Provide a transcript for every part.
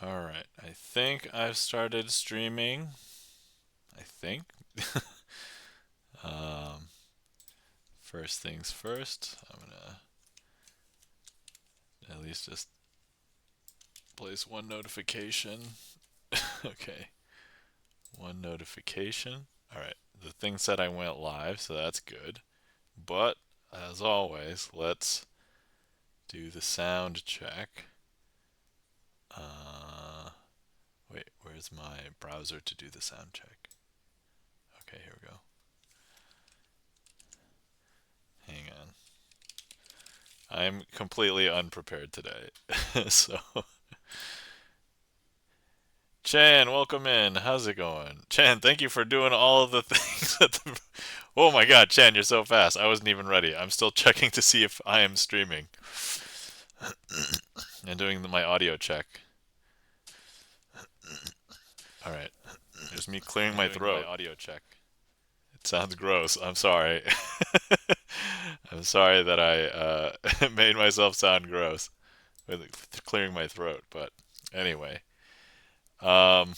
Alright, I think I've started streaming. I think. um, First things first, I'm gonna at least just place one notification. Okay, one notification. Alright, the thing said I went live, so that's good. But, as always, let's do the sound check. Wait, where's my browser to do the sound check? Okay, here we go. Hang on. I'm completely unprepared today. So, Chan, welcome in. How's it going? Chan, thank you for doing all of the things at the... Oh my god, Chan, you're so fast. I wasn't even ready. I'm still checking to see if I am streaming and doing my audio check. All right. There's me clearing my throat. Audio check. It sounds gross. I'm sorry. I'm sorry that I made myself sound gross with clearing my throat. But anyway, um,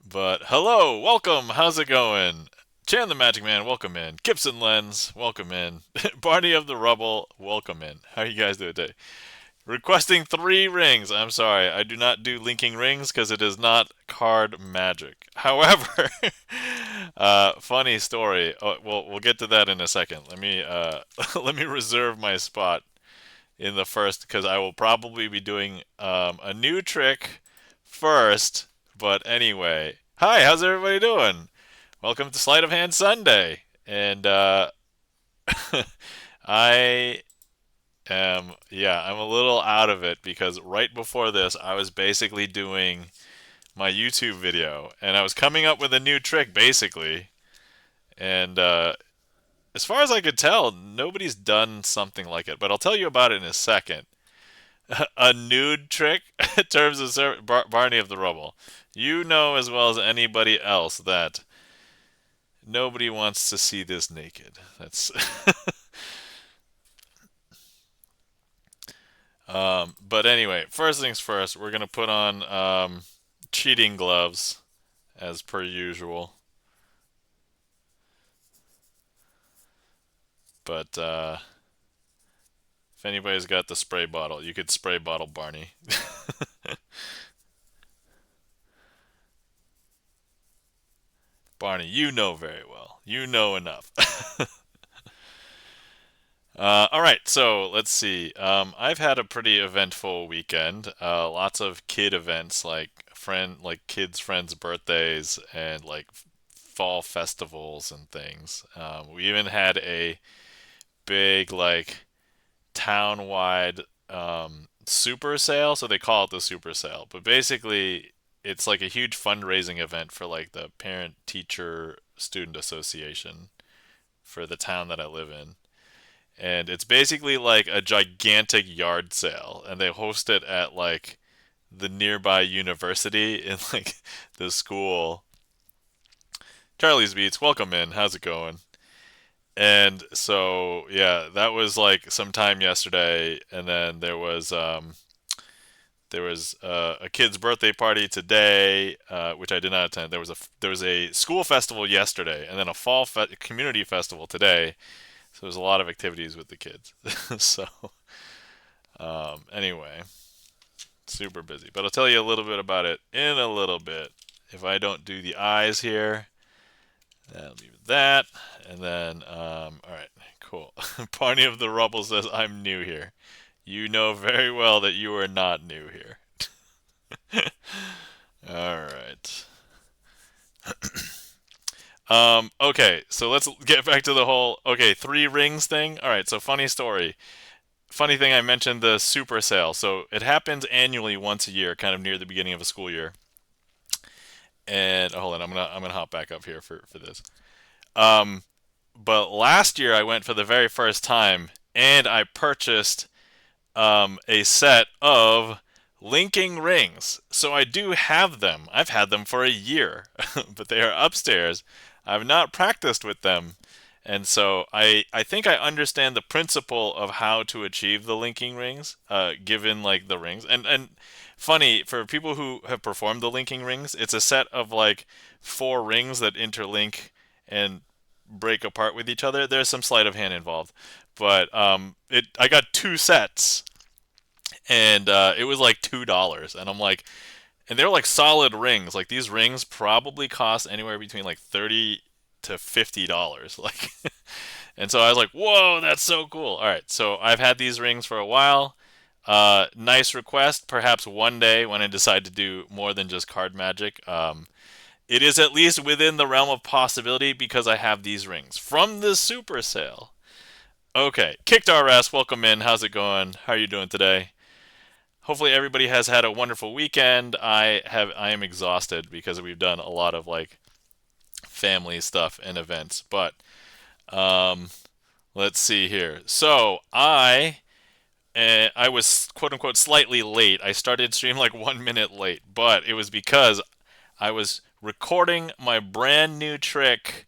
but hello, welcome. How's it going? Chan the Magic Man, welcome in. GipsonLens, welcome in. Barney of the Rubble, welcome in. How are you guys doing today? Requesting 3 rings. I'm sorry, I do not do linking rings because it is not card magic. However, funny story. Oh, we'll get to that in a second. Let me let me reserve my spot in the first because I will probably be doing a new trick first. But anyway, hi, how's everybody doing? Welcome to Sleight of Hand Sunday, and I yeah, I'm a little out of it because right before this, I was basically doing my YouTube video, and I was coming up with a new trick, basically. And as far as I could tell, nobody's done something like it. But I'll tell you about it in a second. A nude trick in terms of Barney of the Rubble. You know as well as anybody else that nobody wants to see this naked. That's but anyway, first things first, we're gonna put on cheating gloves as per usual. But if anybody's got the spray bottle, you could spray bottle Barney. Barney, you know very well. You know enough. All right, so let's see. I've had a pretty eventful weekend. Lots of kid events like kids' friends' birthdays and like fall festivals and things. We even had a big like town-wide super sale, so they call it the super sale. But basically, it's like a huge fundraising event for like the parent teacher student association for the town that I live in. And it's basically like a gigantic yard sale, and they host it at like the nearby university in like the school. Charlie's Beats, welcome in. How's it going? And so yeah, that was like sometime yesterday, and then there was a kid's birthday party today, which I did not attend. There was a school festival yesterday, and then a community festival today. So there's a lot of activities with the kids. So anyway, super busy. But I'll tell you a little bit about it in a little bit. If I don't do the eyes here, that'll be that. And then, all right, cool. Barney of the Rubble says, I'm new here. You know very well that you are not new here. All right. Okay, so let's get back to the whole, okay, 3 rings thing. All right, so funny story. Funny thing, I mentioned the super sale. So it happens annually once a year, kind of near the beginning of a school year. And hold on, I'm gonna hop back up here for this. Um, but last year I went for the very first time, and I purchased a set of linking rings. So I do have them. I've had them for a year, but they are upstairs. I've not practiced with them, And so I think I understand the principle of how to achieve the linking rings, given like the rings. And funny for people who have performed the linking rings, it's a set of like four rings that interlink and break apart with each other. There's some sleight of hand involved, but it I got two sets, and it was like $2, and I'm like, and they're like solid rings. Like these rings probably cost anywhere between like $30 to $50. Like, and so I was like, whoa, that's so cool. All right, so I've had these rings for a while. Nice request. Perhaps one day when I decide to do more than just card magic, it is at least within the realm of possibility because I have these rings from the super sale. Okay, Kicked RS, welcome in. How's it going? How are you doing today? Hopefully everybody has had a wonderful weekend. I am exhausted because we've done a lot of like family stuff and events. But um, let's see here. So I was quote unquote slightly late. I started stream like 1 minute late, but it was because I was recording my brand new trick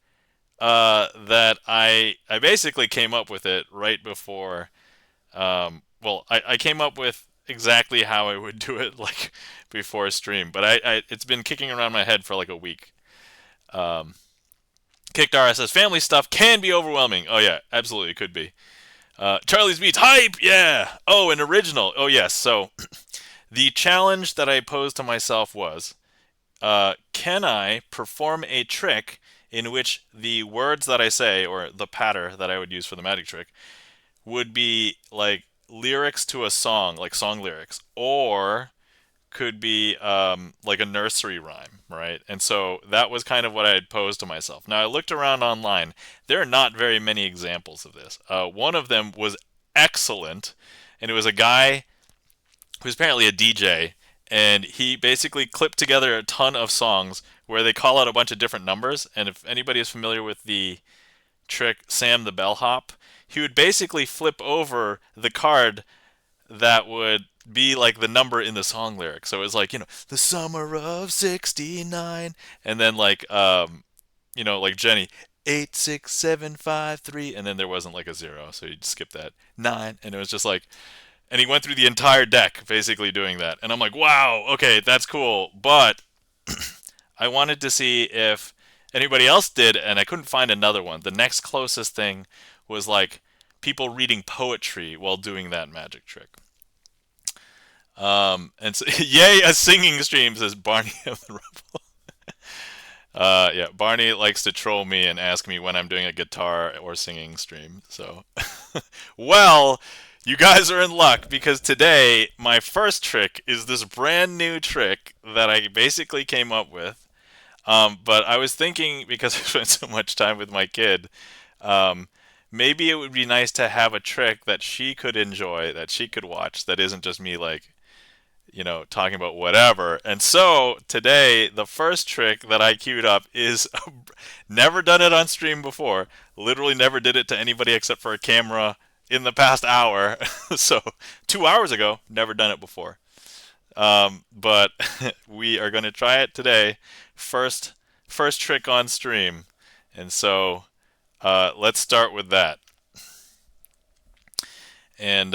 that I basically came up with it right before. Well, I came up with exactly how I would do it like before stream, but it's been kicking around my head for like a week. Um, Kickdara says family stuff can be overwhelming. Oh yeah, absolutely it could be. Charlie's Beats hype, yeah. Oh, an original. Oh yes. So the challenge that I posed to myself was, can I perform a trick in which the words that I say or the patter that I would use for the magic trick would be like lyrics to a song, like song lyrics, or could be like a nursery rhyme, right? And so that was kind of what I had posed to myself. Now I looked around online. There are not very many examples of this. One of them was excellent, and it was a guy who's apparently a DJ, and he basically clipped together a ton of songs where they call out a bunch of different numbers. And if anybody is familiar with the trick Sam the Bellhop, he would basically flip over the card that would be like the number in the song lyric. So it was like, the summer of '69, and then like like Jenny, 86753, and then there wasn't like a zero, so you'd skip that nine, and it was just like, and he went through the entire deck basically doing that, and I'm like, wow, okay, that's cool, but I wanted to see if anybody else did, and I couldn't find another one. The next closest thing was like people reading poetry while doing that magic trick. And so, yay, a singing stream, says Barney of the Rebel. Yeah, Barney likes to troll me and ask me when I'm doing a guitar or singing stream. So, well, you guys are in luck because today my first trick is this brand new trick that I basically came up with. But I was thinking because I spent so much time with my kid, um, maybe it would be nice to have a trick that she could enjoy, that she could watch, that isn't just me like talking about whatever. And so today, the first trick that I queued up is never done it on stream before. Literally never did it to anybody except for a camera in the past hour. So 2 hours ago, never done it before. But we are going to try it today. First, first trick on stream. And so let's start with that. And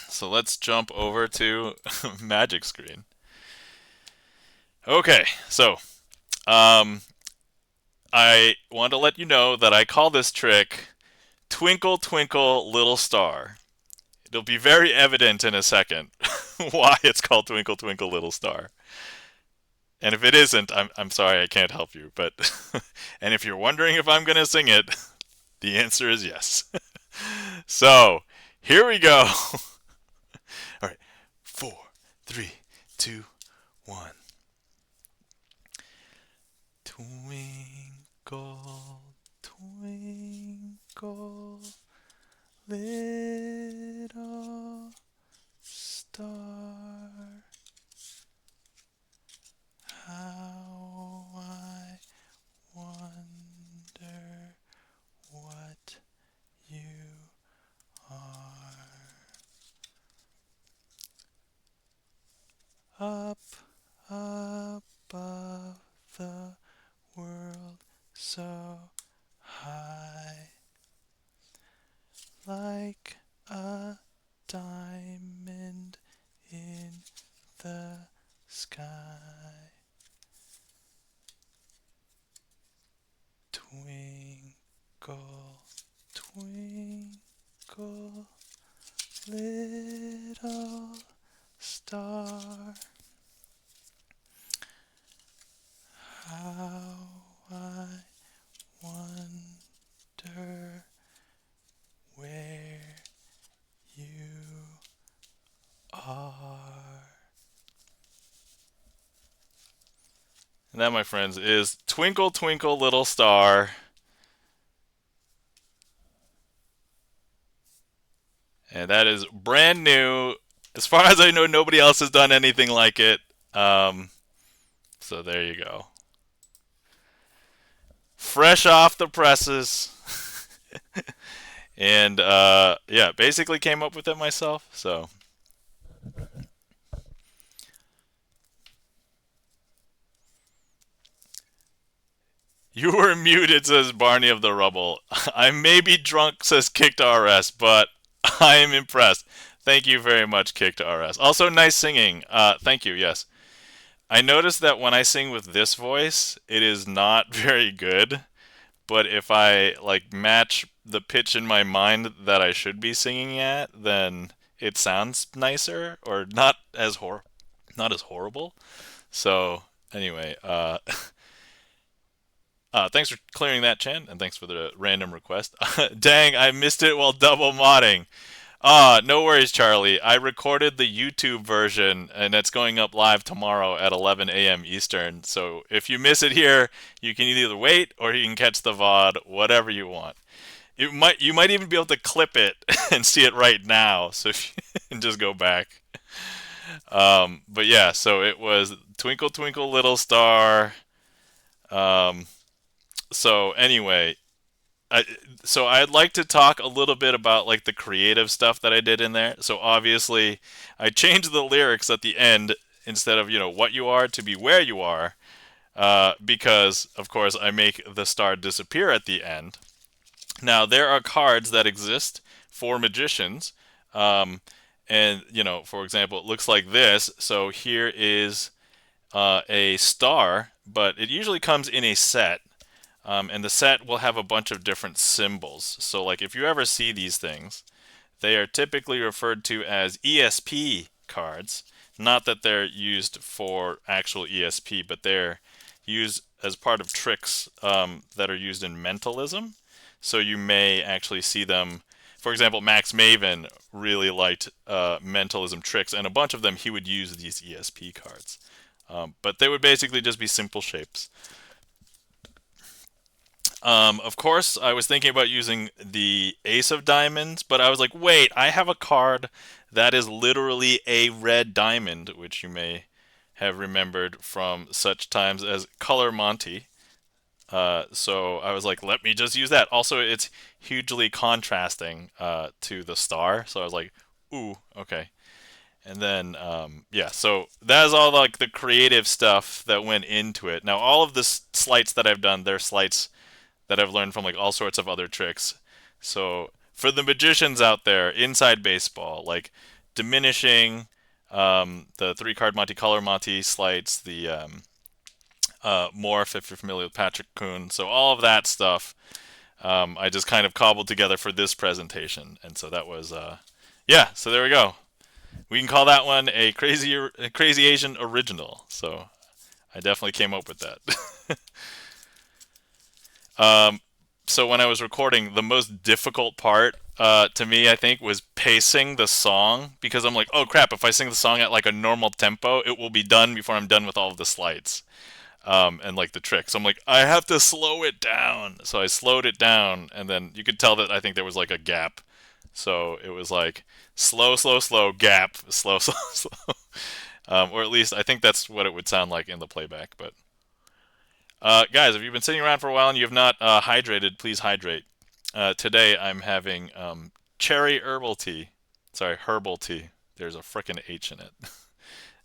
so let's jump over to Magic Screen. Okay, so um, I want to let you know that I call this trick Twinkle Twinkle Little Star. It'll be very evident in a second why it's called Twinkle Twinkle Little Star. And if it isn't, I'm sorry I can't help you. But and if you're wondering if I'm going to sing it, the answer is yes. So here we go. All right, 4, 3, 2, 1. Twinkle, twinkle, little star, how I wonder what you are. Up above the world so high, sky, twinkle, twinkle, little star, how I wonder where you are. And that, my friends, is Twinkle Twinkle Little Star. And that is brand new. As far as I know, nobody else has done anything like it. So there you go. Fresh off the presses. And yeah, basically came up with it myself. So you were muted, says Barney of the Rubble. I may be drunk, says Kicked RS, but I am impressed. Thank you very much, Kicked RS. Also, nice singing. Thank you, yes. I noticed that when I sing with this voice, it is not very good. But if I like match the pitch in my mind that I should be singing at, then it sounds nicer or not as horrible. So anyway, thanks for clearing that, Chan, and thanks for the random request. Dang, I missed it while double modding. No worries, Charlie. I recorded the YouTube version, and it's going up live tomorrow at 11 a.m. Eastern. So if you miss it here, you can either wait or you can catch the VOD, whatever you want. You might even be able to clip it and see it right now. So if you can just go back. But yeah, so it was Twinkle Twinkle Little Star. Um, so anyway, so I'd like to talk a little bit about like the creative stuff that I did in there. So obviously, I changed the lyrics at the end instead of what you are to be where you are, because of course I make the star disappear at the end. Now there are cards that exist for magicians, um, and for example, it looks like this. So here is a star, but it usually comes in a set. And the set will have a bunch of different symbols. So, like, if you ever see these things, they are typically referred to as ESP cards. Not that they're used for actual ESP, but they're used as part of tricks that are used in mentalism. So you may actually see them. For example, Max Maven really liked mentalism tricks, and a bunch of them he would use these ESP cards. But they would basically just be simple shapes. Of course, I was thinking about using the Ace of Diamonds, but I was like, wait, I have a card that is literally a red diamond, which you may have remembered from such times as Color Monty. So I was like, let me just use that. Also, it's hugely contrasting to the star, so I was like, ooh, okay. And then, yeah, so that is all like the creative stuff that went into it. Now, all of the sleights that I've done, they're sleights that I've learned from like all sorts of other tricks. So for the magicians out there, inside baseball, like diminishing, the three card Monte Color Monte sleights, the morph if you're familiar with Patrick Kuhn. So all of that stuff, I just kind of cobbled together for this presentation, and so that was yeah. So there we go. We can call that one a crazy Asian original. So I definitely came up with that. Um, so when I was recording, the most difficult part to me, I think, was pacing the song because I'm like, oh crap, if I sing the song at like a normal tempo, it will be done before I'm done with all of the slides and like the tricks. So I'm like, I have to slow it down. So I slowed it down, and then you could tell that I think there was like a gap. So it was like slow, slow, slow, gap, slow, slow, slow. Or at least I think that's what it would sound like in the playback. But guys, if you've been sitting around for a while and you have not hydrated, please hydrate. Today I'm having cherry herbal tea. Sorry, herbal tea. There's a frickin' H in it.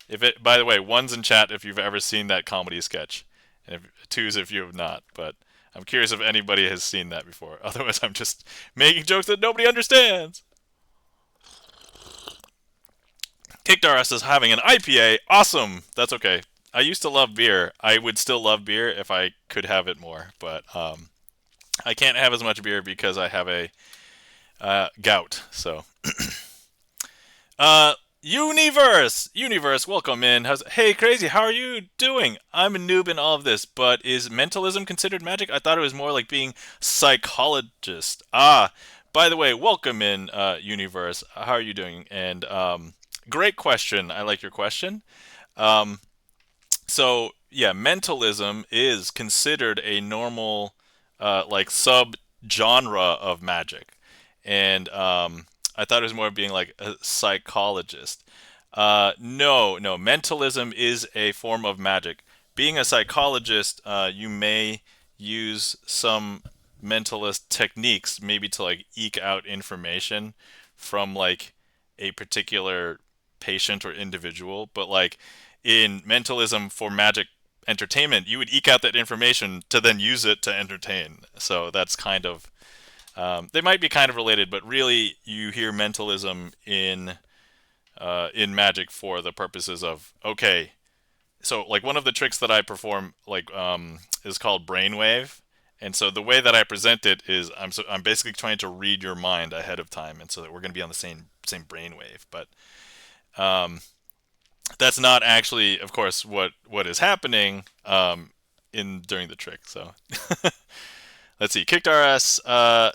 If it, by the way, one's in chat if you've ever seen that comedy sketch, and two's if you have not. But I'm curious if anybody has seen that before. Otherwise, I'm just making jokes that nobody understands. Kickdars is having an IPA. Awesome. That's okay. I used to love beer. I would still love beer if I could have it more, but I can't have as much beer because I have a gout. So, uh, Universe, welcome in. Hey, crazy, how are you doing? I'm a noob in all of this, but is mentalism considered magic? I thought it was more like being psychologist. By the way, welcome in, Universe. How are you doing? And great question. I like your question. Um, so yeah, mentalism is considered a normal, like sub genre of magic, and I thought it was more being like a psychologist. No, no, mentalism is a form of magic. Being a psychologist, you may use some mentalist techniques, maybe to like eke out information from like a particular patient or individual, but like in mentalism for magic entertainment, you would eke out that information to then use it to entertain. So that's kind of they might be kind of related, but really you hear mentalism in magic for the purposes of okay. So like one of the tricks that I perform like is called brainwave. And so the way that I present it is I'm basically trying to read your mind ahead of time, and so that we're going to be on the same brainwave. But um, that's not actually, of course, what is happening in during the trick. So let's see. Kicked RS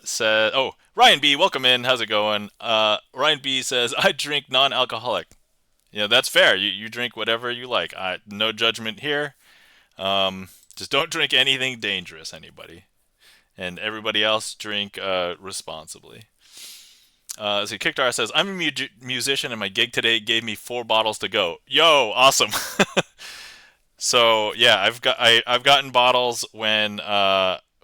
said, "Oh, Ryan B, welcome in. How's it going?" Ryan B says, "I drink non-alcoholic." Yeah, that's fair. You drink whatever you like. No judgment here. Just don't drink anything dangerous, anybody, and everybody else drink responsibly. So Kickdar says, "I'm a musician, and my gig today gave me 4 bottles to go." Yo, awesome. So yeah, I've gotten bottles when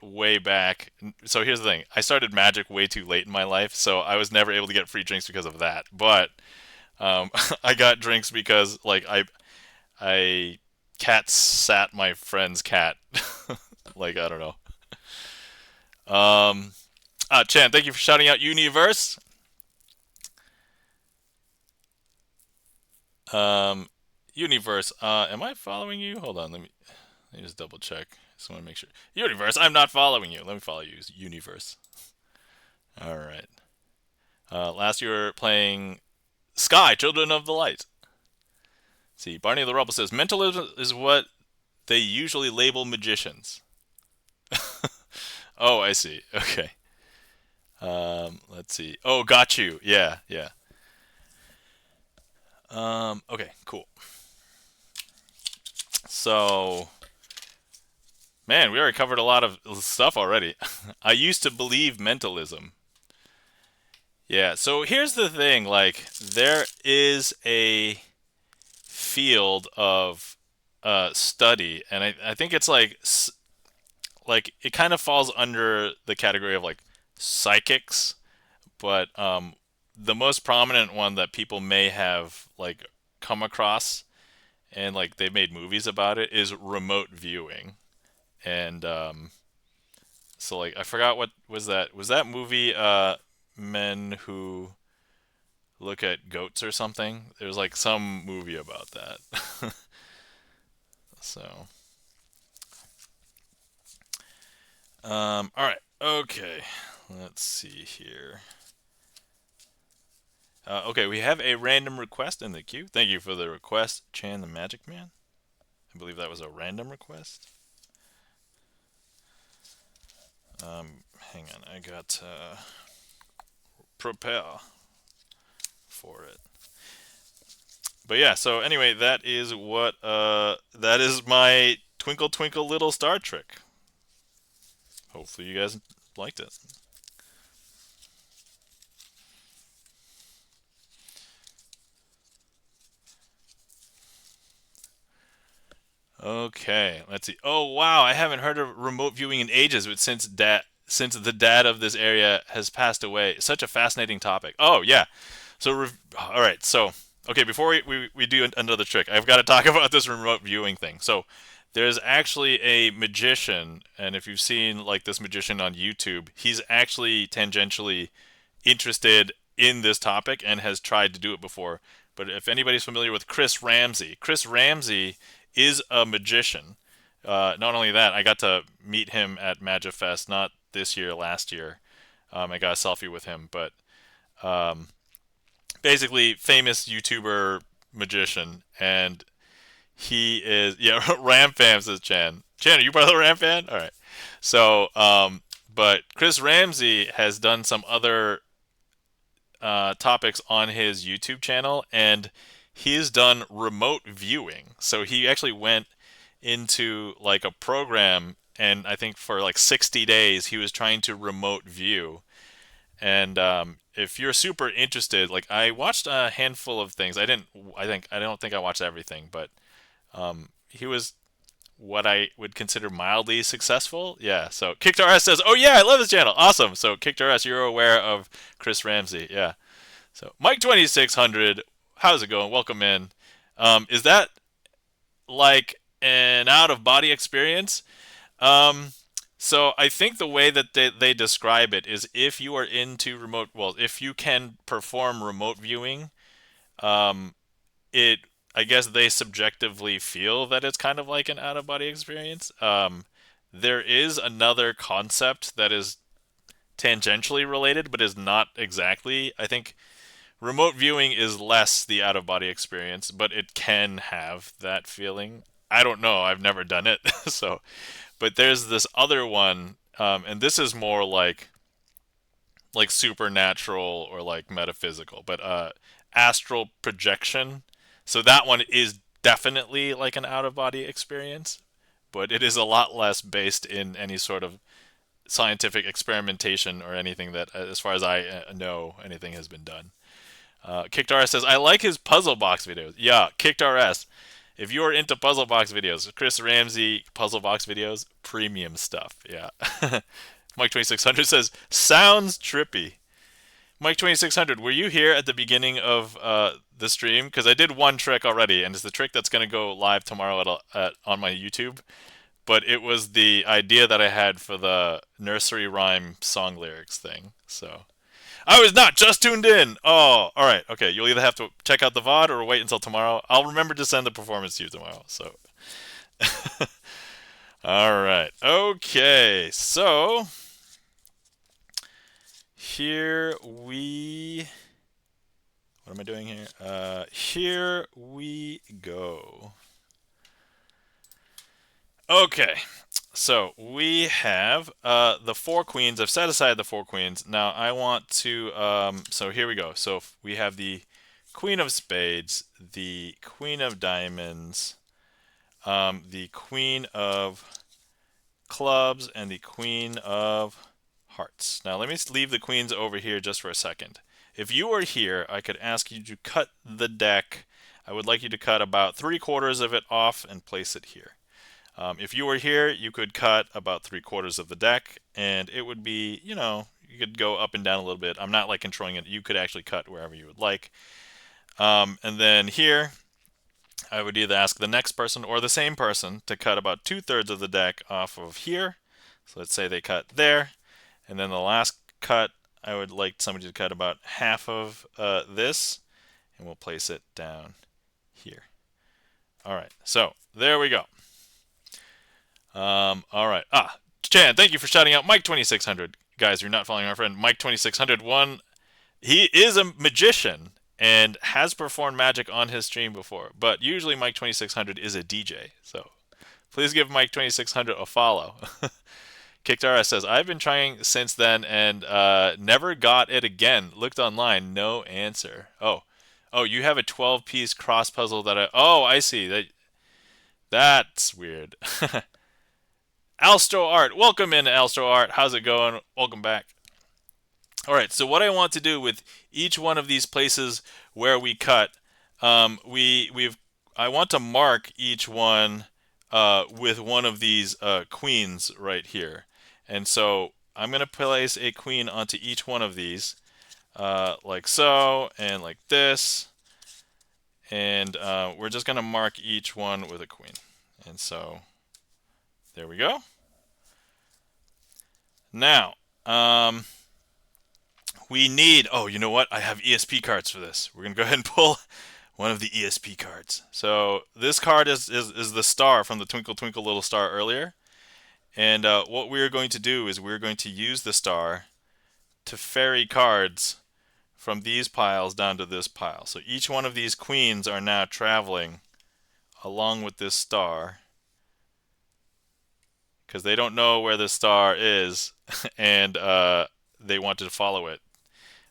way back. So here's the thing: I started Magic way too late in my life, so I was never able to get free drinks because of that. But I got drinks because like I cat sat my friend's cat. Like I don't know. Chan, thank you for shouting out Universe. Um, Universe, am I following you? Hold on, let me just double check. Just want to make sure. Universe, I'm not following you. Let me follow you, Universe. All right. Last you were playing Sky, Children of the Light. See, Barney the Rebel says mentalism is what they usually label magicians. Oh, I see. Okay. Let's see. Oh, got you. Yeah, yeah. Okay, cool. So, man, we already covered a lot of stuff already. I used to believe mentalism. Yeah, so here's the thing, like there is a field of study, and I think it's like it kind of falls under the category of like psychics, but the most prominent one that people may have like come across and like they've made movies about it is remote viewing. And so like I forgot what was that. Was that movie Men Who Look at Goats or something? There's like some movie about that. So all right. Okay. Let's see here. Okay, we have a random request in the queue. Thank you for the request, Chan the Magic Man. I believe that was a random request. Hang on, I got to prepare for it. But yeah, so anyway, that is what that is my Twinkle Twinkle Little Star trick. Hopefully you guys liked it. Okay, let's see. Oh wow, I haven't heard of remote viewing in ages, but since the dad of this area has passed away, such a fascinating topic. Oh yeah, so all right, so okay, before we do another trick, I've got to talk about this remote viewing thing. So there's actually a magician, and if you've seen like this magician on YouTube, he's actually tangentially interested in this topic and has tried to do it before. But if anybody's familiar with Chris Ramsey is a magician. Not only that, I got to meet him at MagicFest, not this year, last year. I got a selfie with him, but um, basically famous YouTuber magician, and he is Ram fam, says Chan. Chan, are you part of the Ram fan? All right. So, but Chris Ramsey has done some other topics on his YouTube channel, and he's done remote viewing. So he actually went into like a program, and I think for like 60 days he was trying to remote view. And if you're super interested, like I watched a handful of things. I don't think I watched everything, but he was what I would consider mildly successful. Yeah. So KickedRS says, "Oh yeah, I love this channel. Awesome." So KickedRS, you're aware of Chris Ramsey. Yeah. So Mike 2600, how's it going? Welcome in. Is that like an out of body experience? Um, so I think the way that they describe it is if you are into remote, well, if you can perform remote viewing, um, it I guess they subjectively feel that it's kind of like an out of body experience. There is another concept that is tangentially related, but is not exactly. I think remote viewing is less the out of body experience, but it can have that feeling. I don't know. I've never done it, so. But there's this other one, and this is more like supernatural or like metaphysical, but astral projection. So that one is definitely like an out of body experience, but it is a lot less based in any sort of scientific experimentation or anything that, as far as I know, anything has been done. KickedRS says, I like his puzzle box videos. Yeah, KickedRS. If you are into puzzle box videos, Chris Ramsey puzzle box videos, premium stuff. Yeah. Mike 2600 says, sounds trippy. Mike 2600, were you here at the beginning of the stream? Because I did one trick already, and it's the trick that's going to go live tomorrow on my YouTube. But it was the idea that I had for the nursery rhyme song lyrics thing. So I was not just tuned in. Oh, all right. Okay, you'll either have to check out the VOD or wait until tomorrow. I'll remember to send the performance to you tomorrow. So, all right. Okay, so here we. What am I doing here? Here we go. Okay, so we have the four queens. I've set aside the four queens. Now I want to. So here we go. So we have the Queen of Spades, the Queen of Diamonds, the Queen of Clubs, and the Queen of Hearts. Now let me leave the queens over here just for a second. If you were here, I could ask you to cut the deck. I would like you to cut about 3/4 of it off and place it here. If you were here, you could cut about 3/4 of the deck, and it would be, you could go up and down a little bit. I'm not like controlling it. You could actually cut wherever you would like. And then here, I would either ask the next person or the same person to cut about 2/3 of the deck off of here. So let's say they cut there, and then the last cut, I would like somebody to cut about half of this, and we'll place it down here. All right, so there we go. All right. Chan, thank you for shouting out Mike 2600. Guys, you're not following our friend Mike 2601. He is a magician and has performed magic on his stream before, but usually Mike 2600 is a DJ. So please give Mike 2600 a follow. KickedRS says, I've been trying since then and never got it again. Looked online, no answer. Oh, you have a 12-piece cross puzzle that I see. That's weird. Alstro Art, welcome in, Alstro Art. How's it going? Welcome back. All right, so what I want to do with each one of these places where we cut, I want to mark each one with one of these queens right here, and so I'm going to place a queen onto each one of these, like so, and like this, and we're just going to mark each one with a queen, and so there we go. Now, we need, you know what? I have ESP cards for this. We're going to go ahead and one of the ESP cards. So this card is the star from the Twinkle Twinkle Little Star earlier. And what we're going to do is we're going to use the star to ferry cards from these piles down to this pile. So each one of these queens are now traveling along with this star because they don't know where the star is and they wanted to follow it.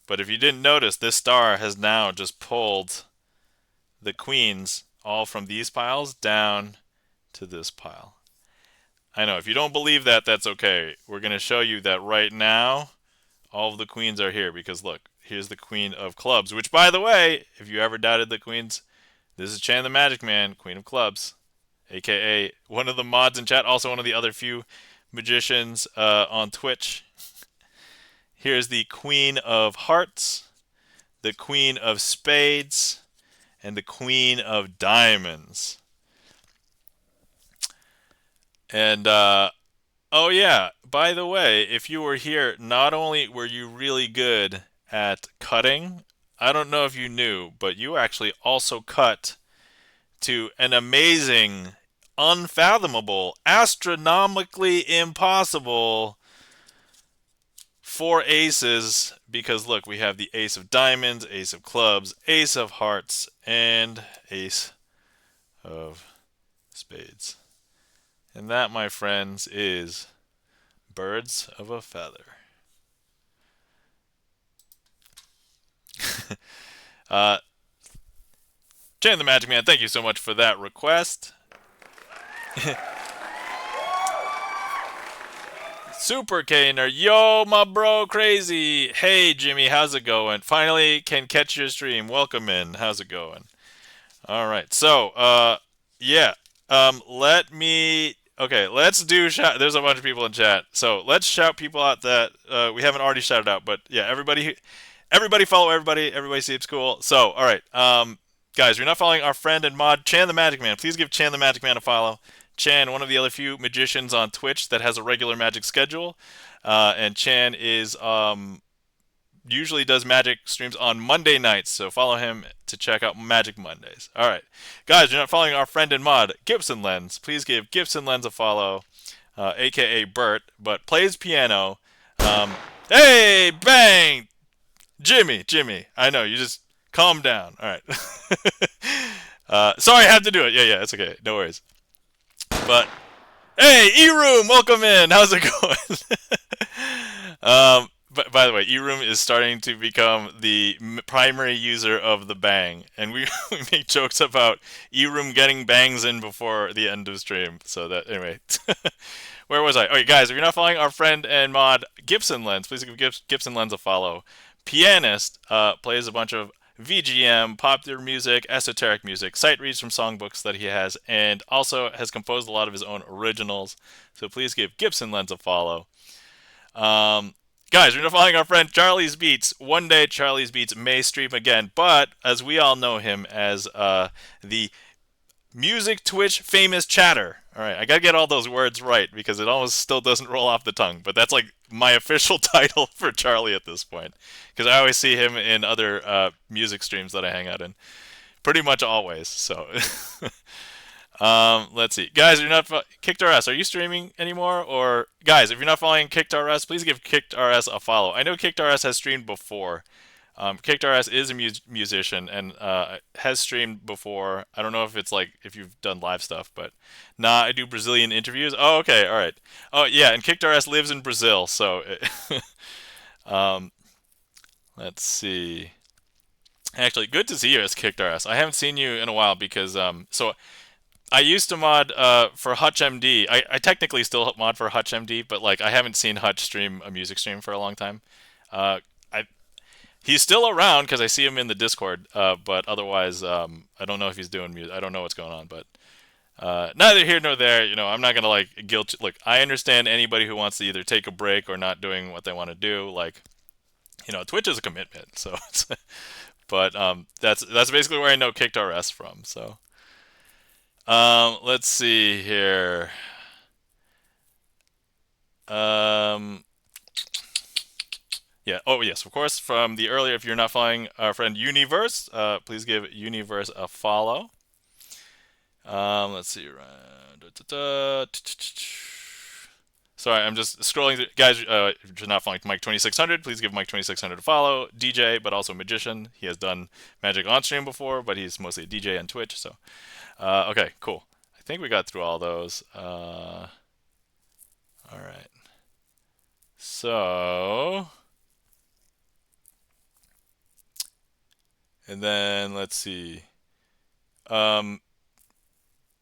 But if you didn't notice, this star has now just pulled the queens all from these piles down to this pile. I know, if you don't believe that, that's okay. We're going to show you that right now all of the queens are here because look, here's the queen of clubs, which by the way, if you ever doubted the queens, this is Chan the Magic Man, queen of clubs, a.k.a. one of the mods in chat, also one of the other few magicians on Twitch. Here's the queen of hearts, the queen of spades, and the queen of diamonds. And oh yeah, by the way, if you were here, not only were you really good at cutting, I don't know if you knew, but you actually also cut to an amazing, unfathomable, astronomically impossible 4 aces, because look, we have the ace of diamonds, ace of clubs, ace of hearts, and ace of spades. And that, my friends, is birds of a feather. Chan the Magic Man, thank you so much for that request. Super Kaner, yo, my bro, crazy. Hey, Jimmy, how's it going? Finally can catch your stream. Welcome in. How's it going? All right. So, yeah. Let me. Okay, let's do shout. There's a bunch of people in chat, so let's shout people out that we haven't already shouted out. But yeah, everybody follow everybody. Everybody seems cool. So, all right. Guys, if you're not following our friend and mod Chan the Magic Man, please give Chan the Magic Man a follow. Chan, one of the other few magicians on Twitch that has a regular magic schedule, and Chan is usually does magic streams on Monday nights, so follow him to check out Magic Mondays. All right, guys, you're not following our friend and mod GipsonLens. Please give GipsonLens a follow, a.k.a. Bert, but plays piano. Hey, bang, Jimmy, I know you just calm down. All right. Sorry, I had to do it. Yeah, it's okay. No worries. But hey, E-Room, welcome in. How's it going? But by the way, E-Room is starting to become the primary user of the bang, and we, we make jokes about E-Room getting bangs in before the end of stream. So that anyway, where was I? Okay, guys, if you're not following our friend and mod GipsonLens, please give GipsonLens a follow. Pianist, plays a bunch of VGM, popular music, esoteric music, sight reads from songbooks that he has, and also has composed a lot of his own originals. So please give GipsonLens a follow. Guys, we're not following our friend Charlie's Beats. One day Charlie's Beats may stream again, but as we all know him as the music Twitch famous chatter. All right, I gotta get all those words right because it almost still doesn't roll off the tongue. But that's like my official title for Charlie at this point, because I always see him in other music streams that I hang out in, pretty much always. So, let's see, guys. You're not Kicked RS. Are you streaming anymore? Or guys, if you're not following Kicked RS, please give Kicked RS a follow. I know Kicked RS has streamed before. Kicked RS is a musician and has streamed before. I don't know if it's like if you've done live stuff, but nah, I do Brazilian interviews. Oh, okay, all right. Oh, yeah, and Kicked RS lives in Brazil, so um, let's see. Actually, good to see you as Kicked RS. I haven't seen you in a while because so I used to mod for HutchMD. I technically still mod for HutchMD, but like I haven't seen Hutch stream a music stream for a long time. I He's still around because I see him in the Discord, but otherwise, I don't know if he's doing music. I don't know what's going on, but neither here nor there. You know, I'm not gonna like guilt. Look, I understand anybody who wants to either take a break or not doing what they want to do. Like, you know, Twitch is a commitment. So, but that's basically where I know Kicked RS from. So, let's see here. Um, Yeah. Oh, yes, of course. From the earlier, if you're not following our friend Universe, please give Universe a follow. Let's see. Sorry, I'm just scrolling through. Guys, if you're not following Mike 2600, please give Mike 2600 a follow. DJ, but also magician. He has done magic on stream before, but he's mostly a DJ on Twitch. So, okay, cool. I think we got through all those. All right. So, and then let's see. Um,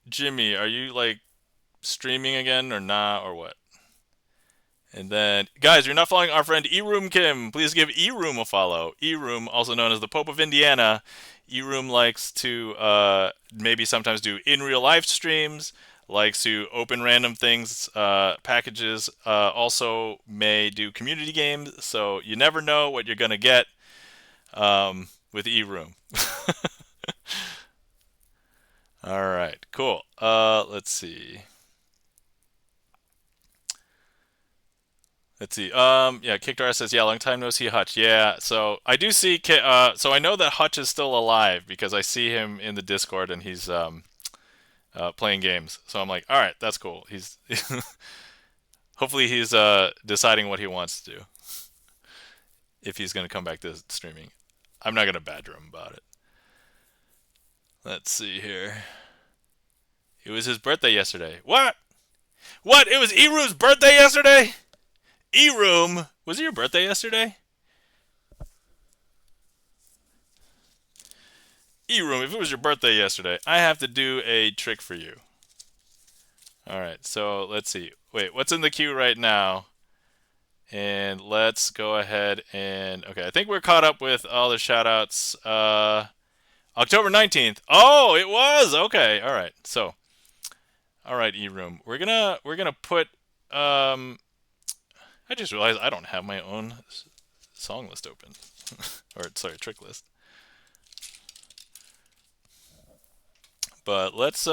Jimmy, are you like streaming again or not or what? And then, guys, you're not following our friend Eroom Kim. Please give Eroom a follow. Eroom, also known as the Pope of Indiana. Eroom likes to maybe sometimes do in real life streams, likes to open random things, packages, also may do community games. So you never know what you're going to get with Eroom. All right, cool. Let's see. Let's see. Yeah, Kickdar says, yeah, long time no see Hutch. Yeah, so I do see. So I know that Hutch is still alive because I see him in the Discord and he's playing games. So I'm like, all right, that's cool. He's hopefully he's deciding what he wants to do if he's gonna come back to streaming. I'm not gonna badger him about it. Let's see here. It was his birthday yesterday. What? What? It was Eroom's birthday yesterday? Eroom, was it your birthday yesterday? E-Room, if it was your birthday yesterday, I have to do a trick for you. All right, so let's see. Wait, what's in the queue right now? And let's go ahead and okay, I think we're caught up with all the shoutouts. October 19th. Oh, it was. Okay. All right. So, all right, E-Room. We're gonna put I just realized I don't have my own song list open. Or sorry, trick list. But let's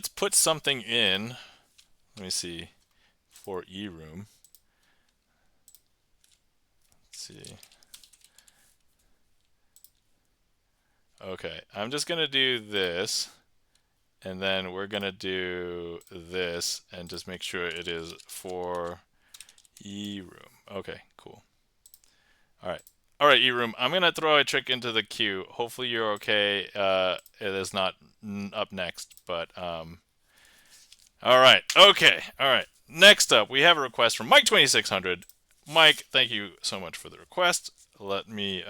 put something in. Let me see. For E-Room. Let's see. Okay, I'm just gonna do this, and then we're gonna do this, and just make sure it is for E-Room. Okay, cool. All right, E-Room. I'm gonna throw a trick into the queue. Hopefully you're okay. It is not up next, but all right. Okay. All right. Next up, we have a request from Mike 2600. Mike, thank you so much for the request. Let me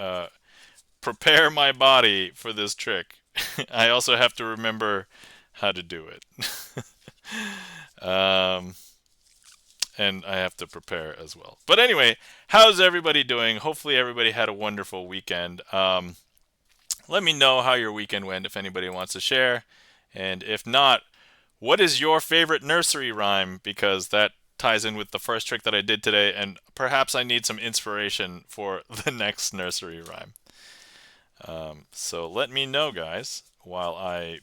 prepare my body for this trick. I also have to remember how to do it. um, and I have to prepare as well. But anyway, how's everybody doing? Hopefully, everybody had a wonderful weekend. Let me know how your weekend went if anybody wants to share. And if not, what is your favorite nursery rhyme? Because that ties in with the first trick that I did today, and perhaps I need some inspiration for the next nursery rhyme. So let me know, guys, while I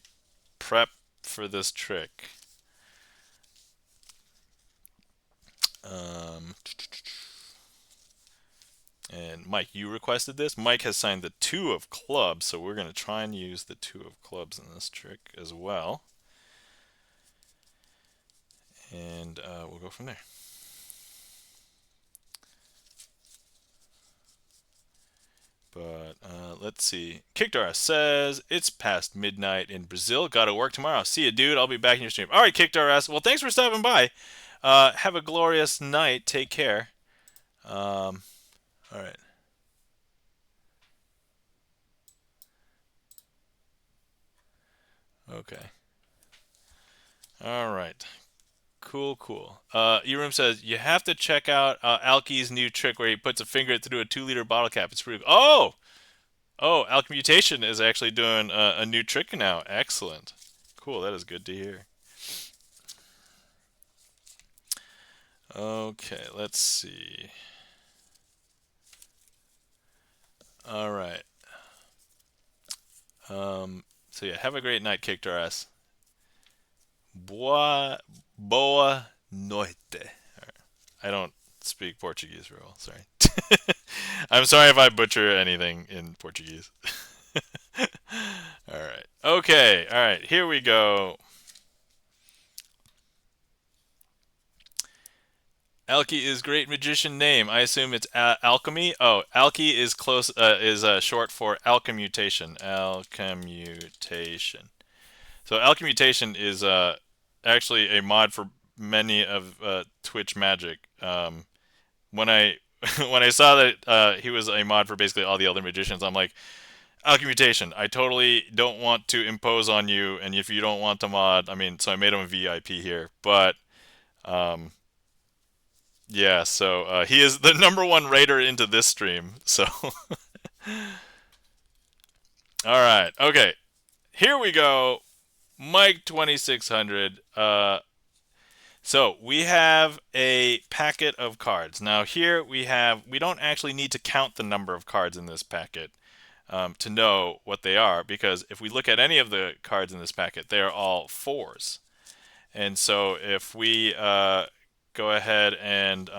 prep for this trick. And Mike, you requested this. Mike has signed the 2 of clubs, so we're going to try and use the 2 of clubs in this trick as well. And we'll go from there. But let's see. Kickdara says, it's past midnight in Brazil. Gotta work tomorrow. See you, dude. I'll be back in your stream. All right, Kickdara. Well, thanks for stopping by. Have a glorious night. Take care. All right. Okay. All right. Cool, cool. Eroom says, you have to check out Alky's new trick where he puts a finger through a 2-liter bottle cap. It's pretty. Oh! Oh, Alchmutation is actually doing a new trick now. Excellent. Cool, that is good to hear. Okay, let's see. All right. So yeah, have a great night, Kicked our ass. Boa noite. I don't speak Portuguese real well. Sorry. I'm sorry if I butcher anything in Portuguese. All right. Okay. All right. Here we go. Alki is great magician name. I assume it's alchemy. Oh, Alki is close. Is short for alchemutation. Alchemutation. So alchemutation is actually a mod for many of Twitch Magic. When I when I saw that he was a mod for basically all the other magicians, I'm like, alchemutation. I totally don't want to impose on you, and if you don't want to mod, I mean, so I made him a VIP here, but. Um, Yeah, so he is the number one raider into this stream. So, all right, okay, here we go. Mike 2600. So we have a packet of cards. Now here we don't actually need to count the number of cards in this packet to know what they are, because if we look at any of the cards in this packet, they are all fours. And so if we go ahead and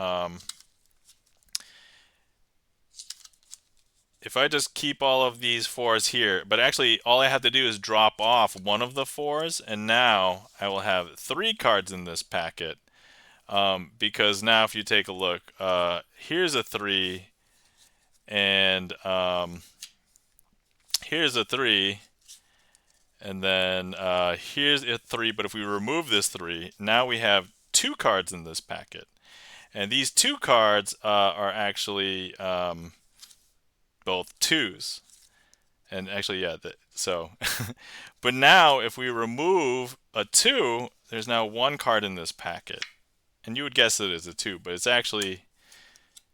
if I just keep all of these fours here, but actually all I have to do is drop off one of the fours, and now I will have 3 cards in this packet. Because now if you take a look, here's a 3, and here's a 3, and then here's a 3, but if we remove this 3, now we have 2 cards in this packet. And these 2 cards are actually both 2s. And actually, yeah, so. But now, if we remove a 2, there's now 1 card in this packet. And you would guess that it's a 2, but it's actually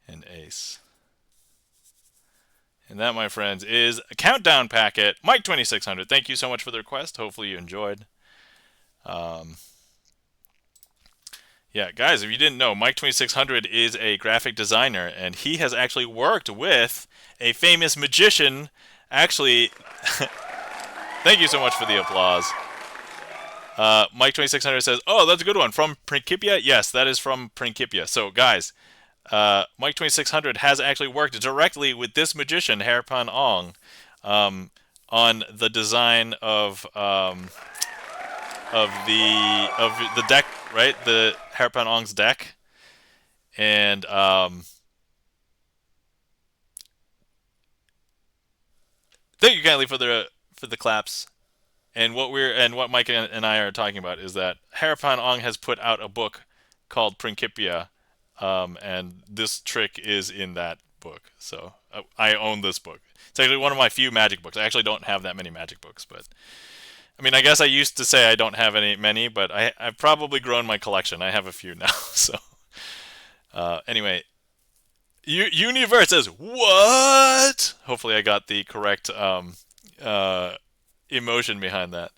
an ace. And that, my friends, is a countdown packet. Mike 2600, thank you so much for the request. Hopefully you enjoyed. Yeah, guys, if you didn't know, Mike 2600 is a graphic designer, and he has actually worked with a famous magician. Actually, thank you so much for the applause. Mike 2600 says, "Oh, that's a good one from Principia." Yes, that is from Principia. So, guys, Mike 2600 has actually worked directly with this magician, Hairpan Ong, on the design of the deck, right? The Hairpan Ong's deck, and thank you kindly for the claps. And what Mike and I are talking about is that Hairpan Ong has put out a book called Principia, and this trick is in that book. So I own this book. It's actually one of my few magic books. I actually don't have that many magic books, but I mean, I guess I used to say I don't have many, but I've probably grown my collection. I have a few now. So anyway, Universe says what? Hopefully, I got the correct emotion behind that.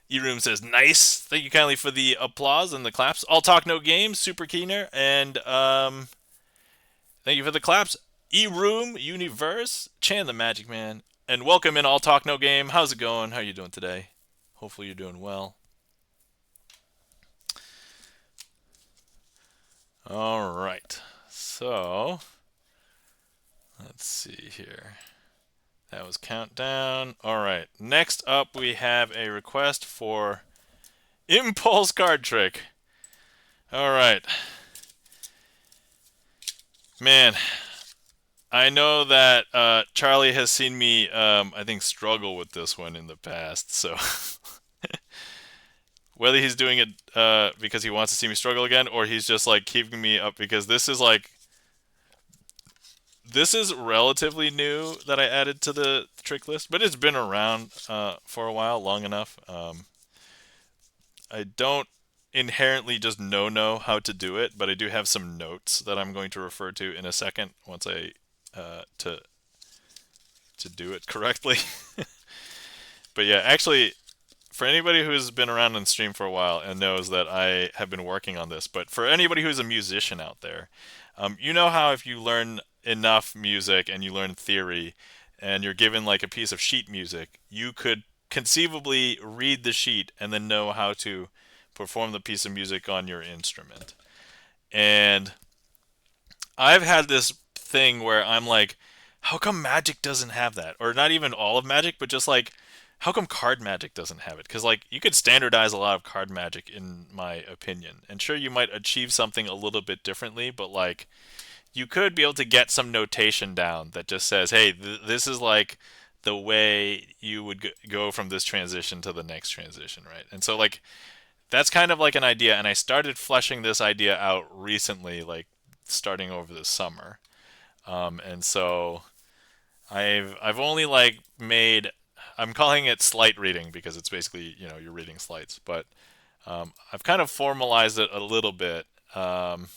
E-Room says, nice. Thank you kindly for the applause and the claps. All talk, no games. Super keener. And thank you for the claps. E-Room, Universe, Chan the Magic Man. And welcome in All Talk, No Game. How's it going? How are you doing today? Hopefully you're doing well. All right. So, let's see here. That was countdown. All right. Next up, we have a request for Impulse Card Trick. All right. Man, I know that Charlie has seen me, I think, struggle with this one in the past. So whether he's doing it because he wants to see me struggle again, or he's just like keeping me up because this is relatively new that I added to the trick list, but it's been around for a while, long enough. I don't inherently just know how to do it, but I do have some notes that I'm going to refer to in a second once I to do it correctly. But yeah, actually, for anybody who's been around on stream for a while and knows that I have been working on this, but for anybody who's a musician out there, you know how if you learn enough music and you learn theory and you're given like a piece of sheet music, you could conceivably read the sheet and then know how to perform the piece of music on your instrument. And I've had this thing where I'm like, how come Magic doesn't have that? Or not even all of Magic, but just like, how come Card Magic doesn't have it? Because like you could standardize a lot of Card Magic, in my opinion. And sure, you might achieve something a little bit differently, but like you could be able to get some notation down that just says, hey, this is like the way you would go from this transition to the next transition, right? And so like that's kind of like an idea, and I started fleshing this idea out recently, like starting over the summer. And so I've only like made, I'm calling it Sleight reading because it's basically, you're reading slights, but I've kind of formalized it a little bit. Um,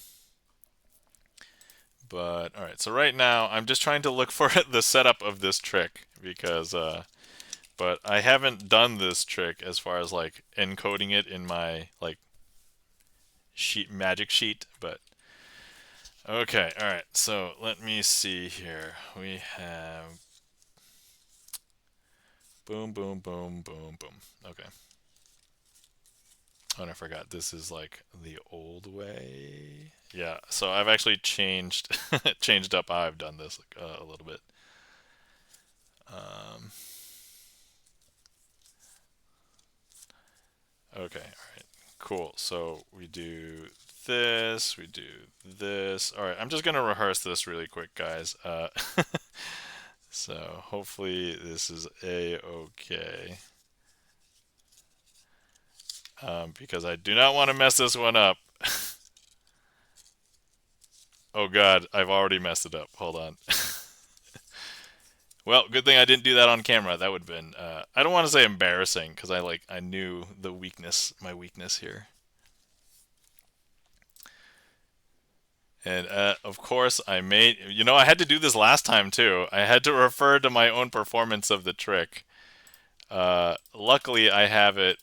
but all right, so right now I'm just trying to look for the setup of this trick because but I haven't done this trick as far as like encoding it in my like magic sheet, but okay, all right. So let me see here. We have boom, boom, boom, boom, boom. Okay. Oh, and I forgot. This is like the old way. Yeah. So I've actually changed changed up how I've done this a little bit. Um, okay. All right. Cool. So we do this. We do this. All right. I'm just gonna rehearse this really quick, guys. So hopefully this is a-okay. Because I do not want to mess this one up. Oh god, I've already messed it up. Hold on. Well, good thing I didn't do that on camera. That would have been I don't want to say embarrassing because I knew the weakness, my weakness here. And of course I made, I had to do this last time too. I had to refer to my own performance of the trick. Luckily I have it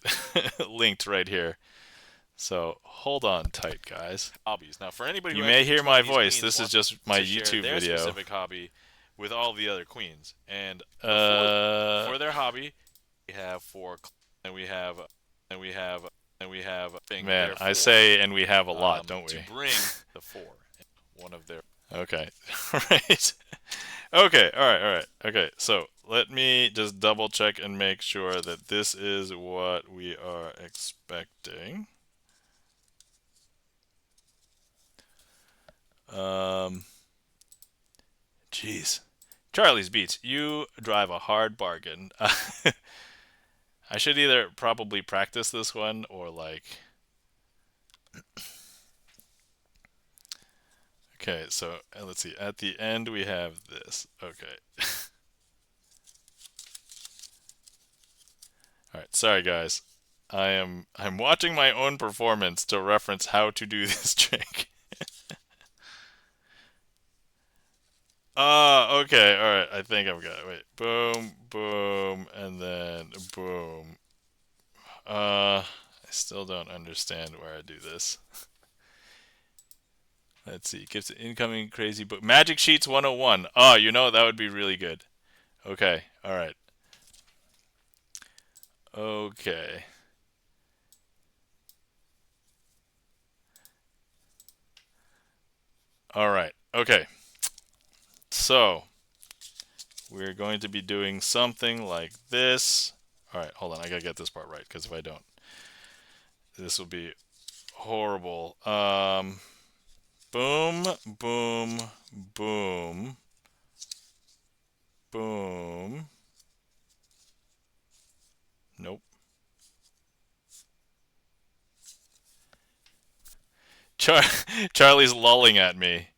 linked right here. So hold on tight, guys. Hobbies. Now, for anybody who You may actually hear keeps one my of these voice. queens This is wants just my to share YouTube their video. specific hobby with all the other queens, and Uh, for their hobby, we have four, and we have and we have and we have thing Man, their I four say, and we have a lot, don't to we? bring the four. One of their Okay. Right. Okay. All right. All right. Okay. So let me just double check and make sure that this is what we are expecting. Um, Jeez. Charlie's Beats, you drive a hard bargain. I should either probably practice this one or like. Okay, so let's see. At the end, we have this. Okay. All right. Sorry, guys. I'm watching my own performance to reference how to do this trick. Okay. All right. I think I've got it. Wait. Boom, boom, and then boom. I still don't understand where I do this. Let's see. Gives an incoming crazy book. Magic Sheets 101. Oh, that would be really good. Okay. All right. Okay. All right. Okay. So, we're going to be doing something like this. All right, hold on. I got to get this part right because if I don't, this will be horrible. Boom, boom, boom, boom. Nope. Char- Charlie's lolling at me.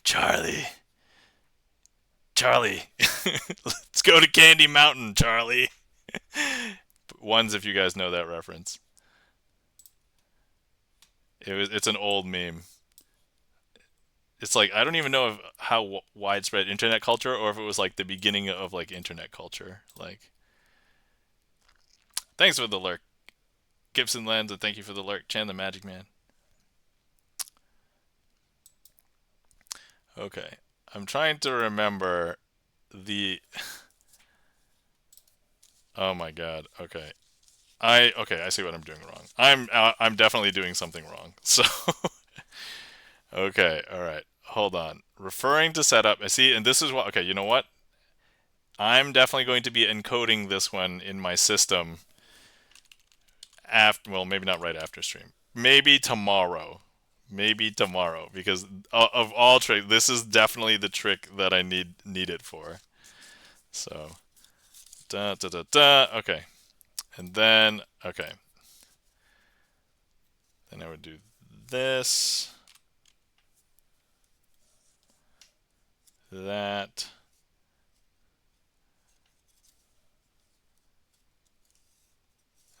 Charlie. Charlie. Let's go to Candy Mountain, Charlie. Ones if you guys know that reference. It's an old meme. It's like I don't even know if how widespread internet culture or if it was like the beginning of like internet culture. Like thanks for the lurk, GipsonLens, and thank you for the lurk, Chan the Magic Man. Okay, I'm trying to remember the. Oh my god. Okay. I see what I'm doing wrong. I'm definitely doing something wrong. So okay, all right. hold on. Referring to setup. I see, and this is what. Okay, you know what? I'm definitely going to be encoding this one in my system after. Well, maybe not right after stream. Maybe tomorrow. Maybe tomorrow, because of all tricks, this is definitely the trick that I need it for. So, da da da da. Okay, and then okay, then I would do this, that,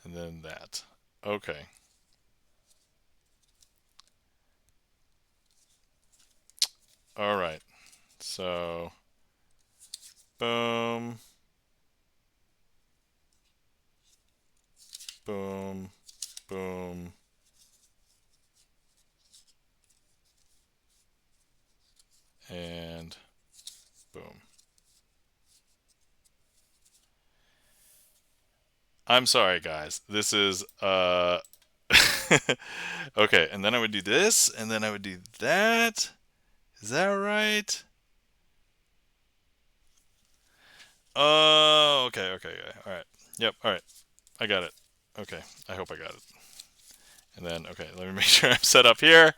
and then that. Okay. All right. So, boom, boom, boom, and boom. I'm sorry, guys. This is okay, and then I would do this, and then I would do that. Is that right? Oh, okay, okay, okay. All right. Yep, all right. I got it. Okay, I hope I got it. And then, okay, let me make sure I'm set up here.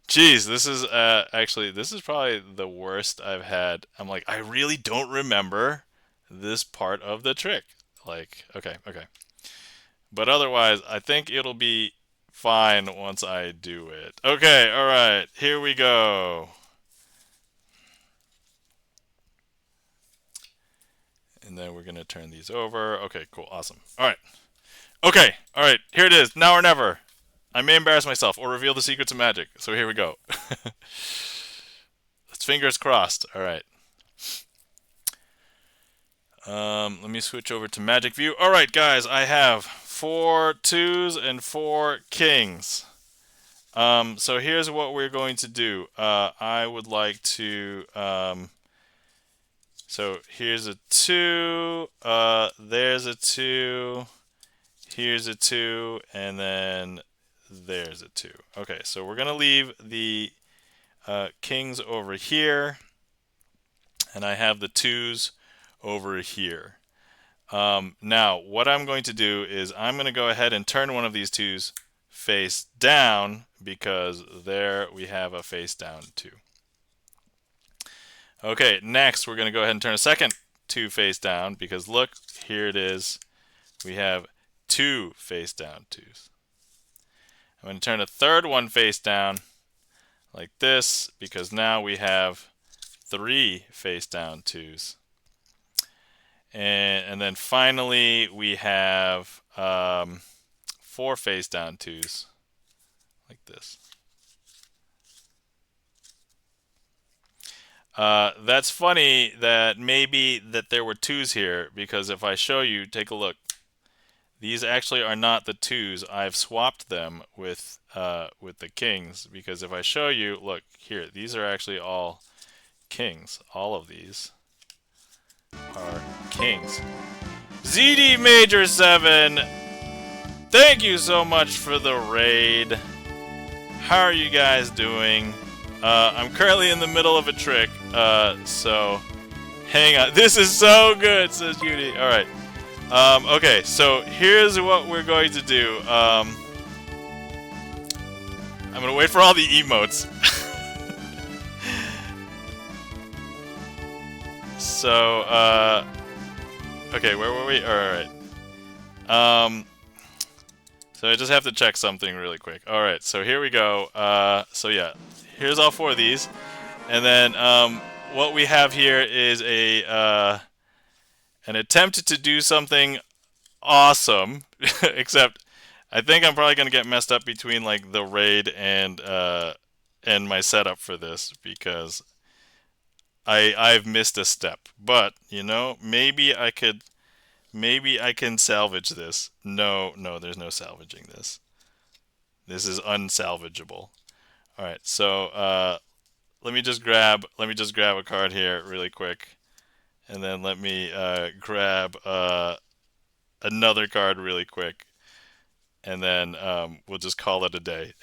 Geez, this is actually this is probably the worst I've had. I'm like, I really don't remember this part of the trick. Like, okay, okay. But otherwise, I think it'll be fine once I do it. Okay, all right. Here we go. And then we're going to turn these over. Okay, cool. Awesome. All right. Okay. All right. Here it is. Now or never. I may embarrass myself or reveal the secrets of magic. So here we go. Let's fingers crossed. All right. Let me switch over to Magic View. All right, guys. I have 4 twos and 4 kings. So here's what we're going to do. I would like to. So here's a 2. There's a 2. Here's a 2, and then there's a 2. Okay, so we're gonna leave the kings over here, and I have the 2s over here. Now, what I'm going to do is I'm going to go ahead and turn one of these 2s face down, because there we have a face down 2. Okay, next we're going to go ahead and turn a second 2 face down, because look, here it is. We have 2 face down 2s. I'm going to turn a third one face down like this, because now we have 3 face down 2s. And then finally we have 4 face down 2s like this. That's funny that maybe that there were 2s here, because if I show you, take a look. These actually are not the 2s. I've swapped them with the kings, because if I show you, look here, these are actually all kings. All of these are kings. ZD Major 7, thank you so much for the raid. How are you guys doing? I'm currently in the middle of a trick, so hang on. This is so good, says Judy. All right. Okay, so here's what we're going to do. I'm going to wait for all the emotes. So, okay, where were we? All right. So I just have to check something really quick. All right, so here we go. So yeah, here's all 4 of these, and then what we have here is an attempt to do something awesome, except I think I'm probably gonna get messed up between like the raid and my setup for this, because I've missed a step. But you know, maybe I can salvage this. No, no, there's no salvaging this. This is unsalvageable. All right, so let me just grab a card here really quick, and then let me grab another card really quick, and then we'll just call it a day.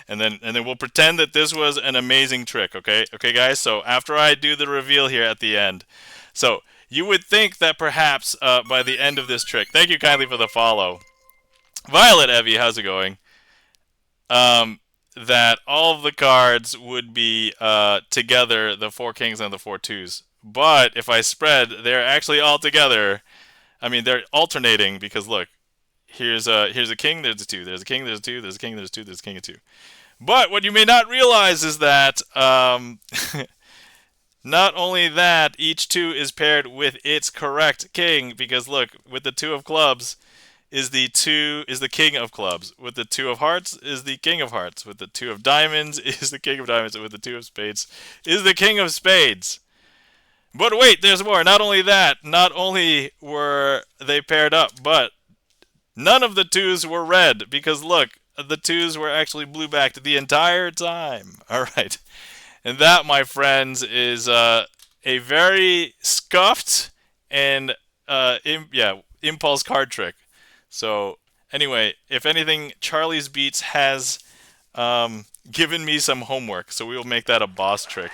and then we'll pretend that this was an amazing trick, okay? Okay, guys. So after I do the reveal here at the end, so you would think that perhaps by the end of this trick, thank you kindly for the follow, Violet Evie, how's it going? Um, that all of the cards would be together, the four kings and the four twos. But if I spread, they're actually all together. I mean, they're alternating because look, here's a king, there's a two, there's a king, there's a two, there's a king, there's a two, there's a king, and two. But what you may not realize is that not only that, each two is paired with its correct king because look, with the two of clubs is the king of clubs. With the two of hearts is the king of hearts. With the two of diamonds is the king of diamonds. And with the two of spades is the king of spades. But wait, there's more. Not only that, not only were they paired up, but none of the twos were red because look, the twos were actually blue backed the entire time. All right. And that, my friends, is a very scuffed and impulse card trick. So anyway, if anything, Charlie's Beats has given me some homework, so we will make that a boss trick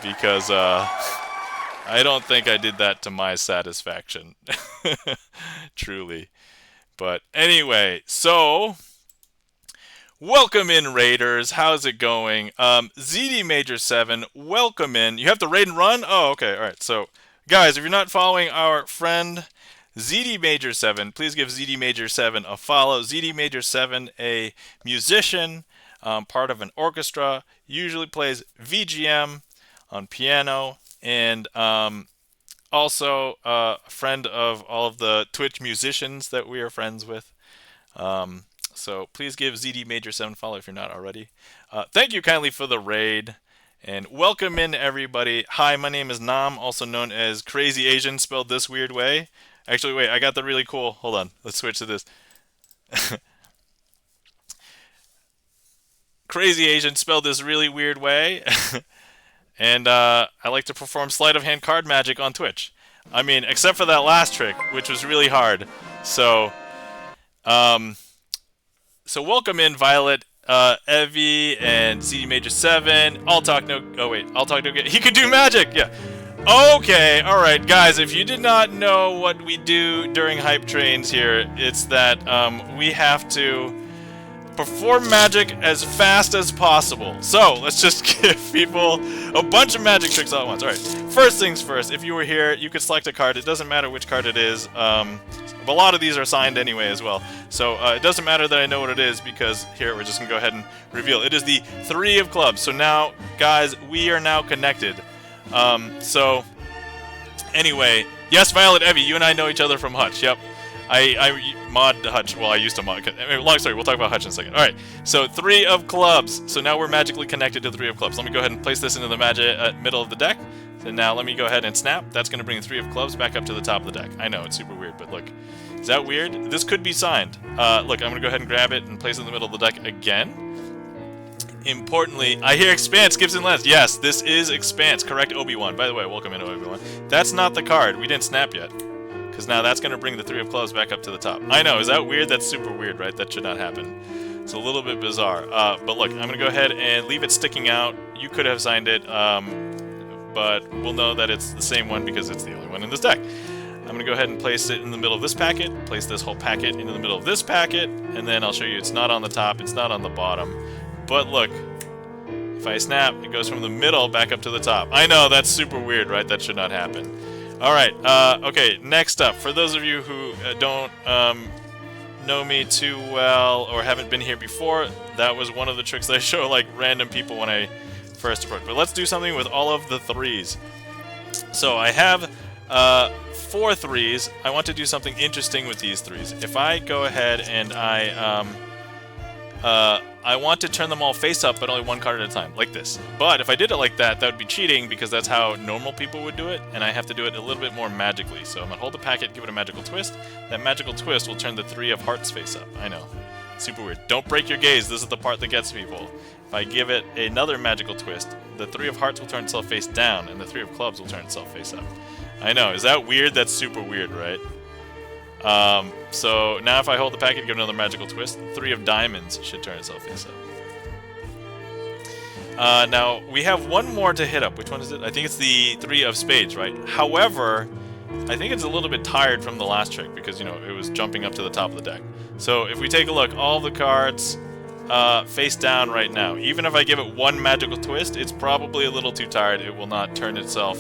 because I don't think I did that to my satisfaction, truly. But anyway, so welcome in, Raiders. How's it going? ZD Major 7, welcome in. You have to raid and run? Oh, okay. All right. So, guys, if you're not following our friend ZD Major 7, please give ZD Major 7 a follow. ZD Major 7, a musician, part of an orchestra, usually plays VGM on piano, and also a friend of all of the Twitch musicians that we are friends with. So please give ZD Major 7 a follow if you're not already. Thank you kindly for the raid. And welcome in, everybody. Hi, my name is Nam, also known as Crazy Asian, spelled this weird way. Actually, wait, I got the really cool. Hold on. Let's switch to this. Crazy Asian, spelled this really weird way. And I like to perform sleight of hand card magic on Twitch. I mean, except for that last trick, which was really hard. So welcome in, Violet, Evie, and CD Major 7. I'll talk no. Oh wait, I'll talk no. He could do magic. Yeah. Okay. All right, guys. If you did not know what we do during hype trains here, it's that we have to perform magic as fast as possible. So let's just give people a bunch of magic tricks all at once. All right. First things first. If you were here, you could select a card. It doesn't matter which card it is. A lot of these are signed anyway as well. So it doesn't matter that I know what it is because here we're just going to go ahead and reveal. It is the three of clubs. So now, guys, we are now connected. So anyway, yes, Violet Evie, you and I know each other from Hutch. Yep. I mod Hutch. Well, I used to mod. Long story. We'll talk about Hutch in a second. All right. So three of clubs. So now we're magically connected to three of clubs. Let me go ahead and place this into the middle of the deck. So now let me go ahead and snap. That's going to bring the three of clubs back up to the top of the deck. I know, it's super weird, but look. Is that weird? This could be signed. Look, I'm going to go ahead and grab it and place it in the middle of the deck again. Importantly, I hear Expanse, GipsonLens. Yes, this is Expanse. Correct, Obi-Wan. By the way, welcome in, Obi-Wan. That's not the card. We didn't snap yet. Because now that's going to bring the three of clubs back up to the top. I know, is that weird? That's super weird, right? That should not happen. It's a little bit bizarre. But look, I'm going to go ahead and leave it sticking out. You could have signed it, but we'll know that it's the same one because it's the only one in this deck. I'm going to go ahead and place it in the middle of this packet, place this whole packet into the middle of this packet, and then I'll show you it's not on the top, it's not on the bottom. But look, if I snap, it goes from the middle back up to the top. I know, that's super weird, right? That should not happen. Alright, okay, next up, for those of you who don't know me too well or haven't been here before, that was one of the tricks that I show like random people when I first approach. But let's do something with all of the threes. So I have 4 threes. I want to do something interesting with these threes. If I go ahead and I want to turn them all face up, but only one card at a time, like this. But if I did it like that, that would be cheating because that's how normal people would do it, and I have to do it a little bit more magically. So I'm going to hold the packet, give it a magical twist. That magical twist will turn the three of hearts face up. I know. Super weird. Don't break your gaze. This is the part that gets people. If I give it another magical twist, the three of hearts will turn itself face down, and the three of clubs will turn itself face up. I know. Is that weird? That's super weird, right? So now if I hold the packet and give it another magical twist, three of diamonds should turn itself face up. Now we have one more to hit up. Which one is it? I think it's the three of spades, right? However, I think it's a little bit tired from the last trick because it was jumping up to the top of the deck. So if we take a look, all the cards face down right now. Even if I give it one magical twist, it's probably a little too tired. It will not turn itself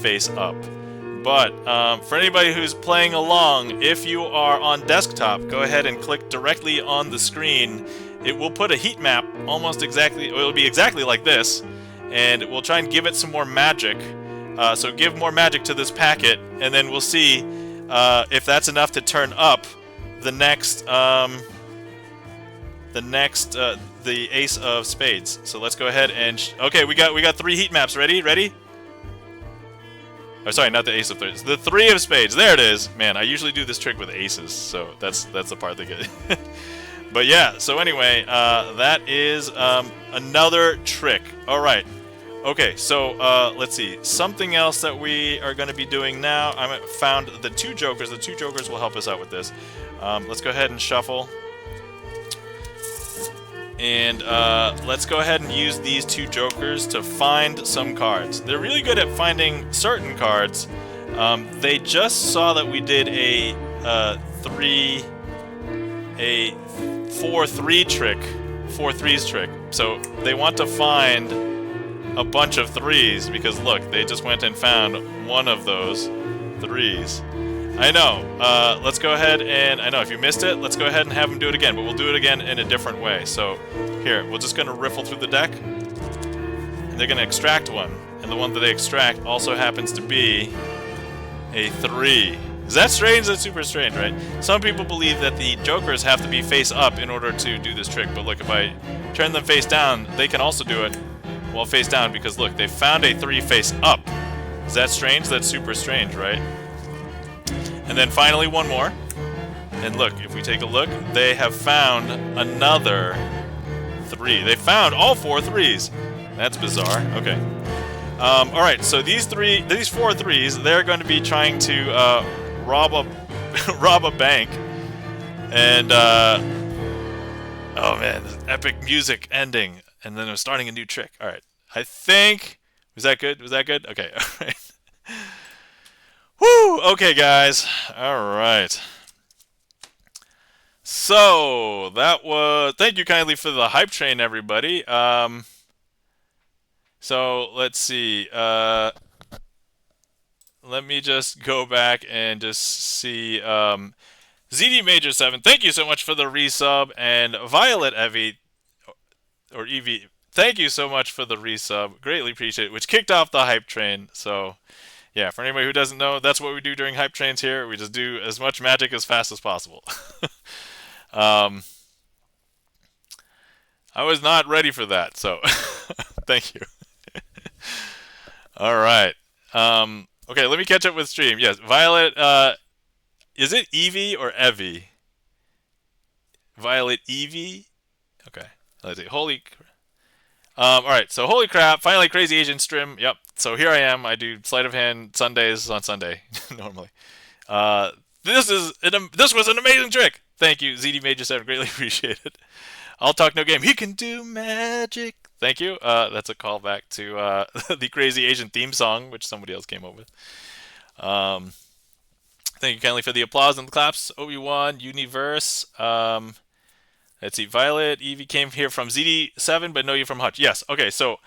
face up. But for anybody who's playing along, if you are on desktop, go ahead and click directly on the screen. It will put a heat map almost exactly, or it'll be exactly like this, and we'll try and give it some more magic. So give more magic to this packet, and then we'll see if that's enough to turn up the next, the ace of spades. So let's go ahead and okay, we got three heat maps. Ready? Oh, sorry, not the ace of spades. The three of spades. There it is. Man, I usually do this trick with aces, so that's the part that gets. But yeah. So anyway, that is another trick. All right. Okay. So let's see. Something else that we are going to be doing now. I found the two jokers. The two jokers will help us out with this. Let's go ahead and shuffle. And let's go ahead and use these two jokers to find some cards. They're really good at finding certain cards. They just saw that we did a 4-3 trick, 4-3s trick. So they want to find a bunch of threes because look, they just went and found one of those threes. I know. Let's go ahead and I know if you missed it, let's go ahead and have them do it again, but we'll do it again in a different way. So here, we're just going to riffle through the deck, and they're going to extract one, and the one that they extract also happens to be a 3. Is that strange? That's super strange, right? Some people believe that the jokers have to be face up in order to do this trick, but look, if I turn them face down, they can also do it while face down because look, they found a 3 face up. Is that strange? That's super strange, right? And then finally one more. And look, if we take a look, they have found another 3. They found all 4 threes. That's bizarre. Okay. Alright, so these 4 threes, they're going to be trying to rob a rob a bank. And oh man, this epic music ending. And then I'm starting a new trick. Alright. I think was that good? Was that good? Okay, alright. Woo! Okay, guys. All right. So that was. Thank you kindly for the hype train, everybody. So let's see. Let me just go back and just see. ZD Major 7. Thank you so much for the resub, and Violet Evie or Evie. Thank you so much for the resub. Greatly appreciate it. Which kicked off the hype train. So. Yeah, for anybody who doesn't know, that's what we do during hype trains here. We just do as much magic as fast as possible. um, I was not ready for that, so thank you. All right. Okay, let me catch up with stream. Yes, Violet. Is it Evie or Evie? Violet Evie. Okay. Let's see. All right. So holy crap! Finally, Crazy Asian stream. Yep. So here I am. I do sleight of hand Sundays on Sunday normally. This was an amazing trick. Thank you, ZD Major 7. Greatly appreciate it. I'll talk no game. He can do magic. Thank you. That's a callback to the Crazy Asian theme song, which somebody else came up with. Thank you kindly for the applause and the claps. Obi-Wan, Universe. Let's see. Violet, Evie came here from ZD7, but know you from Hutch. Yes. Okay. So,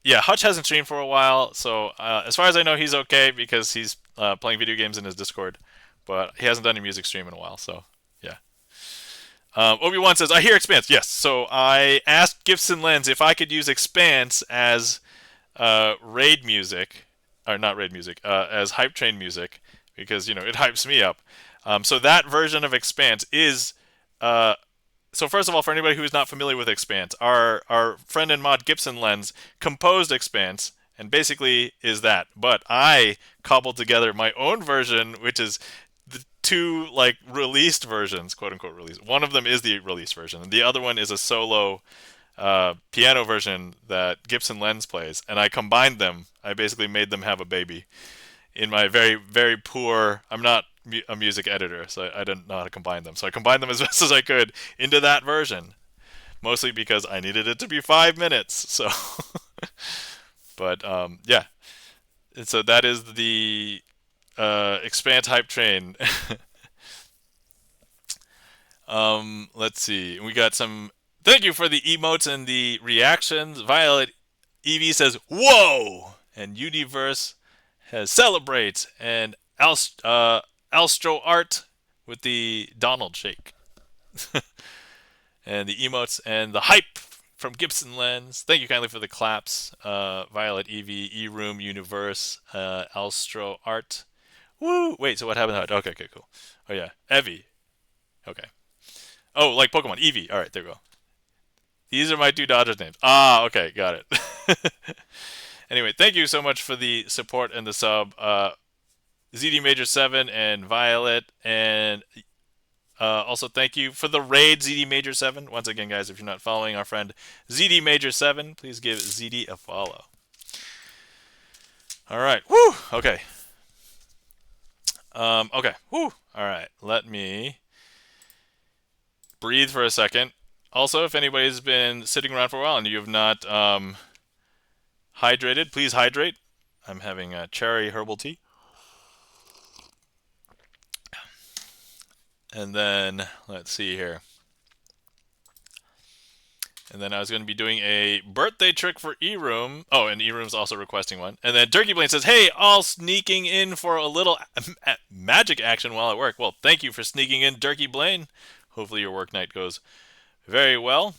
yeah, Hutch hasn't streamed for a while. So, as far as I know, he's okay because he's playing video games in his Discord, but he hasn't done a music stream in a while. So, yeah. Obi-Wan says, I hear Expanse. Yes. So, I asked GipsonLens if I could use Expanse as raid music, or not raid music, as hype train music because, it hypes me up. So, that version of Expanse is. So first of all, for anybody who is not familiar with Expanse, our friend and mod GipsonLens composed Expanse and basically is that. But I cobbled together my own version, which is the 2 released versions, quote unquote released. One of them is the released version, and the other one is a solo piano version that GipsonLens plays. And I combined them. I basically made them have a baby in my very, very poor. I'm not a music editor, so I didn't know how to combine them. So I combined them as best as I could into that version. mostly because I needed it to be 5 minutes. So, but yeah. And so that is the Expanse hype train. Let's see. We got some. Thank you for the emotes and the reactions. Violet Evie says, "Whoa!" And Universe has celebrates and Alstro Art with the Donald shake and the emotes and the hype from GipsonLens. Thank you kindly for the claps. Violet Evie, E Room Universe, Alstro Art. Woo! Wait, so what happened? Okay, okay, cool. Oh yeah, Evie. Okay. Oh, like Pokemon, Eevee. All right, there we go. These are my two daughters' names. Ah, okay, got it. Anyway, thank you so much for the support and the sub. ZD Major 7 and Violet. And also thank you for the raid, ZD Major 7. Once again, guys, if you're not following our friend ZD Major 7, please give ZD a follow. All right. Woo! Okay. Okay. Woo! All right. Let me breathe for a second. Also, if anybody's been sitting around for a while and you have not hydrated, please hydrate. I'm having a cherry herbal tea. And then, let's see here. And then I was going to be doing a birthday trick for E-Room. Oh, and E-Room's also requesting one. And then Turkey Blaine says, "Hey, all sneaking in for a little magic action while at work." Well, thank you for sneaking in, Turkey Blaine. Hopefully your work night goes very well.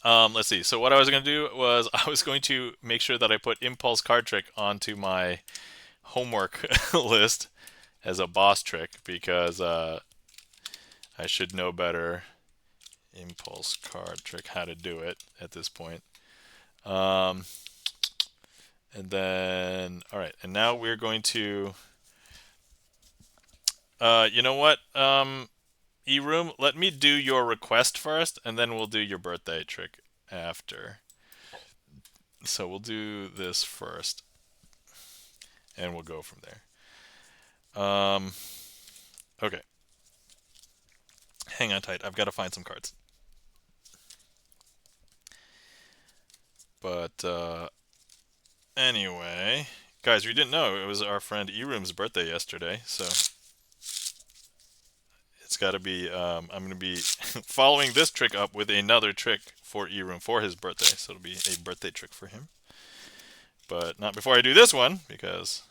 Let's see. So what I was going to do was I was going to make sure that I put Impulse Card Trick onto my homework list as a boss trick because I should know better. Impulse Card Trick, how to do it at this point. Um, and then, all right, and now we're going to, you know what, E-Room, let me do your request first, and then we'll do your birthday trick after. So we'll do this first, and we'll go from there. Okay. Hang on tight. I've got to find some cards. But anyway, guys, we didn't know it was our friend E-Room's birthday yesterday, so it's got to be. I'm going to be following this trick up with another trick for E-Room for his birthday, so it'll be a birthday trick for him. But not before I do this one because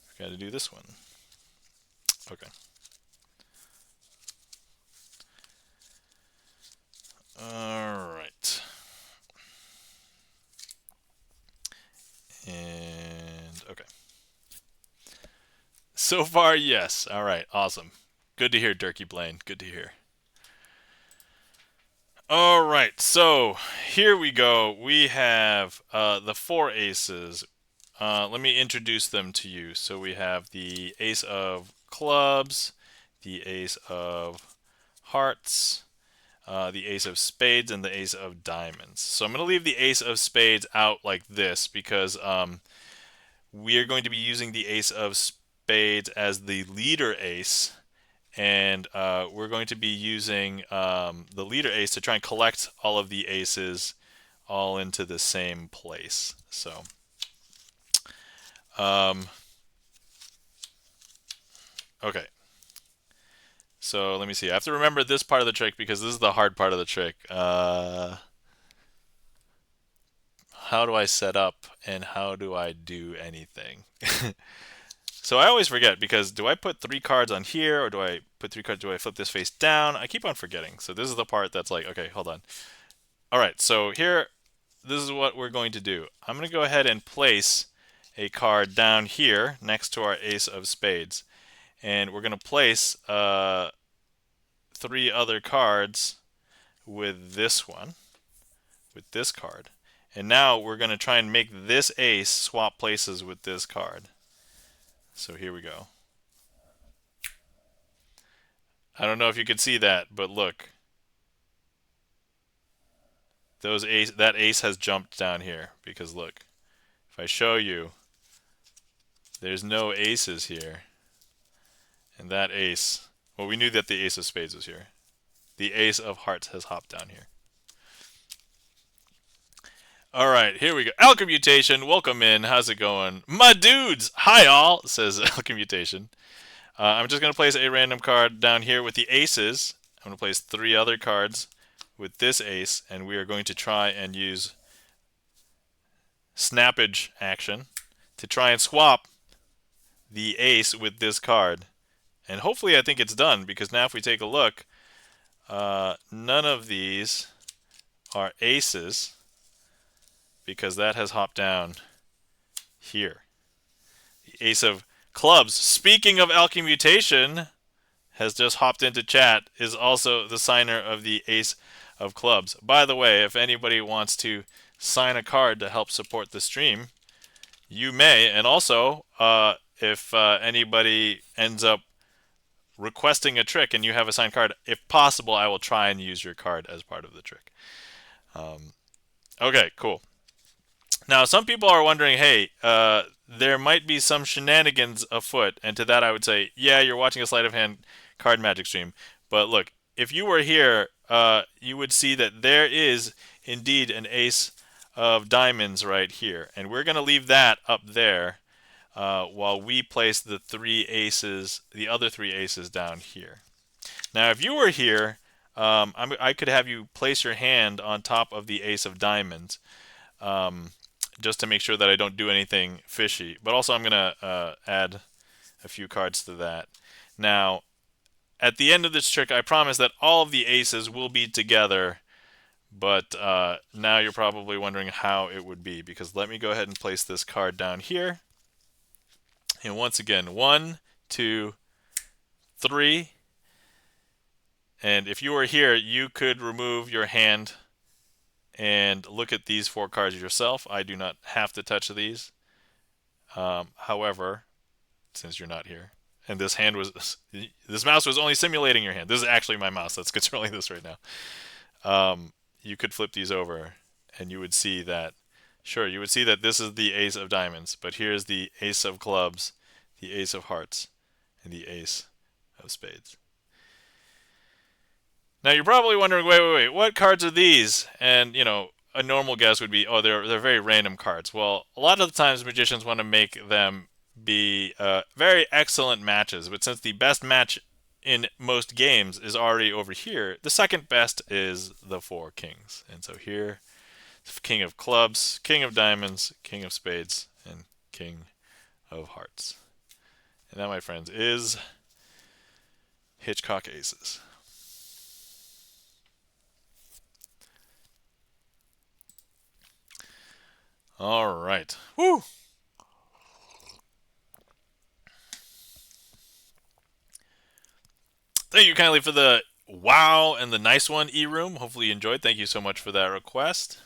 I've got to do this one. Okay. All right. And okay. So far, yes. All right. Awesome. Good to hear, Turkey Blaine. Good to hear. All right. So here we go. We have the four aces. Let me introduce them to you. So we have the ace of clubs, the ace of hearts, the ace of spades, and the ace of diamonds. So I'm going to leave the ace of spades out like this because we are going to be using the ace of spades as the leader ace. And we're going to be using the leader ace to try and collect all of the aces all into the same place. So, um, okay. So let me see. I have to remember this part of the trick because this is the hard part of the trick. How do I set up and how do I do anything? So I always forget because do I put three cards on here or do I put three cards? Do I flip this face down? I keep on forgetting. So this is the part that's like, okay, hold on. All right, so here, this is what we're going to do. I'm going to go ahead and place a card down here next to our ace of spades. And we're going to place three other cards with this one, with this card. And now we're going to try and make this ace swap places with this card. So here we go. I don't know if you can see that, but look. That ace has jumped down here because look. If I show you, there's no aces here. And that ace, well, we knew that the ace of spades was here. The ace of hearts has hopped down here. All right, here we go. Alchemmutation, welcome in. How's it going? My dudes! Hi, all, says Alchemmutation. I'm just going to place a random card down here with the aces. I'm going to place 3 other cards with this ace, and we are going to try and use snappage action to try and swap the ace with this card. And hopefully I think it's done, because now if we take a look, none of these are aces, because that has hopped down here. The ace of clubs, speaking of alchemmutation, has just hopped into chat, is also the signer of the ace of clubs. By the way, if anybody wants to sign a card to help support the stream, you may. And also, if anybody ends up requesting a trick and you have a signed card, if possible, I will try and use your card as part of the trick. Okay, cool. Now, some people are wondering, hey, there might be some shenanigans afoot, and to that I would say, yeah, you're watching a sleight of hand card magic stream. But look, if you were here, you would see that there is indeed an ace of diamonds right here, and we're going to leave that up there while we place the 3 aces, the other 3 aces down here. Now, if you were here, I could have you place your hand on top of the ace of diamonds. Just to make sure that I don't do anything fishy. But also I'm going to add a few cards to that. Now, at the end of this trick, I promise that all of the aces will be together. But now you're probably wondering how it would be, because let me go ahead and place this card down here. And once again, 1, 2, 3. And if you were here, you could remove your hand and look at these 4 cards yourself. I do not have to touch these. However, since you're not here, and this mouse was only simulating your hand. This is actually my mouse that's controlling this right now. You could flip these over, and you would see that, sure, you would see that this is the ace of diamonds, but here's the ace of clubs, the ace of hearts, and the ace of spades. Now you're probably wondering, wait, what cards are these? And a normal guess would be, oh, they're very random cards. Well, a lot of the times magicians want to make them be very excellent matches, but since the best match in most games is already over here, the second best is the 4 kings. And so here, king of clubs, king of diamonds, king of spades, and king of hearts. And that, my friends, is Hitchcock aces. All right. Woo! Thank you kindly for the wow and the nice one, E-Room. Hopefully you enjoyed. Thank you so much for that request.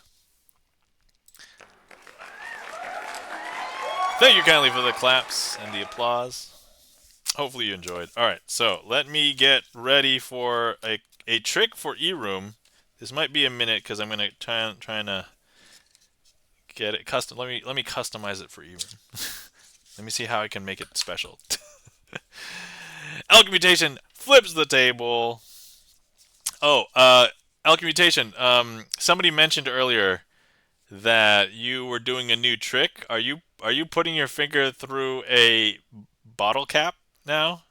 Thank you kindly for the claps and the applause. Hopefully you enjoyed. All right, so let me get ready for a trick for E-Room. This might be a minute because I'm going to try to get it custom. Let me customize it for E-Room. Let me see how I can make it special. Alchemmutation flips the table. Oh, Alchemmutation. Somebody mentioned earlier that you were doing a new trick. Are you putting your finger through a bottle cap now?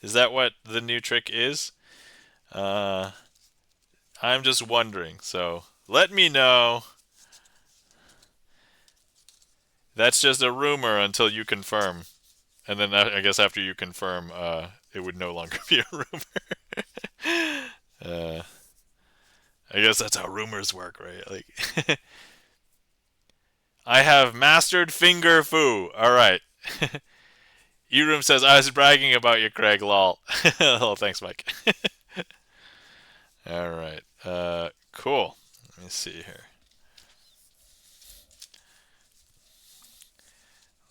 Is that what the new trick is? I'm just wondering. So let me know. That's just a rumor until you confirm. And then I guess after you confirm, it would no longer be a rumor. I guess that's how rumors work, right? Like, I have mastered finger foo. All right. E-Room says, I was bragging about you, Craig. Lol. Oh, thanks, Mike. All right. Cool. Let me see here.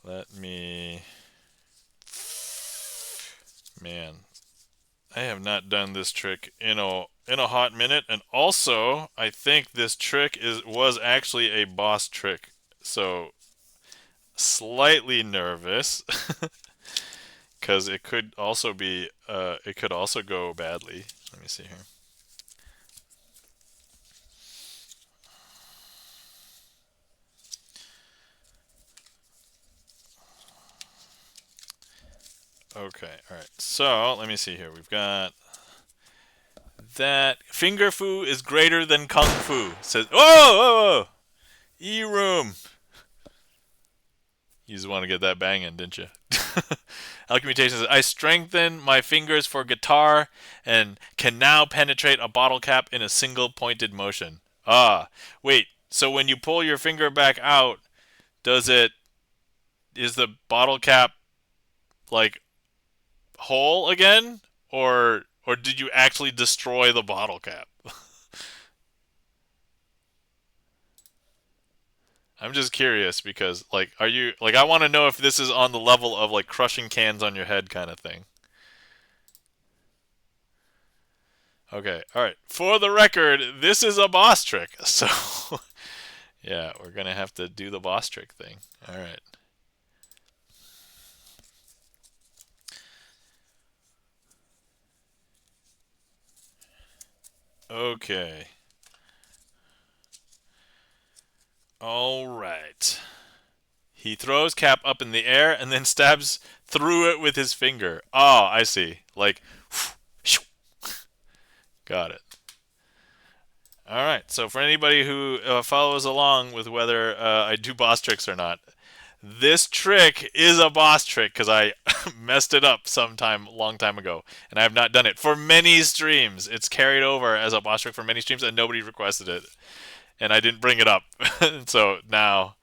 Let me. Man, I have not done this trick in a hot minute, and also I think this trick was actually a boss trick, so slightly nervous because it could also go badly. Let me see here. Okay, all right. So let me see here. We've got that finger fu is greater than kung fu. Says, whoa, whoa, whoa, e room. You just want to get that banging, didn't you? Alchemy says, I strengthen my fingers for guitar and can now penetrate a bottle cap in a single pointed motion. Ah, wait. So when you pull your finger back out, does it is the bottle cap like whole again, or did you actually destroy the bottle cap? I'm just curious because like are you like I want to know if this is on the level of like crushing cans on your head kind of thing. Okay, all right. For the record, this is a boss trick. So yeah, we're going to have to do the boss trick thing. All right. Okay. All right. He throws Cap up in the air and then stabs through it with his finger. Oh, I see. Like, got it. All right. So for anybody who follows along with whether I do boss tricks or not, this trick is a boss trick because I messed it up sometime long time ago, and I have not done it for many streams. It's carried over as a boss trick for many streams, and nobody requested it, and I didn't bring it up. So now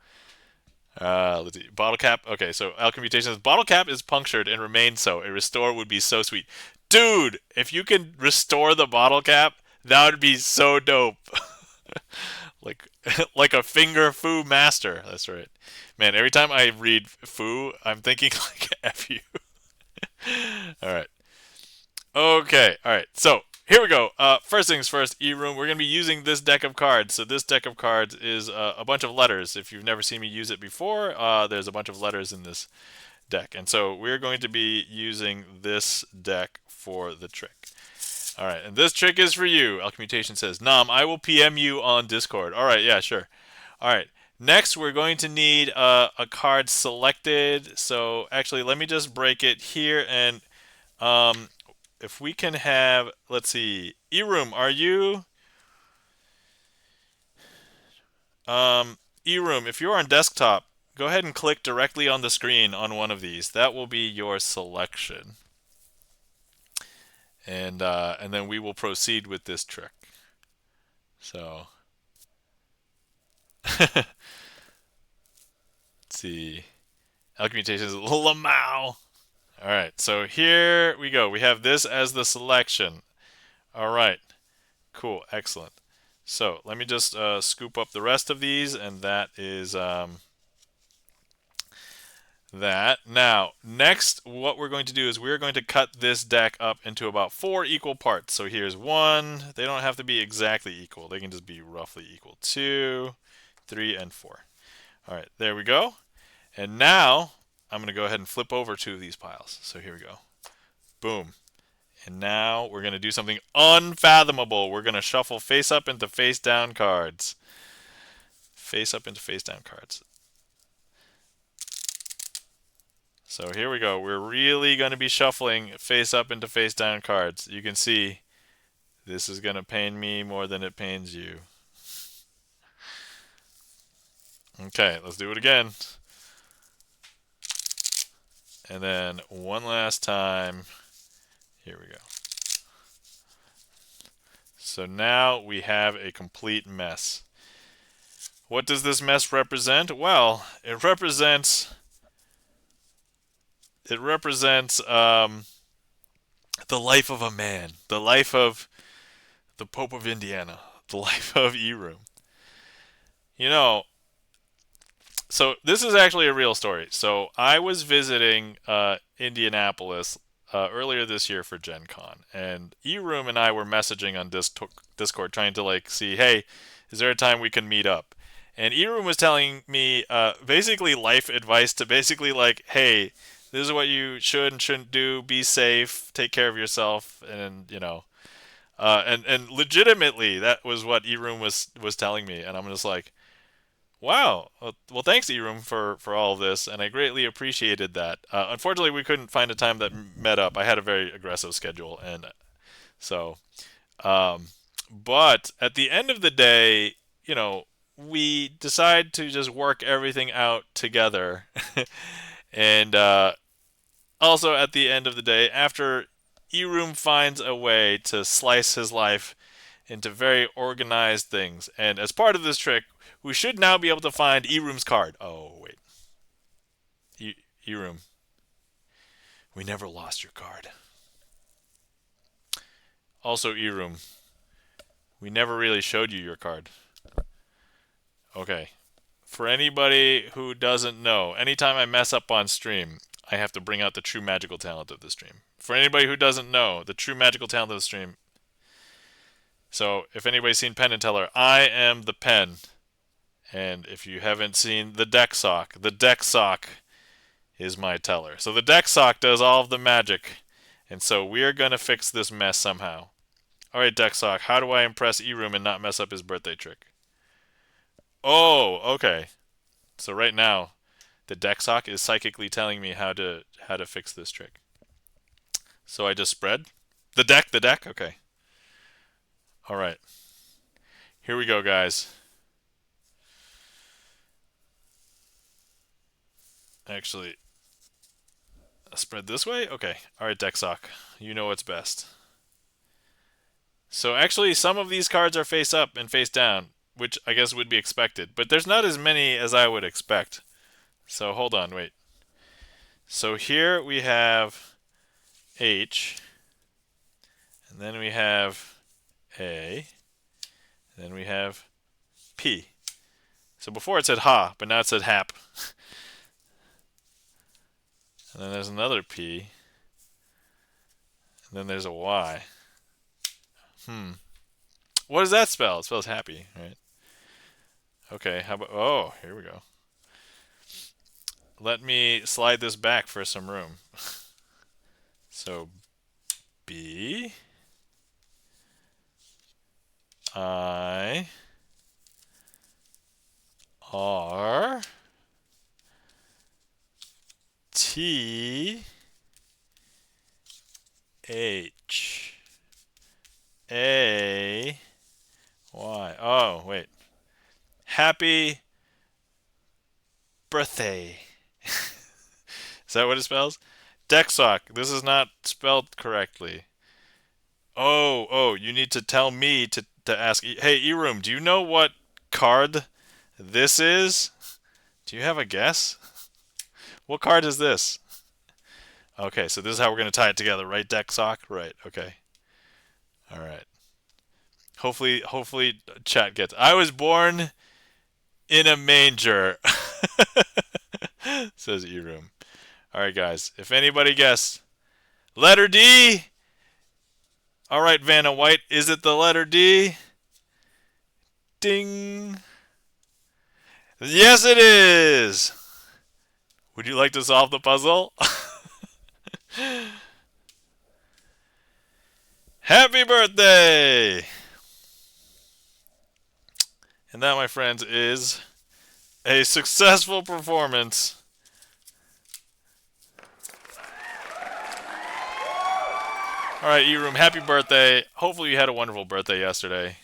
let's see. Bottle cap. Okay, so Alchemy says bottle cap is punctured and remains so. A restore would be so sweet. Dude, if you can restore the bottle cap, that would be so dope. like like a finger foo master. That's right. Man, every time I read foo, I'm thinking like F you. All right. Okay. All right. So here we go. First things first, E-Room. We're going to be using this deck of cards. So this deck of cards is a bunch of letters. If you've never seen me use it before, there's a bunch of letters in this deck. And so we're going to be using this deck for the trick. All right. And this trick is for you. Alchemmutation says, Nom, I will PM you on Discord. All right. Yeah, sure. All right. Next, we're going to need a card selected. So actually, let me just break it here and um, if we can have, let's see, Eroom, are you Eroom? If you're on desktop, go ahead and click directly on the screen on one of these. That will be your selection, and then we will proceed with this trick. So let's see, Alchemy Mutations, Lamau. All right, so here we go. We have this as the selection. All right, cool, excellent. So let me just scoop up the rest of these, and that is that. Now, next, what we're going to do is we're going to cut this deck up into about 4 equal parts. So here's 1. They don't have to be exactly equal. They can just be roughly equal. 2, 3, and 4. All right, there we go. And now, I'm going to go ahead and flip over 2 of these piles. So here we go. Boom. And now we're going to do something unfathomable. We're going to shuffle face up into face down cards. Face up into face down cards. So here we go. We're really going to be shuffling face up into face down cards. You can see this is going to pain me more than it pains you. Okay, let's do it again. And then one last time. Here we go. So now we have a complete mess. What does this mess represent? Well, it represents the life of a man, the life of the Pope of Indiana, the life of E-Room. You know, so this is actually a real story. So I was visiting Indianapolis earlier this year for Gen Con, and E-Room and I were messaging on Discord trying to like see, hey, is there a time we can meet up? And E-Room was telling me basically life advice to basically like, hey, this is what you should and shouldn't do. Be safe, take care of yourself, and and legitimately that was what E-Room was telling me, and I'm just like, Wow. Well, thanks, Eroom, for all of this, and I greatly appreciated that. Unfortunately, we couldn't find a time that met up. I had a very aggressive schedule, and so. Um, but at the end of the day, you know, we decide to just work everything out together, and also at the end of the day, after Eroom finds a way to slice his life into very organized things. And as part of this trick, we should now be able to find Eroom's card. Oh, wait. Eroom, we never lost your card. Also, Eroom, we never really showed you your card. Okay. For anybody who doesn't know, anytime I mess up on stream, I have to bring out the true magical talent of the stream. For anybody who doesn't know, the true magical talent of the stream. So, if anybody's seen Penn and Teller, I am the pen. And if you haven't seen the deck sock is my teller. So the deck sock does all of the magic. And so we are going to fix this mess somehow. All right, deck sock, how do I impress Eroom and not mess up his birthday trick? Oh, okay. So right now, the deck sock is psychically telling me how to fix this trick. So I just spread the deck. Okay. All right. Here we go, guys. Actually, spread this way? Okay. All right, deck sock. You know what's best. So actually, some of these cards are face up and face down, which I guess would be expected. But there's not as many as I would expect. So hold on, wait. So here we have H, and then we have A, and then we have P. So before it said ha, but now it said hap. And then there's another P, and then there's a Y. Hmm. What does that spell? It spells happy, right? Okay, how about. Oh, here we go. Let me slide this back for some room. So B, I, R, T, H, A, Y. Oh, wait. Happy birthday. Is that what it spells? Dexoc. This is not spelled correctly. Oh, you need to tell me to ask. Hey, Eroom, do you know what card this is? Do you have a guess? What card is this? Okay, so this is how we're going to tie it together, right, Dexoc? Right, okay. All right. Hopefully, chat gets. I was born in a manger, says Eroom. All right, guys. If anybody guessed, letter D. All right, Vanna White. Is it the letter D? Ding. Yes, it is. Would you like to solve the puzzle? Happy birthday! And that, my friends, is a successful performance. All right, E-Room, happy birthday. Hopefully you had a wonderful birthday yesterday.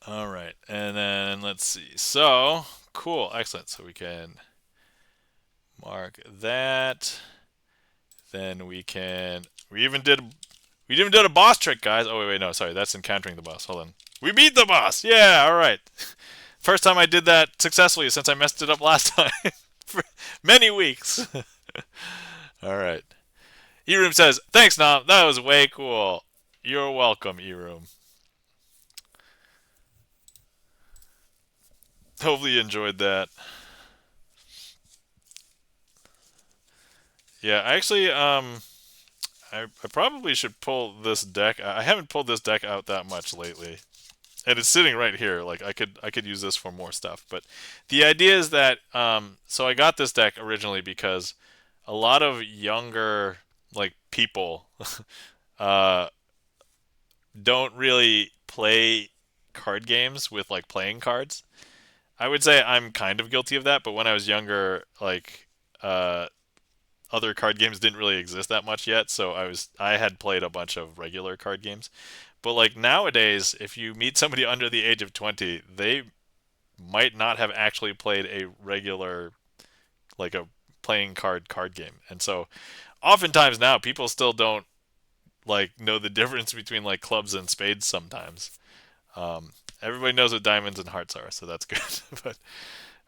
All right, and then let's see. So, cool, excellent. So we can mark that. Then we even did a boss trick, guys. Oh wait, no, sorry, that's encountering the boss. Hold on. We beat the boss. Yeah, all right. First time I did that successfully since I messed it up last time for many weeks. All right. E-Room says, "Thanks, Nom. That was way cool. You're welcome, E-Room. Hopefully you enjoyed that." Yeah, actually, I probably should pull this deck. I haven't pulled this deck out that much lately, and it's sitting right here. Like I could use this for more stuff. But the idea is that so I got this deck originally because a lot of younger like people uh, don't really play card games with like playing cards. I would say I'm kind of guilty of that, but when I was younger, like uh, other card games didn't really exist that much yet, so I had played a bunch of regular card games. But like nowadays, if you meet somebody under the age of 20, they might not have actually played a regular like a playing card game. And so oftentimes now people still don't like know the difference between like clubs and spades sometimes. Um, Everybody knows what diamonds and hearts are, so that's good.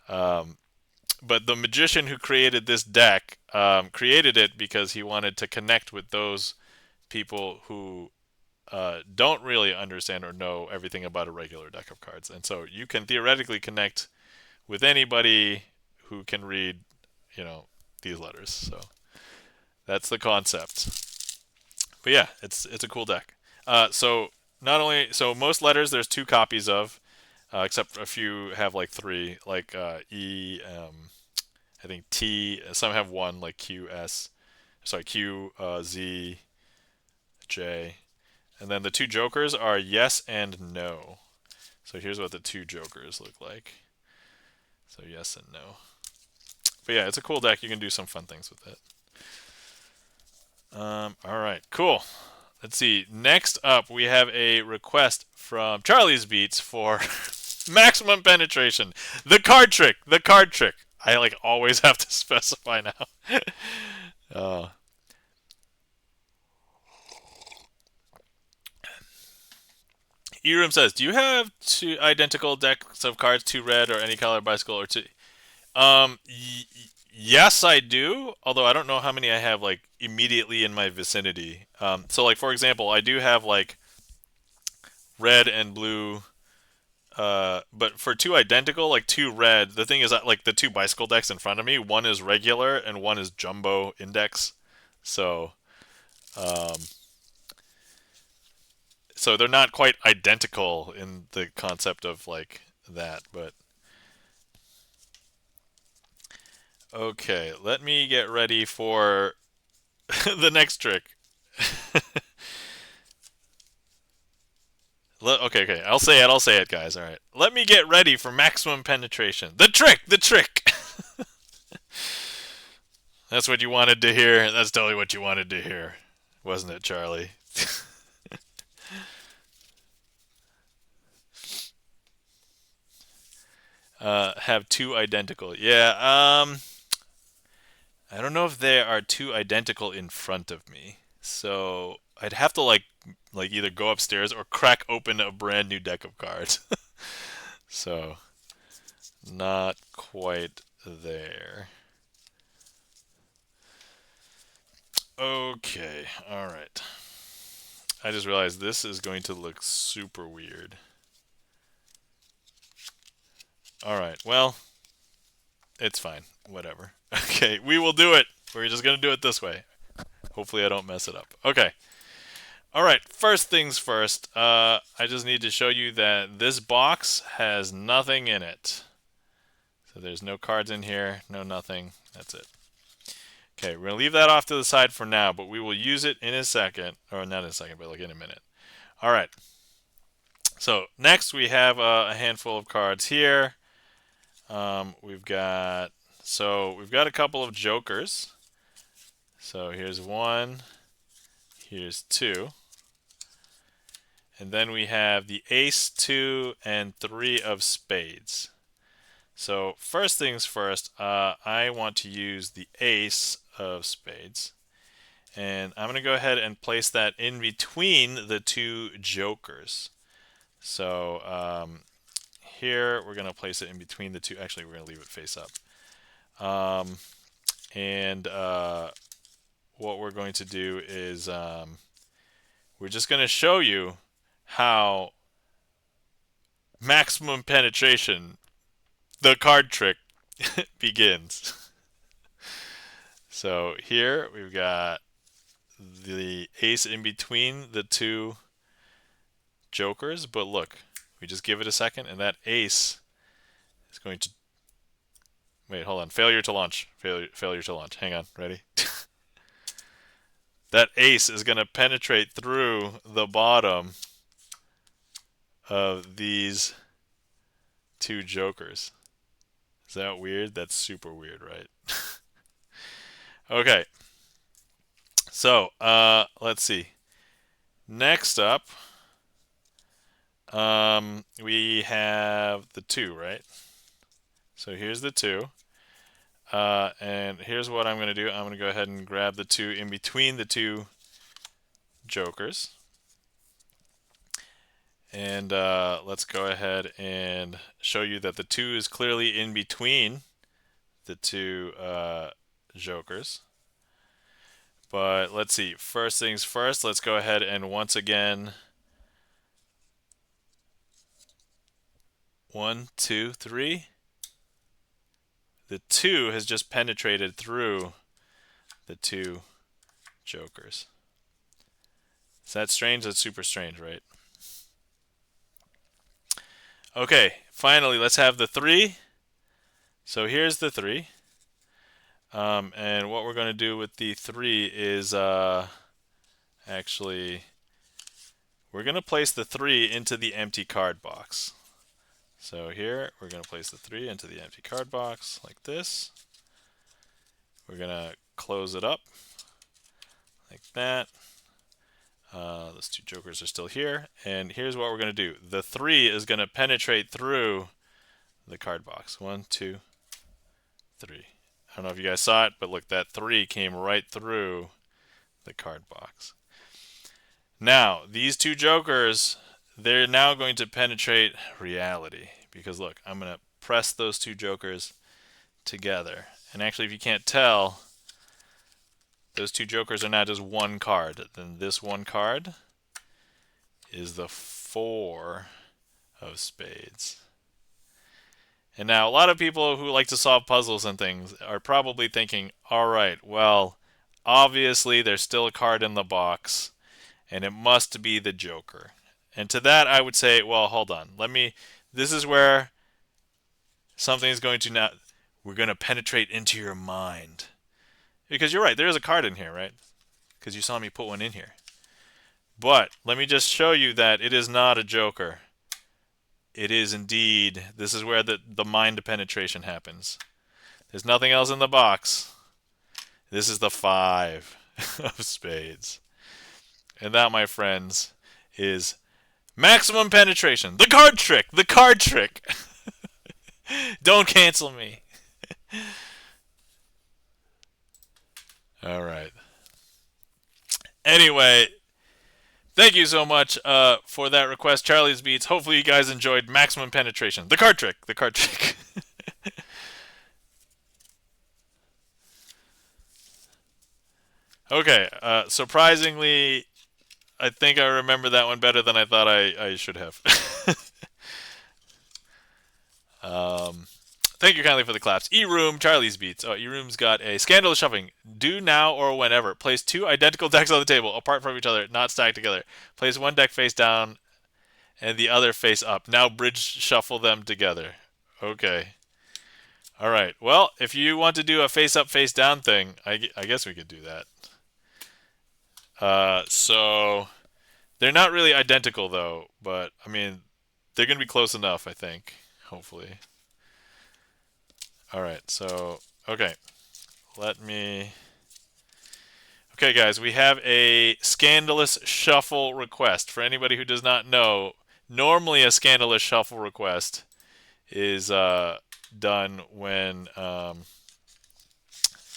Um, but the magician who created this deck created it because he wanted to connect with those people who don't really understand or know everything about a regular deck of cards. And so you can theoretically connect with anybody who can read, you know, these letters. So that's the concept. But yeah, it's a cool deck. So not only most letters there's two copies of, except a few have like three, like E. I think T. Some have one, like Q S. Sorry, Q Z J. And then the two jokers are yes and no. So here's what the two jokers look like. So yes and no. But yeah, it's a cool deck. You can do some fun things with it. All right, cool. Let's see. Next up, we have a request from Charlie's Beats for maximum penetration. The card trick. The card trick. I like always have to specify now. uh, Erum says, "Do you have two identical decks of cards, two red or any color bicycle or two?" Yes, I do. Although I don't know how many I have like immediately in my vicinity. So like for example, I do have like red and blue. But for two identical, like two red, the thing is that like the two bicycle decks in front of me, one is regular and one is jumbo index. So, um, so they're not quite identical in the concept of like that. But okay, let me get ready for the next trick. Okay, okay. I'll say it. I'll say it, guys. All right. Let me get ready for maximum penetration. The trick. The trick. That's what you wanted to hear. That's totally what you wanted to hear, wasn't it, Charlie? Have two identical. Yeah. I don't know if they are two identical in front of me. So I'd have to like either go upstairs or crack open a brand new deck of cards. So not quite there. Okay. All right. I just realized this is going to look super weird. All right. Well, it's fine. Whatever. Okay, we will do it. We're just going to do it this way. Hopefully I don't mess it up. Okay. All right, first things first. I just need to show you that this box has nothing in it. So there's no cards in here, no nothing. That's it. Okay, we're going to leave that off to the side for now, but we will use it in a second. Or not in a second, but like in a minute. All right. So next we have a handful of cards here. We've got a couple of jokers. So here's one, here's two. And then we have the ace, two, and three of spades. So first things first, I want to use the ace of spades. And I'm going to go ahead and place that in between the two jokers. So here we're going to place it in between the two. Actually, we're going to leave it face up. And what we're going to do is we're just going to show you how maximum penetration, the card trick, begins. So here we've got the ace in between the two jokers, but look, we just give it a second and that ace is going to wait, hold on. Failure to launch. Failure to launch. Hang on. Ready? That ace is going to penetrate through the bottom of these two jokers. Is that weird? That's super weird, right? Okay, so let's see. Next up, we have the two, right? So here's the two. And here's what I'm going to do. I'm going to go ahead and grab the two in between the two jokers. And let's go ahead and show you that the two is clearly in between the two jokers. But let's see. First things first, let's go ahead and once again, 1, 2, 3. The two has just penetrated through the two jokers. Is that strange? That's super strange, right? Okay, finally, let's have the three. So here's the three. And what we're going to do with the three is actually, we're going to place the three into the empty card box. So here, we're going to place the three into the empty card box like this. We're going to close it up like that. Those two jokers are still here. And here's what we're going to do. The three is going to penetrate through the card box. 1, 2, 3. I don't know if you guys saw it, but look, that three came right through the card box. Now, these two jokers, they're now going to penetrate reality. Because look, I'm going to press those two jokers together. And actually, if you can't tell, those two jokers are now just one card. Then this one card is the 4 of spades. And now a lot of people who like to solve puzzles and things are probably thinking, all right, well, obviously there's still a card in the box, and it must be the Joker. And to that I would say, well, hold on. This is where something is going to now, we're going to penetrate into your mind. Because you're right, there is a card in here, right? Because you saw me put one in here. But let me just show you that it is not a Joker. It is indeed. This is where the mind penetration happens. There's nothing else in the box. This is the 5 of spades. And that, my friends, is maximum penetration. The card trick! The card trick! Don't cancel me. Alright. Anyway, thank you so much for that request, Charlie's Beats. Hopefully you guys enjoyed maximum penetration. The card trick. The card trick. Okay, surprisingly, I think I remember that one better than I thought I should have. Thank you kindly for the claps. E-Room, Charlie's Beats. Oh, E-Room's got a scandalous shuffling. Do now or whenever. Place two identical decks on the table, apart from each other, not stacked together. Place one deck face down and the other face up. Now bridge shuffle them together. Okay. All right. Well, if you want to do a face up, face down thing, I guess we could do that. So they're not really identical though, but I mean, they're gonna be close enough, I think. Hopefully. All right. So okay, let me. Okay, guys, we have a scandalous shuffle request. For anybody who does not know, normally a scandalous shuffle request is done when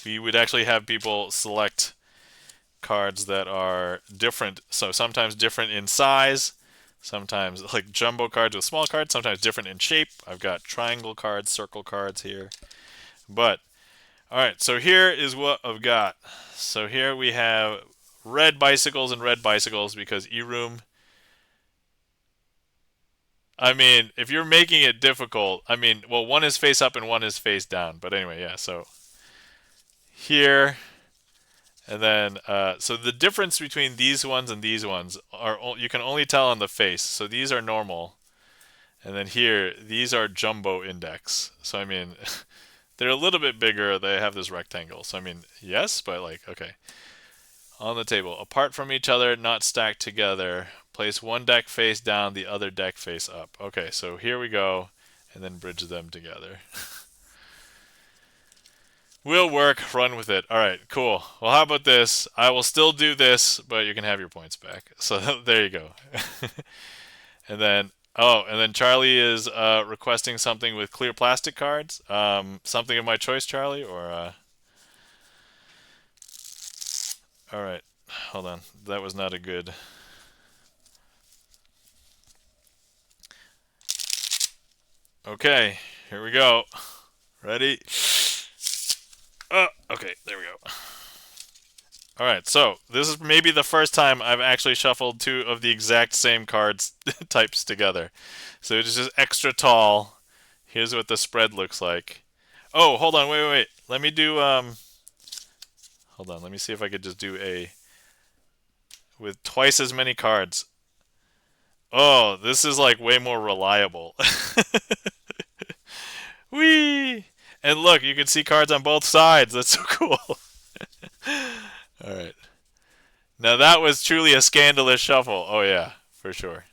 we would actually have people select cards that are different. So sometimes different in size, sometimes like jumbo cards with small cards, sometimes different in shape. I've got triangle cards, circle cards here. But, alright, so here is what I've got. So here we have red bicycles and red bicycles because E-Room. I mean, if you're making it difficult, I mean, well, one is face up and one is face down. But anyway, yeah, so here. And then, so the difference between these ones and these ones are you can only tell on the face. So these are normal, and then here these are jumbo index. So I mean, they're a little bit bigger. They have this rectangle. So I mean, yes, but like okay, on the table, apart from each other, not stacked together. Place one deck face down, the other deck face up. Okay, so here we go, and then bridge them together. Will work. Run with it. All right, cool. Well, how about this? I will still do this, but you can have your points back. So there you go. And then, oh, and then Charlie is requesting something with clear plastic cards. Something of my choice, Charlie, or all right. Hold on. That was not a good. Okay, here we go. Ready? Okay, there we go. All right, so this is maybe the first time I've actually shuffled two of the exact same cards types together. So it's just extra tall. Here's what the spread looks like. Oh, hold on, wait. Let me do hold on, let me see if I could just do a with twice as many cards. Oh, this is like way more reliable. Whee! And look, you can see cards on both sides. That's so cool. All right. Now that was truly a scandalous shuffle. Oh yeah, for sure.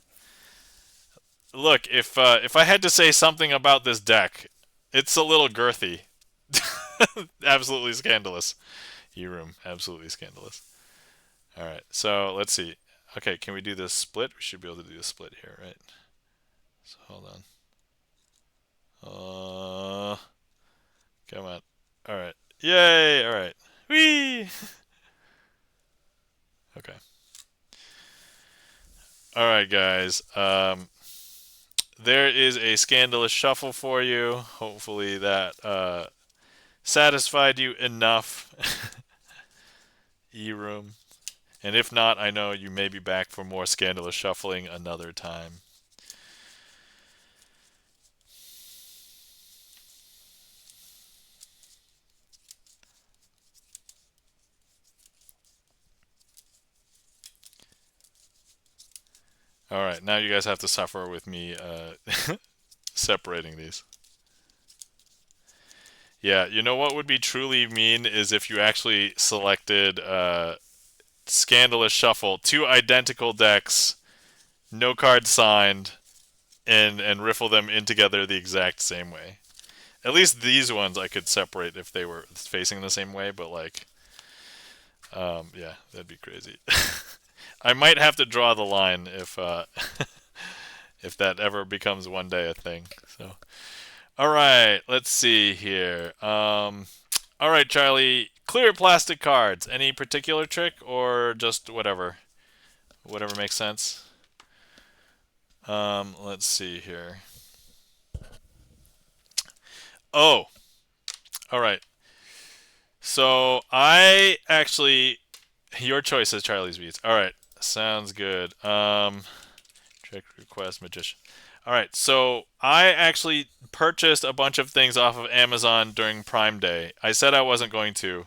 Look, if I had to say something about this deck, it's a little girthy. Absolutely scandalous. E-room, absolutely scandalous. All right, so let's see. Okay, can we do this split? We should be able to do a split here, right? So hold on. Come on. All right. Yay! All right. Whee! Okay. All right, guys. There is a scandalous shuffle for you. Hopefully that satisfied you enough. E-room. And if not, I know you may be back for more scandalous shuffling another time. All right, now you guys have to suffer with me separating these. Yeah, you know what would be truly mean is if you actually selected Scandalous Shuffle, two identical decks, no cards signed, and riffle them in together the exact same way. At least these ones I could separate if they were facing the same way, but like, yeah, that'd be crazy. I might have to draw the line if if that ever becomes one day a thing. So, all right, let's see here. All right, Charlie, clear plastic cards. Any particular trick or just whatever? Whatever makes sense. Let's see here. Oh, all right. So I actually, your choice is Charlie's Beats. All right, sounds good. Trick request magician. All right, so I actually purchased a bunch of things off of Amazon during Prime Day. I said I wasn't going to,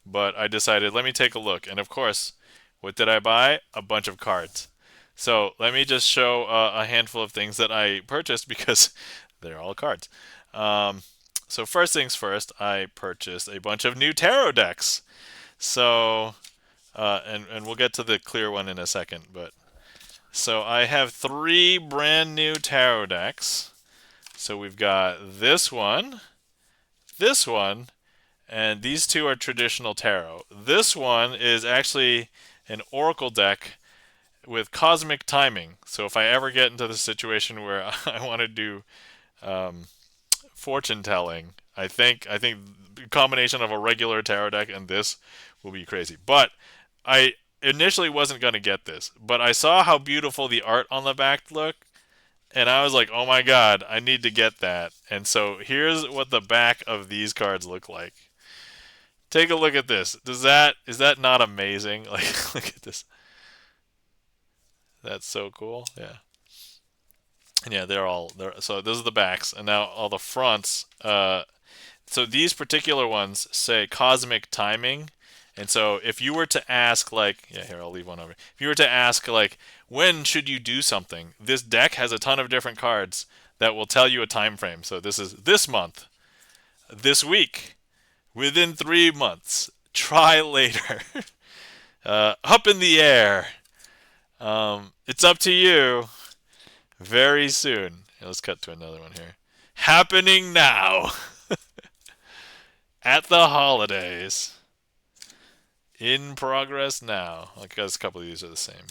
but I decided let me take a look. And of course, what did I buy? A bunch of cards. So let me just show a handful of things that I purchased because they're all cards. Um, so first things first, I purchased a bunch of new tarot decks. So and we'll get to the clear one in a second, but so I have three brand new tarot decks. So we've got this one, and these two are traditional tarot. This one is actually an oracle deck with cosmic timing. So if I ever get into the situation where I want to do um, fortune telling, I think the combination of a regular tarot deck and this will be crazy. But I initially wasn't going to get this, but I saw how beautiful the art on the back looked, and I was like, "Oh my god, I need to get that." And so here's what the back of these cards look like. Take a look at this. Does that is that not amazing? Like look at this. That's so cool. Yeah. And yeah, they're so those are the backs, and now all the fronts. So these particular ones say cosmic timing, and so if you were to ask like, yeah, here I'll leave one over. If you were to ask like, when should you do something? This deck has a ton of different cards that will tell you a time frame. So this is this month, this week, within 3 months, try later, up in the air. It's up to you very soon. Let's cut to another one here. Happening now at the holidays. In progress now. I guess a couple of these are the same,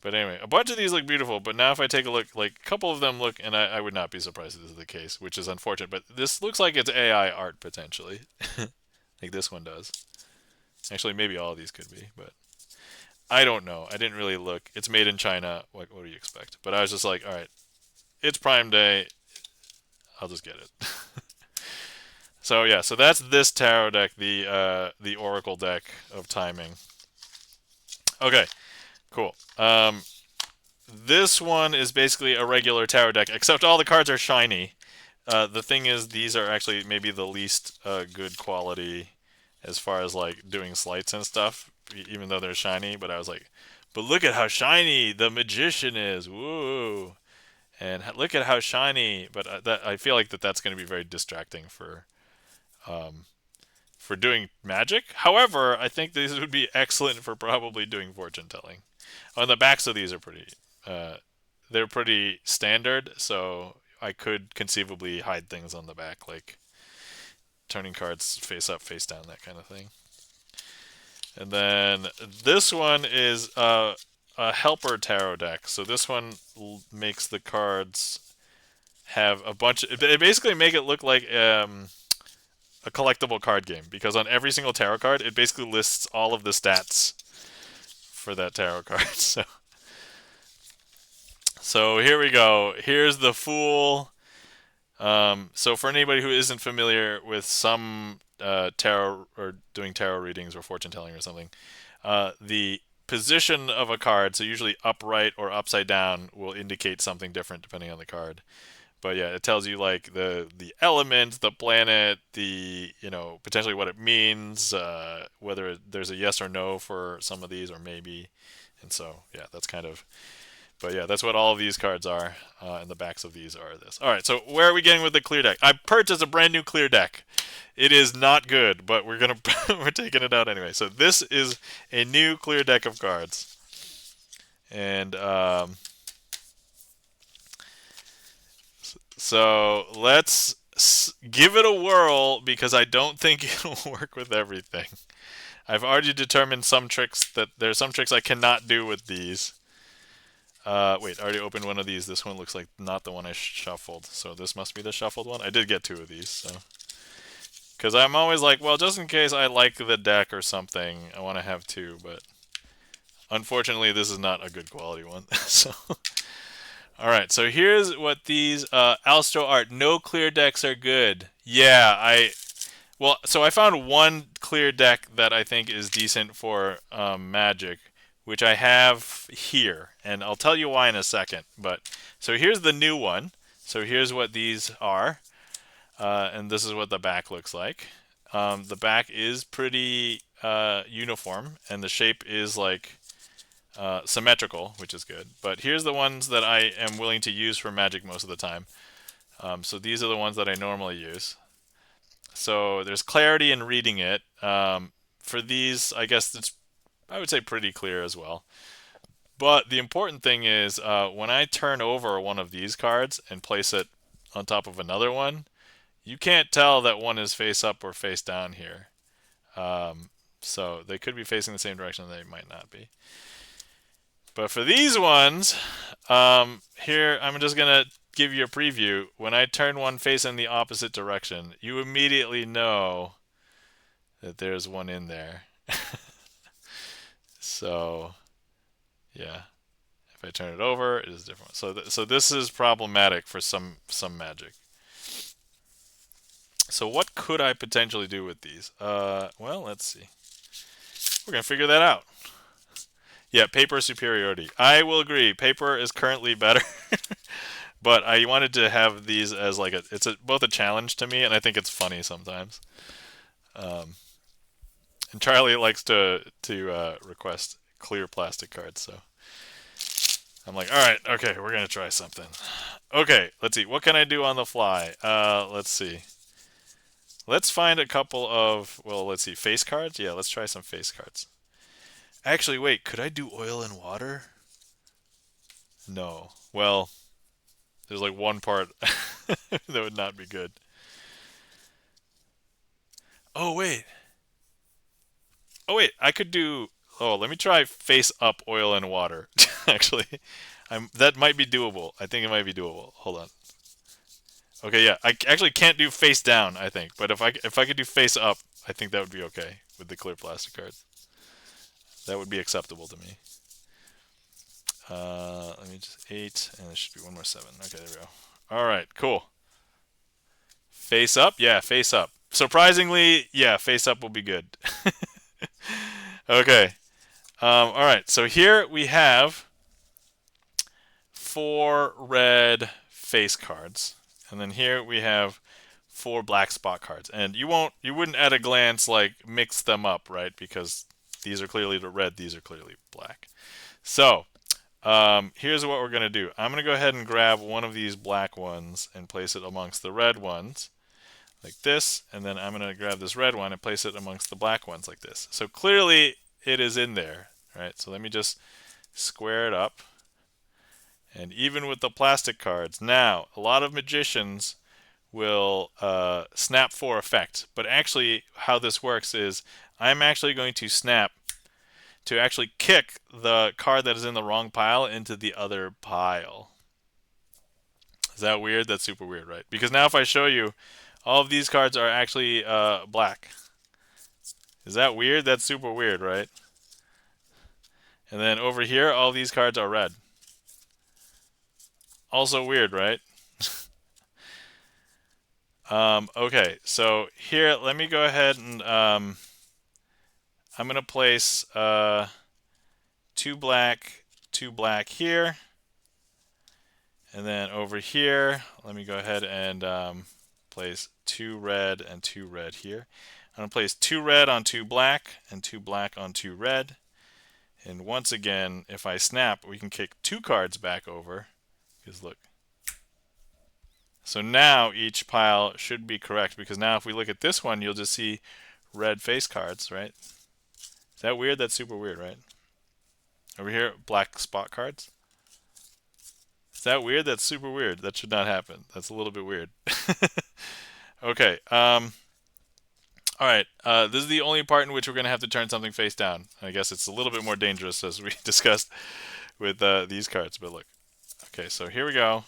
but anyway, a bunch of these look beautiful. But now if I take a look, like a couple of them look, and I would not be surprised if this is the case, which is unfortunate. But this looks like it's AI art potentially, like this one does. Actually, maybe all of these could be, but I don't know. I didn't really look. It's made in China. What do you expect? But I was just like, all right, it's Prime Day. I'll just get it. So yeah, so that's this tarot deck, the Oracle deck of timing. Okay, cool. This one is basically a regular tarot deck, except all the cards are shiny. The thing is, these are actually maybe the least good quality as far as like doing sleights and stuff, even though they're shiny. But I was like, but look at how shiny the magician is. Woo! And look at how shiny. But I feel like that's going to be very distracting um, for doing magic. However, I think these would be excellent for probably doing fortune telling. On the backs of these are pretty, uh, they're pretty standard, so I could conceivably hide things on the back, like turning cards face up, face down, that kind of thing. And then this one is a helper tarot deck. So this one makes the cards have a bunch. They basically make it look like a collectible card game because on every single tarot card, it basically lists all of the stats for that tarot card. So here we go. Here's the Fool. So for anybody who isn't familiar with some tarot or doing tarot readings or fortune telling or something, the position of a card, so usually upright or upside down, will indicate something different depending on the card. But yeah, it tells you like the element, the planet, the potentially what it means, whether there's a yes or no for some of these or maybe. And so yeah, that's kind of. But yeah, that's what all of these cards are, and the backs of these are this. All right, so where are we getting with the clear deck? I purchased a brand new clear deck. It is not good, but we're gonna we're taking it out anyway. So this is a new clear deck of cards, and so let's give it a whirl because I don't think it'll work with everything. I've already determined some tricks that there's some tricks I cannot do with these. Wait, I already opened one of these. This one looks like not the one I shuffled, so this must be the shuffled one. I did get two of these, so because I'm always like, well, just in case I like the deck or something, I want to have two, but unfortunately, this is not a good quality one. So, all right, so here's what these Alstro art. No clear decks are good. Yeah, so I found one clear deck that I think is decent for Magic, which I have here, and I'll tell you why in a second. But so here's the new one. So here's what these are, and this is what the back looks like. The back is pretty uniform, and the shape is like symmetrical, which is good. But here's the ones that I am willing to use for Magic most of the time. So these are the ones that I normally use. So there's clarity in reading it. For these, I guess I would say pretty clear as well. But the important thing is when I turn over one of these cards and place it on top of another one, you can't tell that one is face up or face down here. So they could be facing the same direction, they might not be. But for these ones, here I'm just going to give you a preview. When I turn one face in the opposite direction, you immediately know that there's one in there. So, yeah. If I turn it over, it is different. So this is problematic for some Magic. So what could I potentially do with these? Well, let's see. We're gonna figure that out. Yeah, paper superiority. I will agree. Paper is currently better, but I wanted to have these as like both a challenge to me, and I think it's funny sometimes. Um, and Charlie likes to request clear plastic cards, so I'm like, all right, okay, we're gonna try something. Okay, let's see. What can I do on the fly? Let's see. Let's find a couple of, well, let's see, face cards. Yeah, let's try some face cards. Actually, wait, could I do oil and water? No. Well, there's like one part that would not be good. Oh, wait. Oh, wait, I could do. Oh, let me try face up oil and water. Actually, that might be doable. I think it might be doable. Hold on. Okay, yeah, actually can't do face down, I think, but if I could do face up, I think that would be okay with the clear plastic cards. That would be acceptable to me. Let me just 8, and there should be one more 7. Okay, there we go. All right, cool. Face up, yeah, face up. Surprisingly, yeah, face up will be good. Okay. All right, so here we have 4 red face cards, and then here we have 4 black spot cards. And you wouldn't at a glance like mix them up, right? Because these are clearly the red, these are clearly black. So here's what we're gonna do. I'm gonna go ahead and grab one of these black ones and place it amongst the red ones, like this, and then I'm gonna grab this red one and place it amongst the black ones like this. So clearly it is in there, right? So let me just square it up. And even with the plastic cards, now a lot of magicians will snap for effect. But actually, how this works is I'm actually going to snap to actually kick the card that is in the wrong pile into the other pile. Is that weird? That's super weird, right? Because now if I show you, all of these cards are actually black. Is that weird? That's super weird, right? And then over here, all these cards are red. Also weird, right? Okay, so here, let me go ahead and I'm going to place 2 black here. And then over here, let me go ahead and place 2 red and 2 red here. I'm going to place 2 red on 2 black and 2 black on 2 red. And once again, if I snap, we can kick 2 cards back over. Because look. So now each pile should be correct, because now if we look at this one, you'll just see red face cards, right? Is that weird? That's super weird, right? Over here, black spot cards. Is that weird? That's super weird. That should not happen. That's a little bit weird. Okay. All right. This is the only part in which we're going to have to turn something face down. I guess it's a little bit more dangerous, as we discussed with these cards. But look. Okay, so here we go.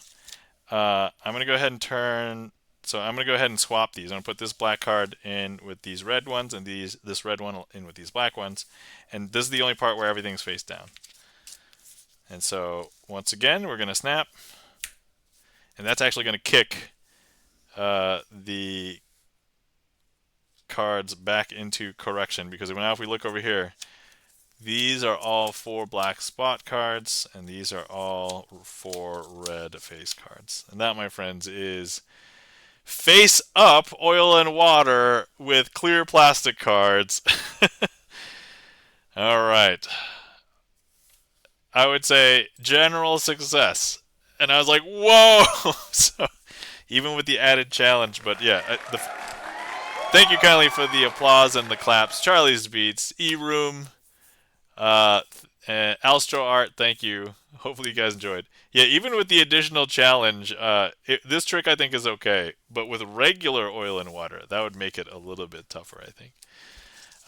I'm going to go ahead and turn. So I'm going to go ahead and swap these. I'm going to put this black card in with these red ones, and this red one in with these black ones. And this is the only part where everything's face down. And so once again, we're going to snap. And that's actually going to kick the cards back into correction, because now if we look over here, these are all 4 black spot cards, and these are all 4 red face cards. And that, my friends, is face up oil and water with clear plastic cards. All right. I would say general success. And I was like, whoa! So even with the added challenge, but yeah, thank you kindly for the applause and the claps. Charlie's Beats, E-Room, uh, Alstro Art, thank you. Hopefully you guys enjoyed. Yeah, even with the additional challenge, this trick I think is okay. But with regular oil and water, that would make it a little bit tougher, I think.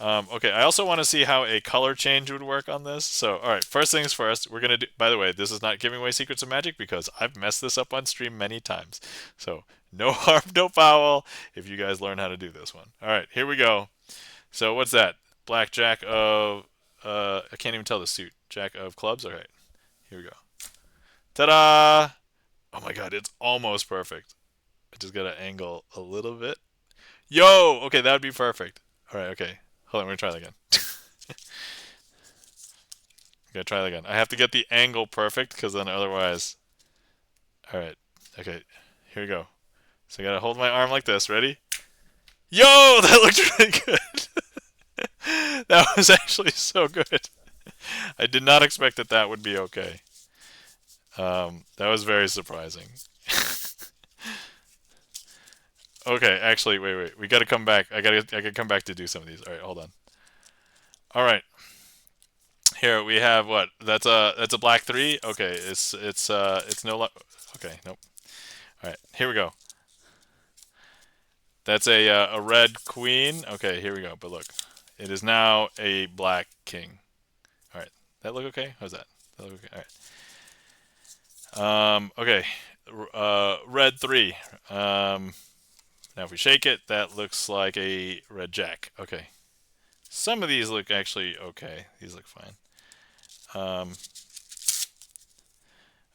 Okay, I also want to see how a color change would work on this. So, all right, first things first, we're going to do, by the way, this is not giving away secrets of magic because I've messed this up on stream many times. So, no harm, no foul if you guys learn how to do this one. All right, here we go. So, what's that? Black Jack of, I can't even tell the suit. Jack of clubs? All right, here we go. Ta-da! Oh my god, it's almost perfect. I just got to angle a little bit. Yo! Okay, that would be perfect. All right, okay. Hold on, we're gonna try that again. Gonna try that again. I have to get the angle perfect, because then otherwise. All right. Okay. Here we go. So I gotta hold my arm like this. Ready? Yo, that looked really good. That was actually so good. I did not expect that that would be okay. That was very surprising. Okay, actually, wait. We gotta come back. I gotta come back to do some of these. All right, hold on. All right. Here we have what? That's a black three. Okay, it's no. Okay, nope. All right, here we go. That's a red queen. Okay, here we go. But look, it is now a black king. All right, that look okay? How's that? That look okay? All right. Okay. Red three. Now if we shake it, that looks like a red jack. Okay. Some of these look actually okay. These look fine. Um,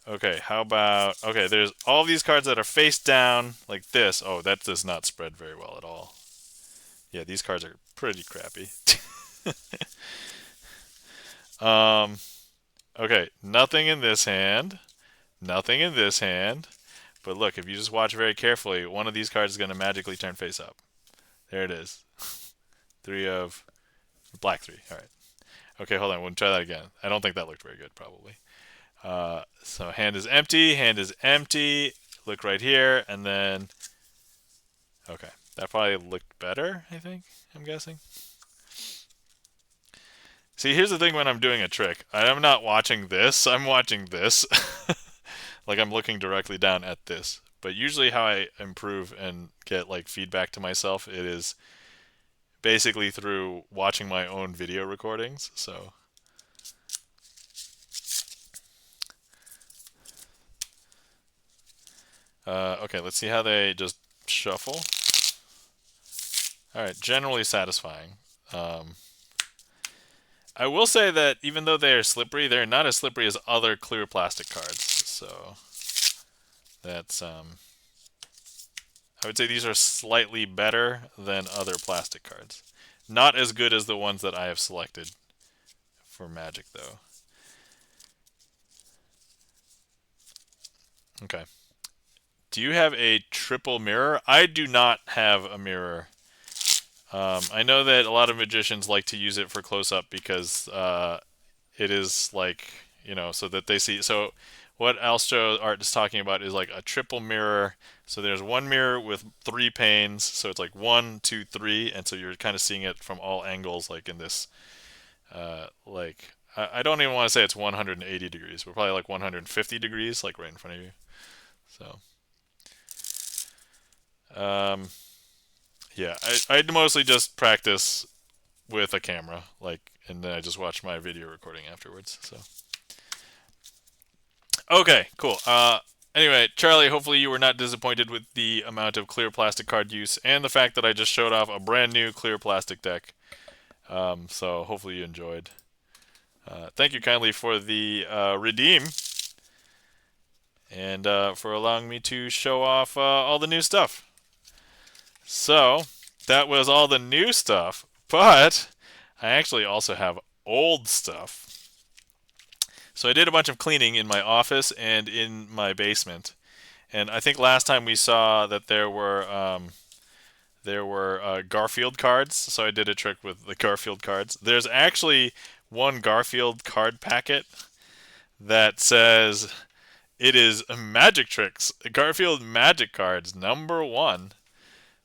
okay, how about okay? There's all these cards that are face down like this. Oh, that does not spread very well at all. Yeah, these cards are pretty crappy. um, okay, nothing in this hand. Nothing in this hand. But look, if you just watch very carefully, one of these cards is going to magically turn face up. There it is. Three of black three. All right. Okay, hold on. We'll try that again. I don't think that looked very good, probably. So hand is empty. Hand is empty. Look right here, and then okay, that probably looked better. I think. I'm guessing. See, here's the thing when I'm doing a trick. I'm not watching this. I'm watching this. Like I'm looking directly down at this. But usually how I improve and get like feedback to myself, it is basically through watching my own video recordings. So, okay, let's see how they just shuffle. All right, generally satisfying. Um, I will say that even though they are slippery, they're not as slippery as other clear plastic cards. So that's I would say these are slightly better than other plastic cards. Not as good as the ones that I have selected for Magic, though. Okay. Do you have a triple mirror? I do not have a mirror. I know that a lot of magicians like to use it for close up because it is like, so that they see. So, what Alstro art is talking about is like a triple mirror. So, there's one mirror with three panes. So, it's like one, two, three. And so, you're kind of seeing it from all angles, like in this, like, I don't even want to say it's 180 degrees, but probably like 150 degrees, like right in front of you. So, um, yeah, I'd mostly just practice with a camera, like, and then I just watch my video recording afterwards. So, okay, cool. Anyway, Charlie, hopefully you were not disappointed with the amount of clear plastic card use and the fact that I just showed off a brand new clear plastic deck. So hopefully you enjoyed. Thank you kindly for the redeem and for allowing me to show off all the new stuff. So that was all the new stuff, but I actually also have old stuff. So I did a bunch of cleaning in my office and in my basement. And I think last time we saw that there were Garfield cards, so I did a trick with the Garfield cards. There's actually one Garfield card packet that says it is Magic Tricks Garfield Magic Cards #1.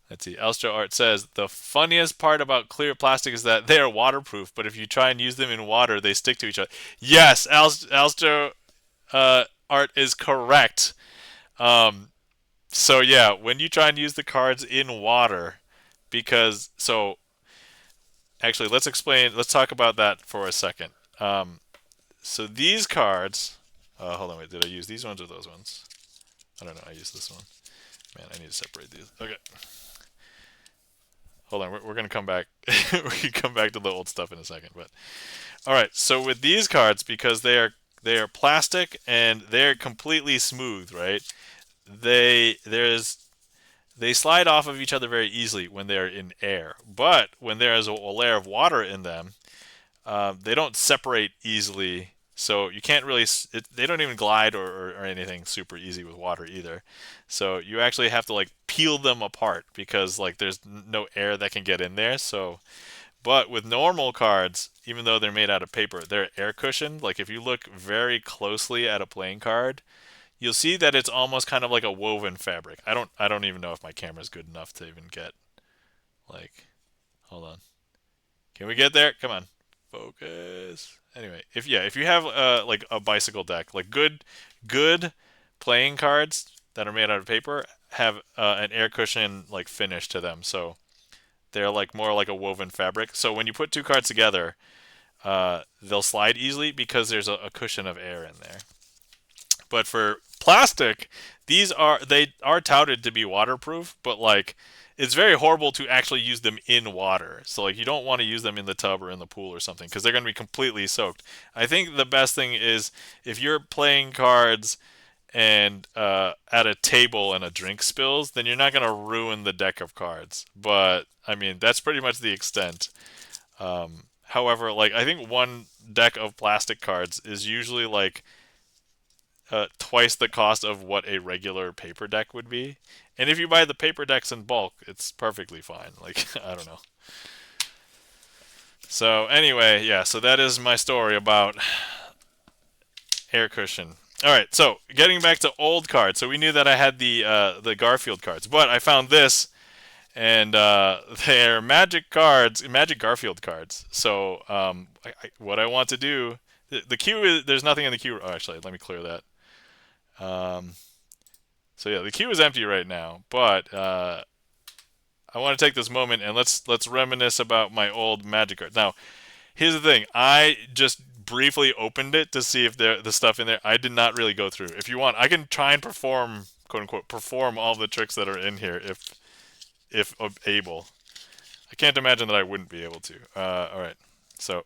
Let's see. Elstro Art says the funniest part about clear plastic is that they are waterproof, but if you try and use them in water, they stick to each other. Yes, Elstro Art is correct. Um, so yeah, when you try and use the cards in water, because so actually let's explain. Let's talk about that for a second. Um, so these cards. Hold on, wait. Did I use these ones or those ones? I don't know. I used this one. Man, I need to separate these. Okay. Hold on, we're gonna come back. We can come back to the old stuff in a second, but all right. So with these cards, because they are plastic and they're completely smooth, right? They slide off of each other very easily when they're in air, but when there is a layer of water in them, they don't separate easily. So you can't really, they don't even glide or anything super easy with water either. So you actually have to like peel them apart because like there's no air that can get in there. So, but with normal cards, even though they're made out of paper, they're air cushioned. Like if you look very closely at a playing card, you'll see that it's almost kind of like a woven fabric. I don't even know if my camera's good enough to even get like, hold on. Can we get there? Come on. Focus. Anyway, if you have like a bicycle deck, like good playing cards that are made out of paper have an air cushion like finish to them, so they're like more like a woven fabric. So when you put two cards together, they'll slide easily because there's a cushion of air in there. But for plastic, they are touted to be waterproof, but like it's very horrible to actually use them in water. So like you don't want to use them in the tub or in the pool or something because they're going to be completely soaked. I think the best thing is if you're playing cards and at a table and a drink spills, then you're not going to ruin the deck of cards. But I mean, that's pretty much the extent. However, like I think one deck of plastic cards is usually like twice the cost of what a regular paper deck would be. And if you buy the paper decks in bulk, it's perfectly fine. Like, I don't know. So, anyway, yeah, so that is my story about air cushion. All right, so getting back to old cards. So we knew that I had the Garfield cards, but I found this, and they're Magic cards, Magic Garfield cards. So what I want to do, the queue is there's nothing in the queue. Oh, actually, let me clear that. Um, So yeah, the queue is empty right now, but I want to take this moment and let's reminisce about my old Magic card. Now, here's the thing: I just briefly opened it to see if the stuff in there. I did not really go through. If you want, I can try and perform, quote unquote, perform all the tricks that are in here if able. I can't imagine that I wouldn't be able to. All right, so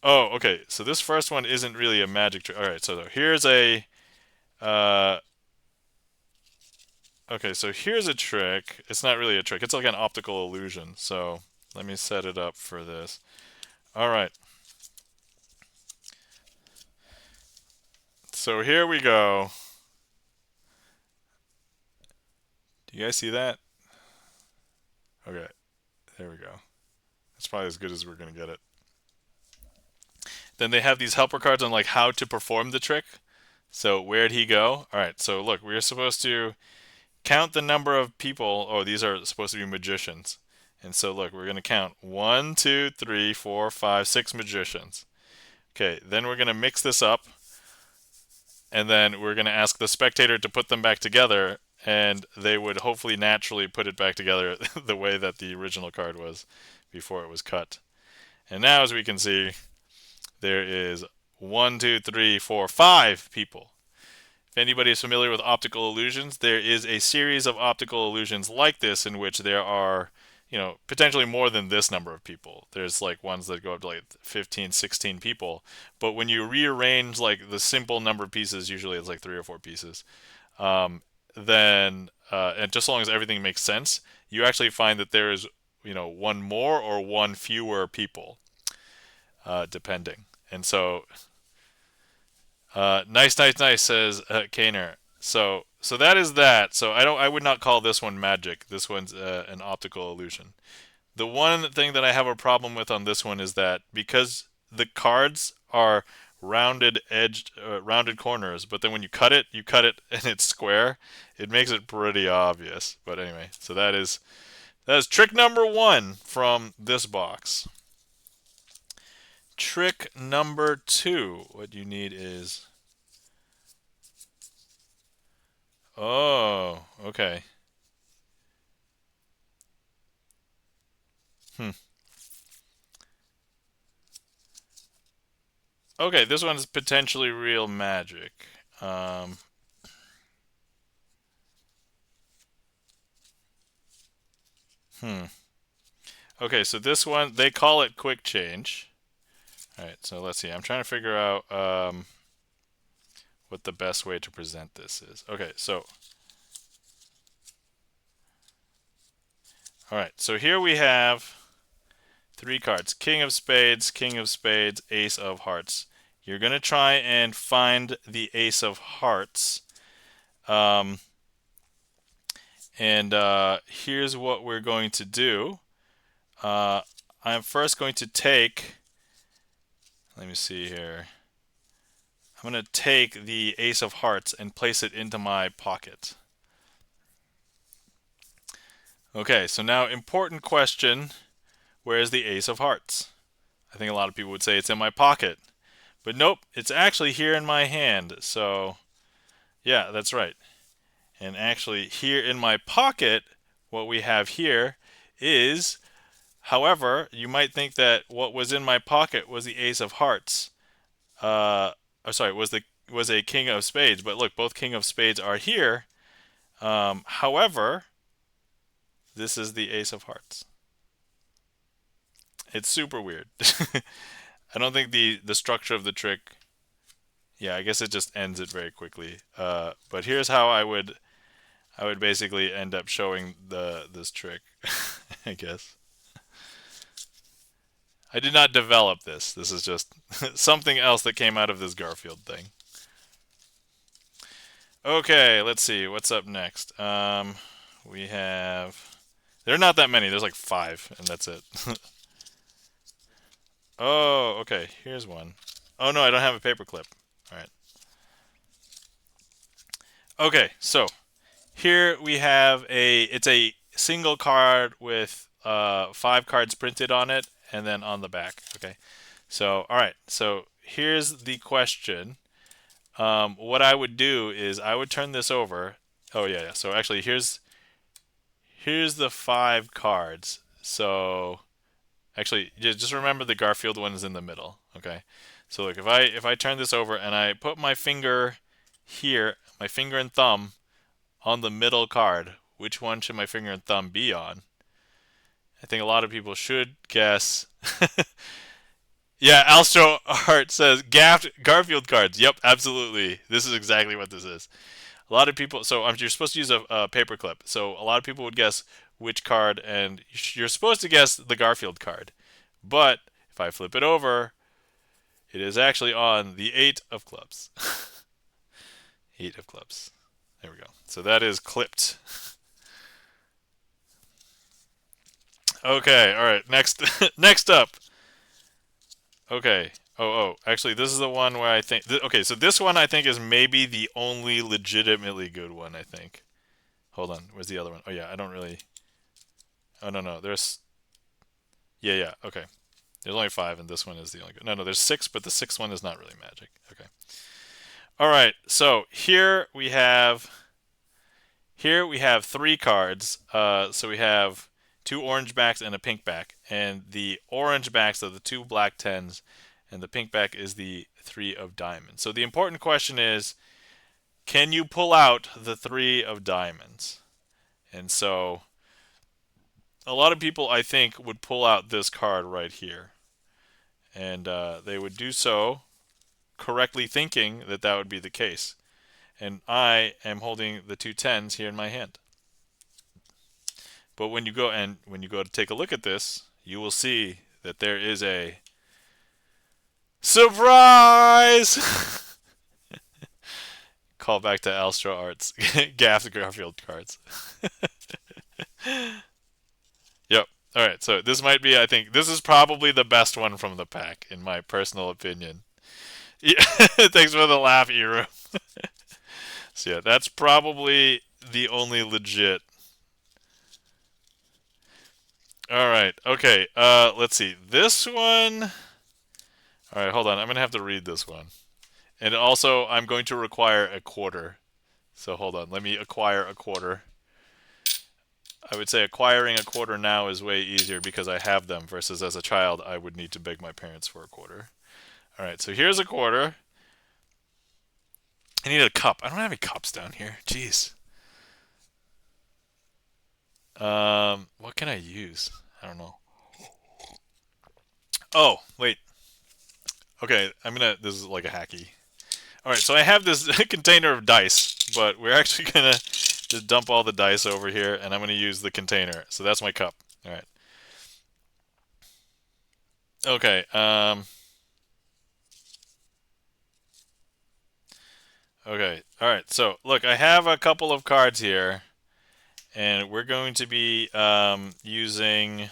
okay, so this first one isn't really a magic trick. All right, so here's a uh, Okay, so here's a trick. It's not really a trick. It's like an optical illusion. So let me set it up for this. All right. So here we go. Do you guys see that? Okay, there we go. That's probably as good as we're gonna get it. Then they have these helper cards on like how to perform the trick. So where'd he go? All right. So look, we're supposed to count the number of people. Oh, these are supposed to be magicians. And so look, we're gonna count 1, 2, 3, 4, 5, 6 magicians. Okay, then we're gonna mix this up and then we're going to ask the spectator to put them back together, and they would hopefully naturally put it back together the way that the original card was before it was cut. And now, as we can see, there is 1, 2, 3, 4, 5 people. If anybody is familiar with optical illusions, there is a series of optical illusions like this in which there are, potentially more than this number of people. There's like ones that go up to like 15, 16 people. But when you rearrange like the simple number of pieces, usually it's like 3 or 4 pieces, then, and just as long as everything makes sense, you actually find that there is, one more or one fewer people, depending. And so nice, nice, nice, says Kaner. So that is that. So I would not call this one magic. This one's an optical illusion. The one thing that I have a problem with on this one is that because the cards are rounded corners, but then when you cut it and it's square. It makes it pretty obvious. But anyway, so that is trick number one from this box. Trick number two. What you need is okay. Hmm. Okay, this one's potentially real magic. Um, hmm. Okay, so this one, they call it quick change. All right, so let's see. I'm trying to figure out what the best way to present this is. Okay, so, all right, so here we have three cards: King of Spades, Ace of Hearts. You're going to try and find the Ace of Hearts. Um, and here's what we're going to do. I'm first going to take, let me see here. I'm going to take the Ace of Hearts and place it into my pocket. Okay, so now important question, where's the Ace of Hearts? I think a lot of people would say it's in my pocket. But nope, it's actually here in my hand. So, yeah, that's right. And actually, here in my pocket, what we have here is, however, you might think that what was in my pocket was the Ace of Hearts. Sorry, was a King of Spades. But look, both King of Spades are here. However, this is the Ace of Hearts. It's super weird. I don't think the structure of the trick. Yeah, I guess it just ends it very quickly. But here's how I would basically end up showing this trick. I guess I did not develop this. This is just something else that came out of this Garfield thing. Okay, let's see what's up next. We have. There are not that many. There's like five, and that's it. Oh, okay. Here's one. Oh no, I don't have a paperclip. All right. Okay, so here we have it's a single card with five cards printed on it, and then on the back. Okay. So all right. So here's the question. What I would do is I would turn this over. Oh yeah, yeah. So actually, here's the five cards. So actually, just remember the Garfield one is in the middle. Okay. So look, if I turn this over and I put my finger here, my finger and thumb on the middle card, which one should my finger and thumb be on? I think a lot of people should guess. Yeah, Alstro Art says gaffed Garfield cards. Yep, absolutely. This is exactly what this is. A lot of people. So you're supposed to use a paper clip. So a lot of people would guess which card, and you're supposed to guess the Garfield card. But if I flip it over, it is actually on the eight of clubs. Eight of clubs. There we go. So that is clipped. Okay. All right. Next. Next up. Okay. Actually, this is the one where I think. Okay, so this one I think is maybe the only legitimately good one. I think. Hold on. Where's the other one? Oh yeah, I don't really. Oh no no. There's. Yeah yeah. Okay. There's only five, and this one is the only good. No no. There's six, but the sixth one is not really magic. Okay. All right. So here we have three cards. So we have two orange backs and a pink back, and the orange backs are the two black tens, and the pink back is the three of diamonds. So the important question is, can you pull out the three of diamonds? And so a lot of people, I think, would pull out this card right here, and they would do so correctly thinking that that would be the case. And I am holding the two tens here in my hand. But when you go to take a look at this, you will see that there is a surprise. Call back to Alstro Arts Gaff Garfield cards. Yep. All right. So this might be. I think this is probably the best one from the pack, in my personal opinion. Yeah. Thanks for the laugh, Eru. So yeah, that's probably the only legit. All right. Okay. Let's see. This one. All right. Hold on. I'm gonna have to read this one. And also, I'm going to require a quarter. So hold on. Let me acquire a quarter. I would say acquiring a quarter now is way easier because I have them, versus as a child, I would need to beg my parents for a quarter. All right. So here's a quarter. I need a cup. I don't have any cups down here. Jeez. What can I use? I don't know. Oh, wait. Okay, This is like a hacky. All right, so I have this container of dice, but we're actually gonna just dump all the dice over here, and I'm gonna use the container. So that's my cup. All right. Okay. Okay. All right. So look, I have a couple of cards here, and we're going to be using.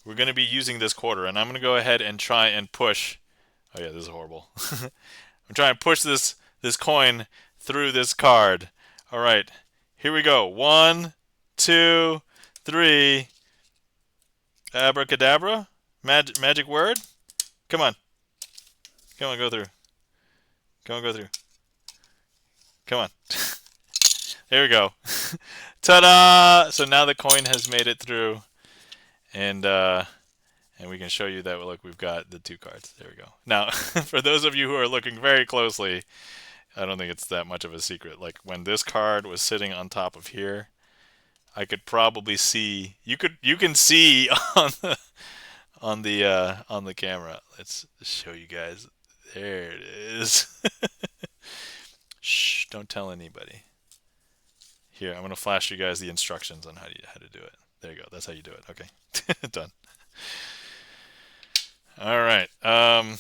We're going to be using this quarter, and I'm going to go ahead and try and push. Oh yeah, this is horrible. I'm trying to push this coin through this card. All right, here we go. One, two, three. Abracadabra. Magic word. Come on. Come on, go through. Come on, go through. Come on. There we go. Ta-da! So now the coin has made it through, and and we can show you that look we've got the two cards. There we go. Now, for those of you who are looking very closely, I don't think it's that much of a secret. Like when this card was sitting on top of here, I could probably see. You can see on the camera. Let's show you guys. There it is. Shh! Don't tell anybody. Here, I'm gonna flash you guys the instructions on how to do it. There you go. That's how you do it. Okay, done. All right. And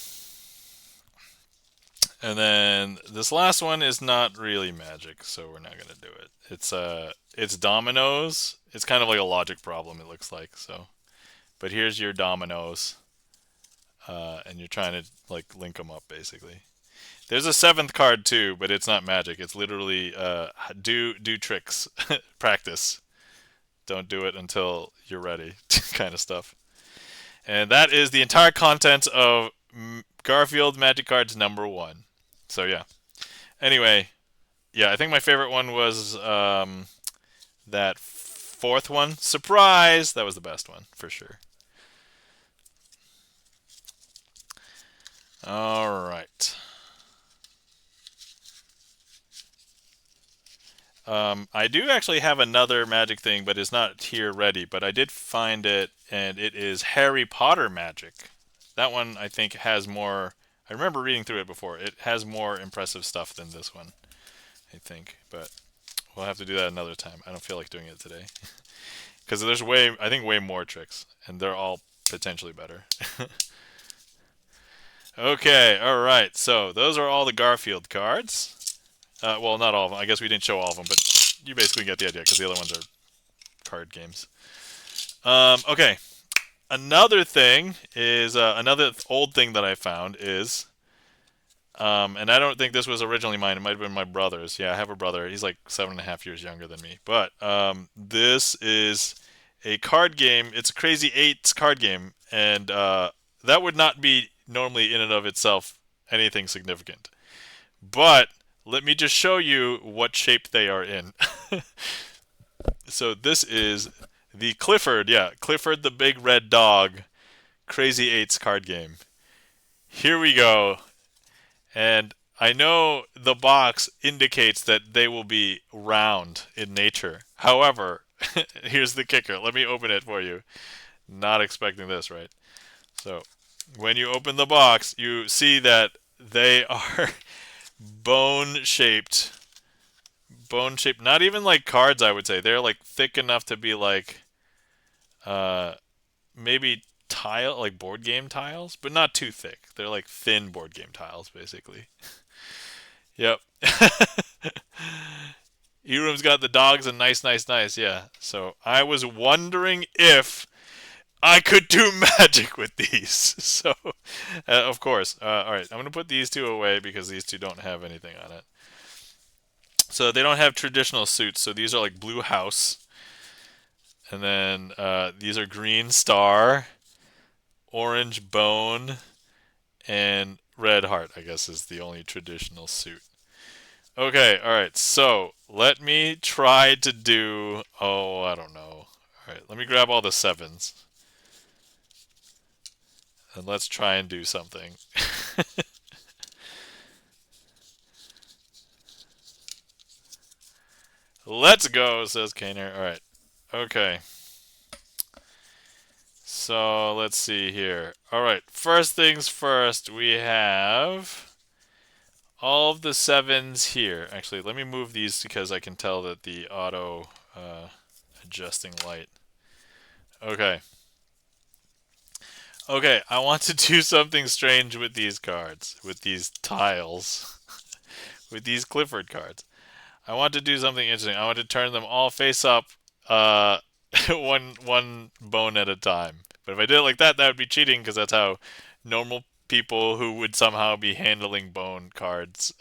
then this last one is not really magic, so we're not gonna do it. It's dominoes. It's kind of like a logic problem. It looks like so. But here's your dominoes, and you're trying to like link them up basically. There's a seventh card too, but it's not magic. It's literally do tricks, practice. Don't do it until you're ready, kind of stuff. And that is the entire content of Garfield Magic Cards #1. So yeah. Anyway, yeah, I think my favorite one was that fourth one. Surprise! That was the best one for sure. All right. I do actually have another magic thing, but it's not here ready. But I did find it, and it is Harry Potter magic. That one I think has more. I remember reading through it before. It has more impressive stuff than this one, I think. But we'll have to do that another time. I don't feel like doing it today because there's I think, way more tricks, and they're all potentially better. Okay, all right. So those are all the Garfield cards. Well, not all of them. I guess we didn't show all of them, but you basically get the idea because the other ones are card games. Okay. Another thing is another old thing that I found is, and I don't think this was originally mine. It might have been my brother's. Yeah, I have a brother. He's like 7.5 years younger than me. But this is a card game. It's a Crazy Eights card game, and that would not be normally in and of itself anything significant. But let me just show you what shape they are in. So this is the Clifford, yeah, Clifford the Big Red Dog Crazy Eights card game. Here we go. And I know the box indicates that they will be round in nature. However, here's the kicker. Let me open it for you. Not expecting this, right? So, when you open the box, you see that they are bone shaped. Bone shaped. Not even like cards, I would say. They're like thick enough to be like uh maybe tile, like board game tiles, but not too thick. They're like thin board game tiles, basically. Yep. Eroom's got the dogs and nice, nice, nice. Yeah. So I was wondering if I could do magic with these. So, of course. All right. I'm going to put these two away because these two don't have anything on it. So they don't have traditional suits. So these are like Blue House. And then these are Green Star, Orange Bone, and Red Heart, I guess, is the only traditional suit. Okay, alright, so let me try to do. Oh, I don't know. Alright, let me grab all the sevens. And let's try and do something. Let's go, says Kaner. Alright, okay. So let's see here. Alright, first things first, we have all of the sevens here. Actually, let me move these because I can tell that the auto adjusting light. Okay. Okay, I want to do something strange with these cards, with these tiles, with these Clifford cards. I want to do something interesting. I want to turn them all face up, uh, one bone at a time. But if I did it like that, that would be cheating because that's how normal people who would somehow be handling bone cards.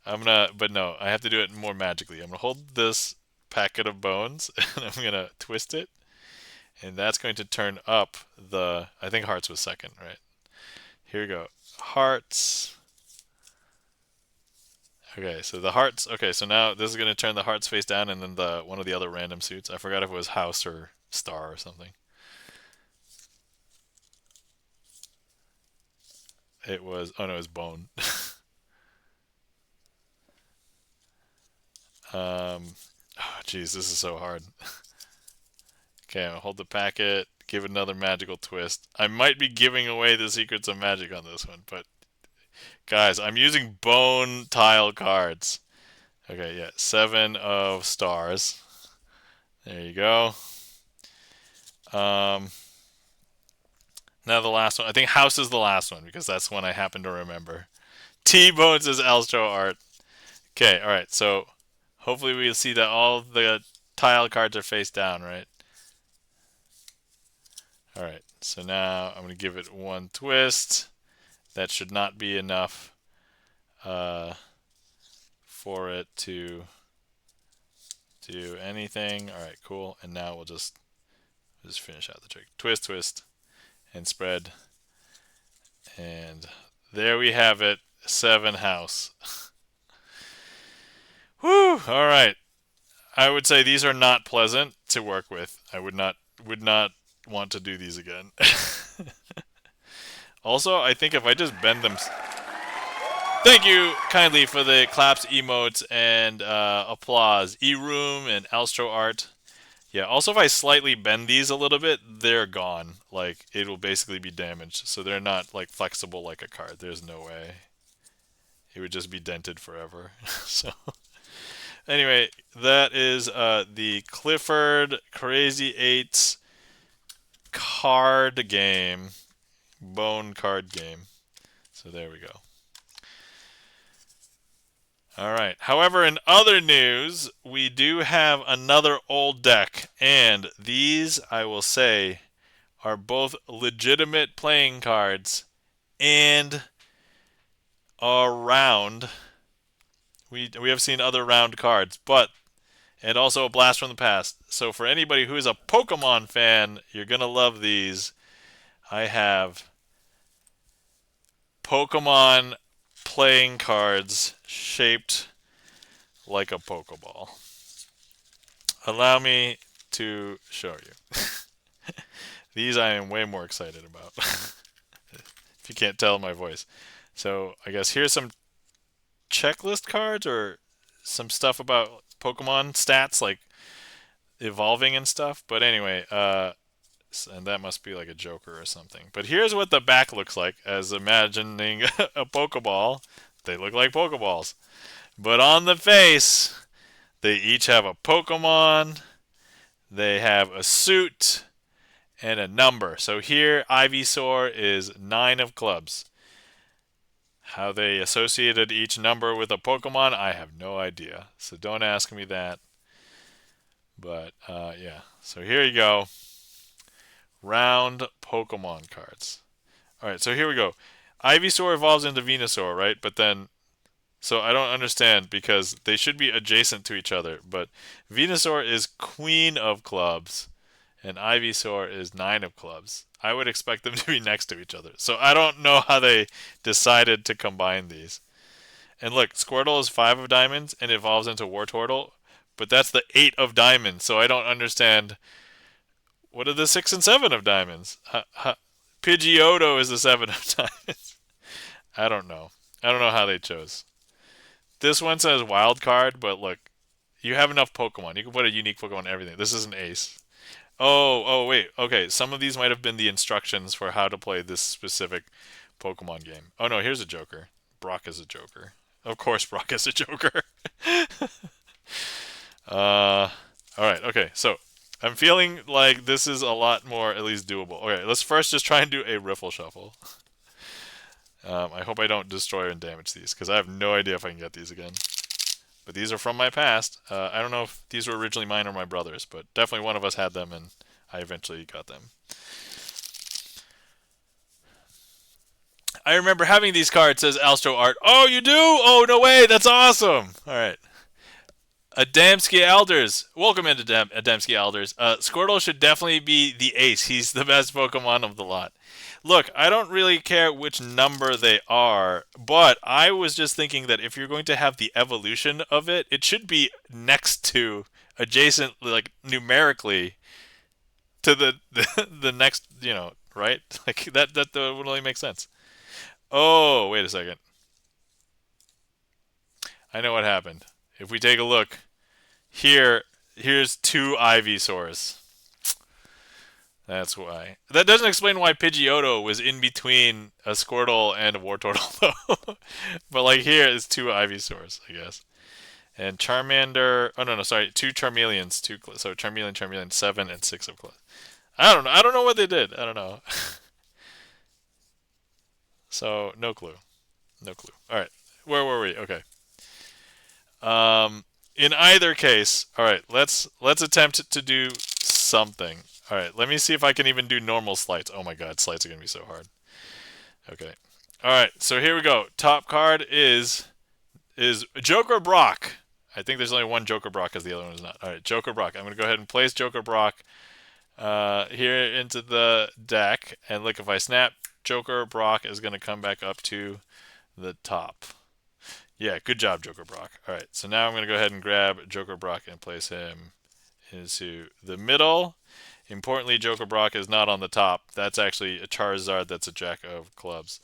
But no, I have to do it more magically. I'm gonna hold this packet of bones and I'm gonna twist it, and that's going to turn up the. I think hearts was second, right? Here we go. Hearts. Okay, so the hearts. Okay, so now this is gonna turn the hearts face down, and then the one of the other random suits. I forgot if it was house or star or something. It was. Oh no, it was bone. Oh, geez, this is so hard. Okay, I'll hold the packet. Give it another magical twist. I might be giving away the secrets of magic on this one, but guys, I'm using bone tile cards. Okay, yeah, 7 of stars. There you go. Um, Now the last one. I think house is the last one because that's one I happen to remember. T-Bones is Elstro art. Okay, all right. So hopefully we'll see that all the tile cards are face down, right? All right. So now I'm gonna give it one twist. That should not be enough uh, for it to do anything. All right, cool. And now we'll just finish out the trick. Twist, twist, and spread. And there we have it. 7 house. Whew. All right. I would say these are not pleasant to work with. I would not want to do these again. Also, I think if I just bend them. Thank you kindly for the claps, emotes, and applause. E-room and Alstro art. Yeah. Also, if I slightly bend these a little bit, they're gone. Like it will basically be damaged. So they're not like flexible like a card. There's no way. It would just be dented forever. So anyway, that is the Clifford Crazy Eights card game, bone card game. So there we go. All right. However, in other news, we do have another old deck, and these, I will say, are both legitimate playing cards and are round. We have seen other round cards, but and also a blast from the past. So for anybody who is a Pokemon fan, you're gonna love these. I have Pokemon playing cards shaped like a Pokeball. Allow me to show you. These I am way more excited about. If you can't tell my voice. So I guess here's some checklist cards or some stuff about Pokemon stats like evolving and stuff. But anyway, and that must be like a Joker or something. But here's what the back looks like as imagining a Pokeball. They look like Pokeballs. But on the face, they each have a Pokemon, they have a suit, and a number. So here, Ivysaur is 9 of clubs. How they associated each number with a Pokemon, I have no idea. So don't ask me that. But yeah, so here you go. Round Pokemon cards. All right, so here we go. Ivysaur evolves into Venusaur, right? But then, so I don't understand because they should be adjacent to each other. But Venusaur is Queen of Clubs, and Ivysaur is 9 of clubs. I would expect them to be next to each other. So I don't know how they decided to combine these. And look, Squirtle is 5 of diamonds and evolves into Wartortle, but that's the 8 of diamonds. So I don't understand. What are the 6 and 7 of diamonds? Pidgeotto is the 7 of diamonds. I don't know. I don't know how they chose. This one says wild card, but look, you have enough Pokemon. You can put a unique Pokemon in everything. This is an ace. Oh, wait. Okay, some of these might have been the instructions for how to play this specific Pokemon game. Oh no, here's a Joker. Brock is a Joker. Of course, Brock is a Joker. All right. Okay, so I'm feeling like this is a lot more at least doable. Okay, let's first just try and do a riffle shuffle. I hope I don't destroy and damage these because I have no idea if I can get these again. But these are from my past. I don't know if these were originally mine or my brother's, but definitely one of us had them, and I eventually got them. I remember having these cards, says Alstro Art. Oh, you do? Oh, no way. That's awesome. All right. Adamski Elders. Welcome into Adamski Elders. Squirtle should definitely be the ace. He's the best Pokemon of the lot. Look, I don't really care which number they are, but I was just thinking that if you're going to have the evolution of it, it should be next to, adjacent, like numerically, to the next, right? Like that would only make sense. Oh, wait a second. I know what happened. If we take a look here, here's two Ivysaurs. That's why. That doesn't explain why Pidgeotto was in between a Squirtle and a Wartortle, though. But like here is two Ivysaurs, I guess. And Charmander. Oh no, no, sorry, two Charmeleons. So Charmeleon, Charmeleon, 7 and 6 of class. I don't know. I don't know what they did. I don't know. So no clue. No clue. All right. Where were we? Okay. In either case, all right. Let's attempt to do something. All right. Let me see if I can even do normal slides. Oh my God, slides are gonna be so hard. Okay. All right. So here we go. Top card is Joker Brock. I think there's only one Joker Brock because the other one is not. All right, Joker Brock. I'm gonna go ahead and place Joker Brock here into the deck, and look, if I snap, Joker Brock is gonna come back up to the top. Yeah, good job, Joker Brock. All right, so now I'm gonna go ahead and grab Joker Brock and place him into the middle. Importantly, Joker Brock is not on the top. That's actually a Charizard. That's a Jack of Clubs,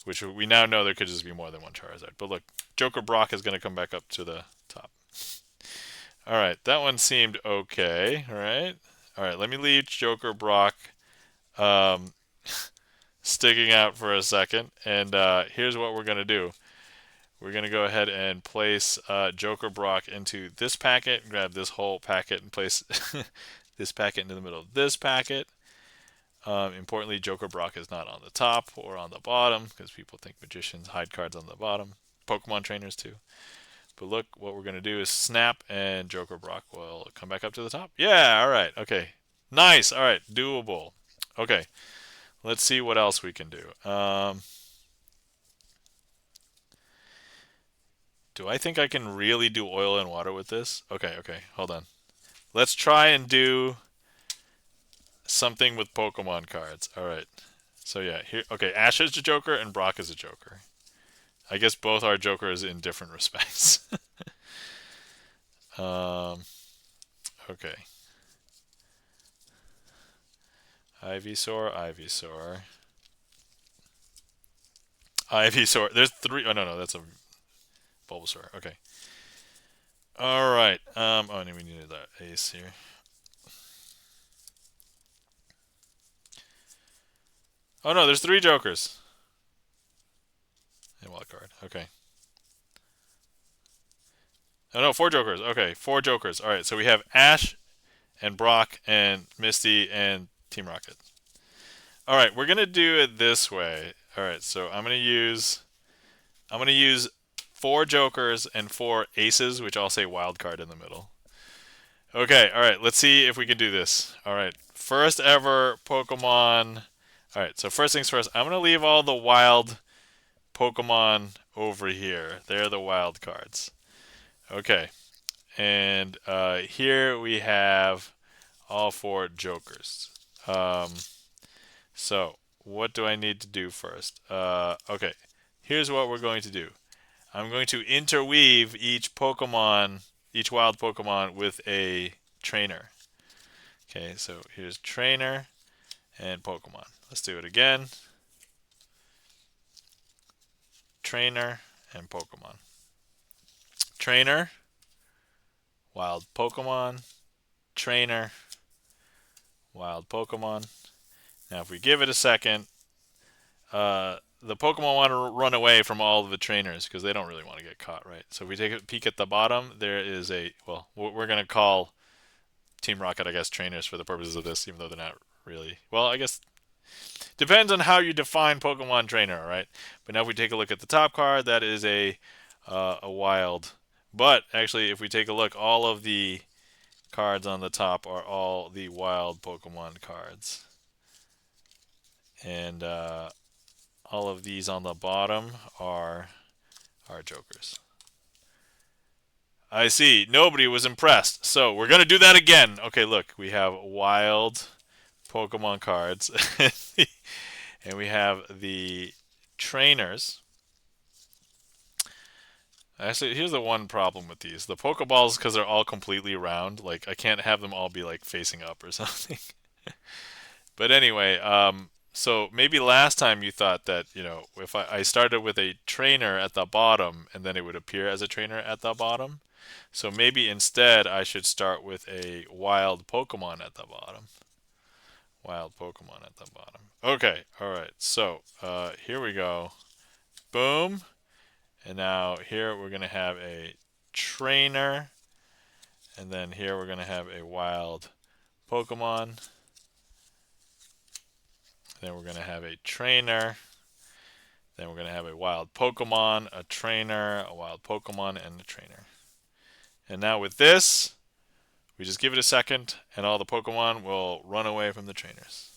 which we now know there could just be more than one Charizard. But look, Joker Brock is going to come back up to the top. All right, that one seemed okay, right? All right, let me leave Joker Brock um, sticking out for a second. And here's what we're going to do. We're going to go ahead and place Joker Brock into this packet, grab this whole packet and place this packet into the middle of this packet. Importantly, Joker Brock is not on the top or on the bottom because people think magicians hide cards on the bottom. Pokemon trainers too. But look, what we're going to do is snap and Joker Brock will come back up to the top. Yeah, all right. Okay. Nice. All right. Doable. Okay. Let's see what else we can do. Do I think I can really do oil and water with this? Okay, okay. Hold on. Let's try and do something with Pokemon cards. All right. So yeah, here. Okay, Ash is a Joker and Brock is a Joker. I guess both are Jokers in different respects. um, okay. Ivysaur, Ivysaur, Ivysaur. There's three. Oh no, no, that's a Bulbasaur. Okay. All right. Oh, and we needed that ace here. Oh no, there's three Jokers. And wild card. Okay. Oh no, four Jokers. Okay, four Jokers. All right. So we have Ash and Brock and Misty and Team Rocket. All right, we're gonna do it this way. All right. So I'm gonna use four Jokers and four Aces, which I'll say wild card in the middle. Okay, all right, let's see if we can do this. All right, first ever Pokemon. All right, so first things first, I'm going to leave all the wild Pokemon over here. They're the wild cards. Okay, and here we have all four Jokers. Um, so, what do I need to do first? Okay, here's what we're going to do. I'm going to interweave each wild Pokemon with a trainer. Okay, so here's trainer and Pokemon. Let's do it again. Trainer and Pokemon. Trainer, wild Pokemon, trainer, wild Pokemon. Now, if we give it a second, the Pokemon want to run away from all of the trainers because they don't really want to get caught, right? So if we take a peek at the bottom, there is well, we're going to call Team Rocket, I guess, trainers for the purposes of this, even though they're not really. Well, I guess depends on how you define Pokemon trainer, right? But now if we take a look at the top card, that is a wild. But actually, if we take a look, all of the cards on the top are all the wild Pokemon cards, and all of these on the bottom are Jokers. I see. Nobody was impressed. So we're going to do that again. Okay, look. We have wild Pokemon cards. And we have the trainers. Actually, here's the one problem with these. The Pokeballs, because they're all completely round, like, I can't have them all be, like, facing up or something. But anyway, so maybe last time you thought that, if I started with a trainer at the bottom and then it would appear as a trainer at the bottom. So maybe instead I should start with a wild Pokemon at the bottom. Wild Pokemon at the bottom. Okay, alright. So, here we go. Boom. And now here we're going to have a trainer. And then here we're going to have a wild Pokemon. Then we're going to have a trainer. Then we're going to have a wild Pokemon, a trainer, a wild Pokemon, and a trainer. And now with this, we just give it a second, and all the Pokemon will run away from the trainers.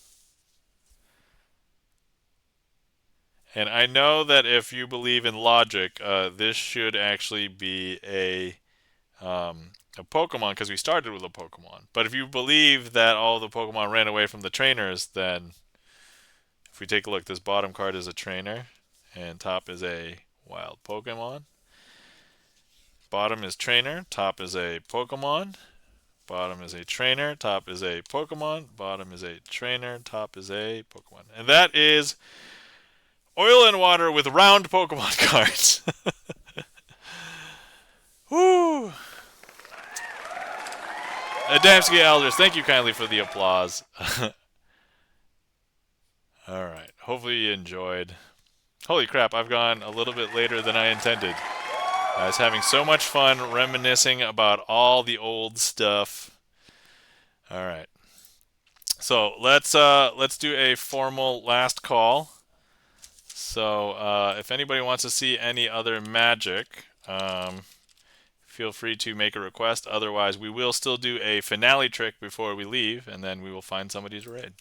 And I know that if you believe in logic, this should actually be a Pokemon because we started with a Pokemon. But if you believe that all the Pokemon ran away from the trainers, then if we take a look, this bottom card is a trainer, and top is a wild Pokemon. Bottom is trainer, top is a Pokemon. Bottom is a trainer, top is a Pokemon. Bottom is a trainer, top is a Pokemon. And that is oil and water with round Pokemon cards. Woo! Adamski Elders, thank you kindly for the applause. Alright, hopefully you enjoyed. Holy crap, I've gone a little bit later than I intended. I was having so much fun reminiscing about all the old stuff. Alright. So let's do a formal last call. So if anybody wants to see any other magic, feel free to make a request. Otherwise, we will still do a finale trick before we leave, and then we will find somebody to raid.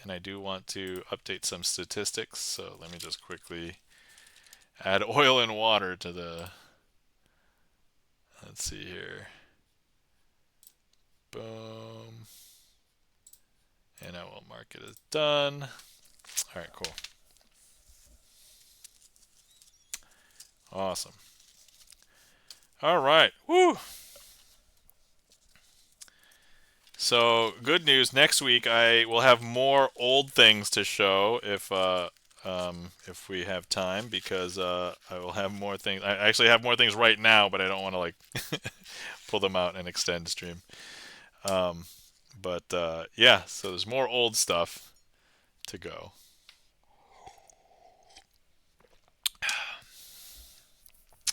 And I do want to update some statistics, so let me just quickly add oil and water to the... Let's see here. Boom. And I will mark it as done. Alright, cool. Awesome. Alright. Woo! So, good news. Next week I will have more old things to show if we have time, because I will have more things. I actually have more things right now, but I don't want to like pull them out and extend stream. But yeah, so there's more old stuff to go.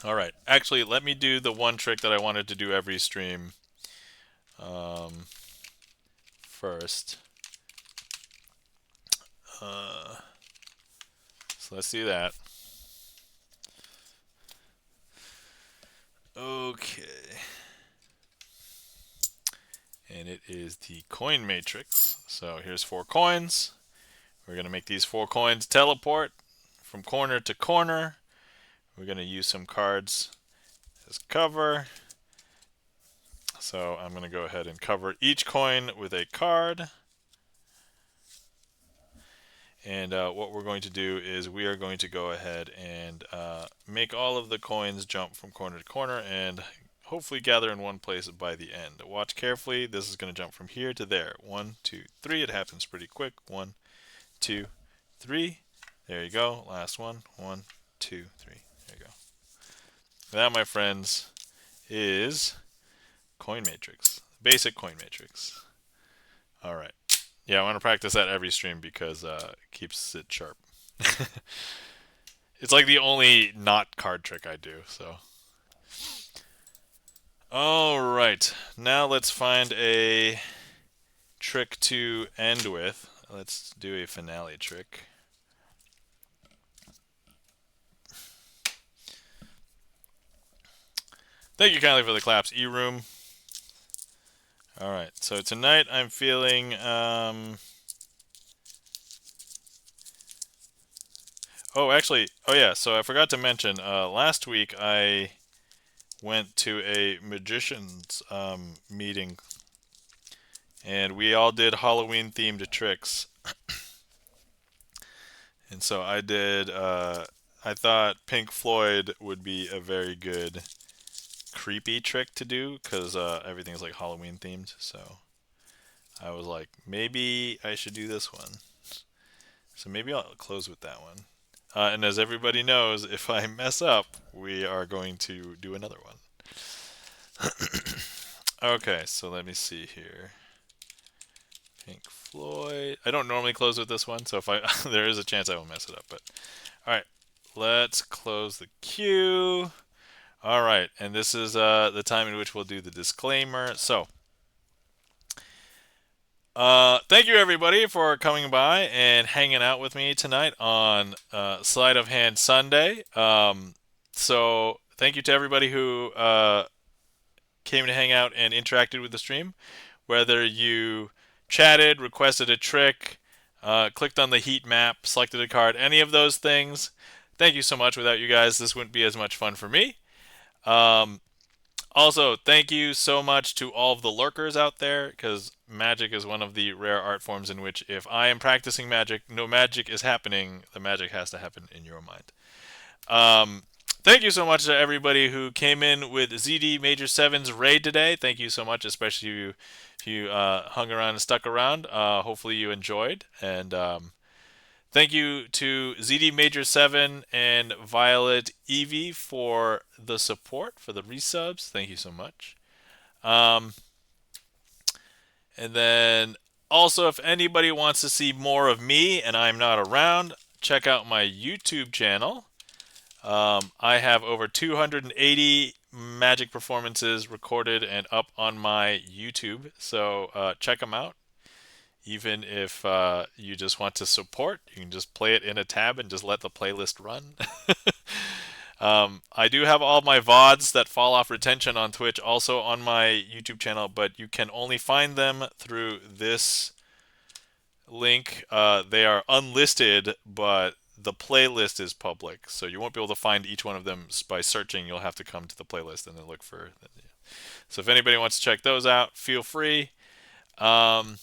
All right. Actually, let me do the one trick that I wanted to do every stream first. So let's do that. Okay. And it is the coin matrix. So here's 4 coins. We're going to make these 4 coins teleport from corner to corner. We're going to use some cards as cover. So I'm going to go ahead and cover each coin with a card. And what we're going to do is we are going to go ahead and make all of the coins jump from corner to corner and hopefully gather in one place by the end. Watch carefully. This is going to jump from here to there. 1, 2, 3. It happens pretty quick. 1, 2, 3. There you go. Last one. 1, 2, 3. There you go. That, my friends, is coin matrix. Basic coin matrix. All right. Yeah, I want to practice that every stream because it keeps it sharp. It's like the only not card trick I do, so. All right. Now let's find a trick to end with. Let's do a finale trick. Thank you kindly for the claps, E-Room. All right, so tonight I'm feeling... Oh, actually, oh yeah. So I forgot to mention. Last week I went to a magician's meeting, and we all did Halloween themed tricks. And so I did. I thought Pink Floyd would be a very good creepy trick to do because everything's like Halloween themed. So I was like, maybe I should do this one. So maybe I'll close with that one. And as everybody knows, if I mess up, we are going to do another one. Okay, so let me see here. Pink Floyd. I don't normally close with this one, so if I there is a chance I will mess it up. But all right, let's close the queue. All right, and this is the time in which we'll do the disclaimer. So, thank you everybody for coming by and hanging out with me tonight on Sleight of Hand Sunday. So, thank you to everybody who came to hang out and interacted with the stream. Whether you chatted, requested a trick, clicked on the heat map, selected a card, any of those things. Thank you so much. Without you guys, this wouldn't be as much fun for me. Um, Also, thank you so much to all of the lurkers out there, because magic is one of the rare art forms in which if I am practicing magic, no magic is happening. The magic has to happen in your mind. Thank you so much to everybody who came in with ZD Major Seven's raid today. Thank you so much, especially if you hung around and stuck around. Hopefully you enjoyed. And thank you to ZD Major 7 and Violet Evie for the support, for the resubs. Thank you so much. Um, and then also, if anybody wants to see more of me and I'm not around, check out my YouTube channel. I have over 280 magic performances recorded and up on my YouTube, so check them out. Even if you just want to support, you can just play it in a tab and just let the playlist run. I do have all my VODs that fall off retention on Twitch also on my YouTube channel, but you can only find them through this link. They are unlisted, but the playlist is public, so you won't be able to find each one of them by searching. You'll have to come to the playlist and then look for. So if anybody wants to check those out, feel free. Um,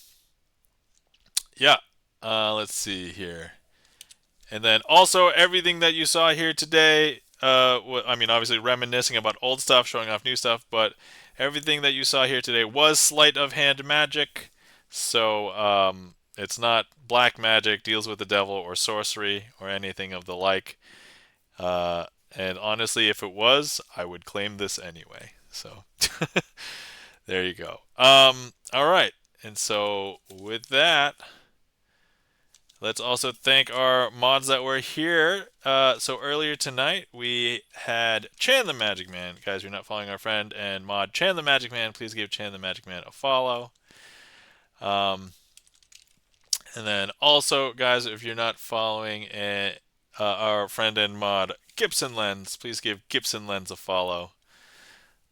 yeah. Let's see here. And then also everything that you saw here today, I mean, obviously reminiscing about old stuff, showing off new stuff, but everything that you saw here today was sleight of hand magic. So it's not black magic, deals with the devil, or sorcery, or anything of the like. And honestly, if it was, I would claim this anyway. So there you go. All right. And so with that, let's also thank our mods that were here. So earlier tonight we had Chan the Magic Man. Guys, you're not following our friend and mod Chan the Magic Man. Please give Chan the Magic Man a follow. Um, and then also, guys, if you're not following our friend and mod GipsonLens, please give GipsonLens a follow.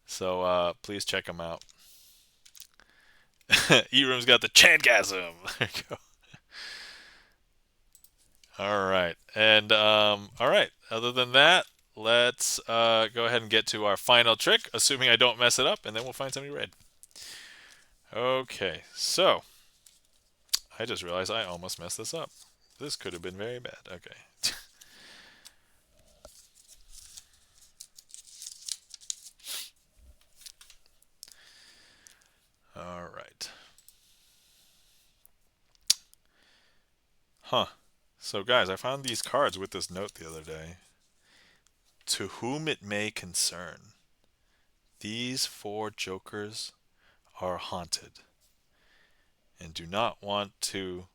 So please check him out. E-Room's got the Changasm. There you go. All right. And all right. Other than that, let's go ahead and get to our final trick, assuming I don't mess it up, and then we'll find somebody red. Okay. So I just realized I almost messed this up. This could have been very bad. Okay. All right. Huh. So guys, I found these cards with this note the other day. To whom it may concern, these four jokers are haunted and do not want to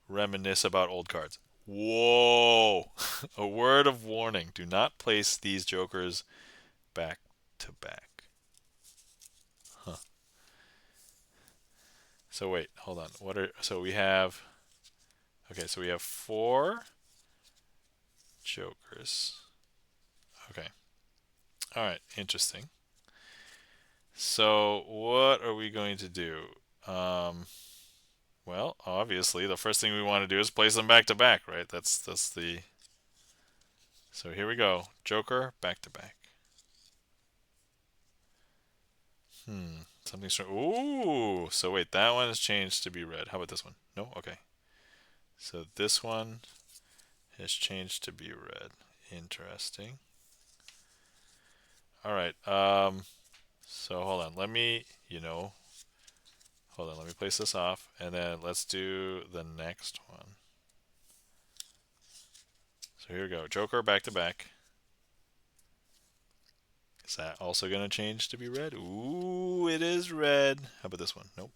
reminisce about old cards. Whoa! A word of warning. Do not place these jokers back to back. Huh. So wait, hold on. What are so we have okay, so we have four jokers. Okay. Alright, interesting. So what are we going to do? Um well, obviously the first thing we want to do is place them back to back, right? That's the So here we go. Joker back to back. Something strong. Ooh. So wait, that one has changed to be red. How about this one? No? Okay. So this one has changed to be red. Interesting. All right. So hold on. Hold on. Let me place this off, and then let's do the next one. So here we go. Joker back to back. Is that also going to change to be red? Ooh, it is red. How about this one? Nope.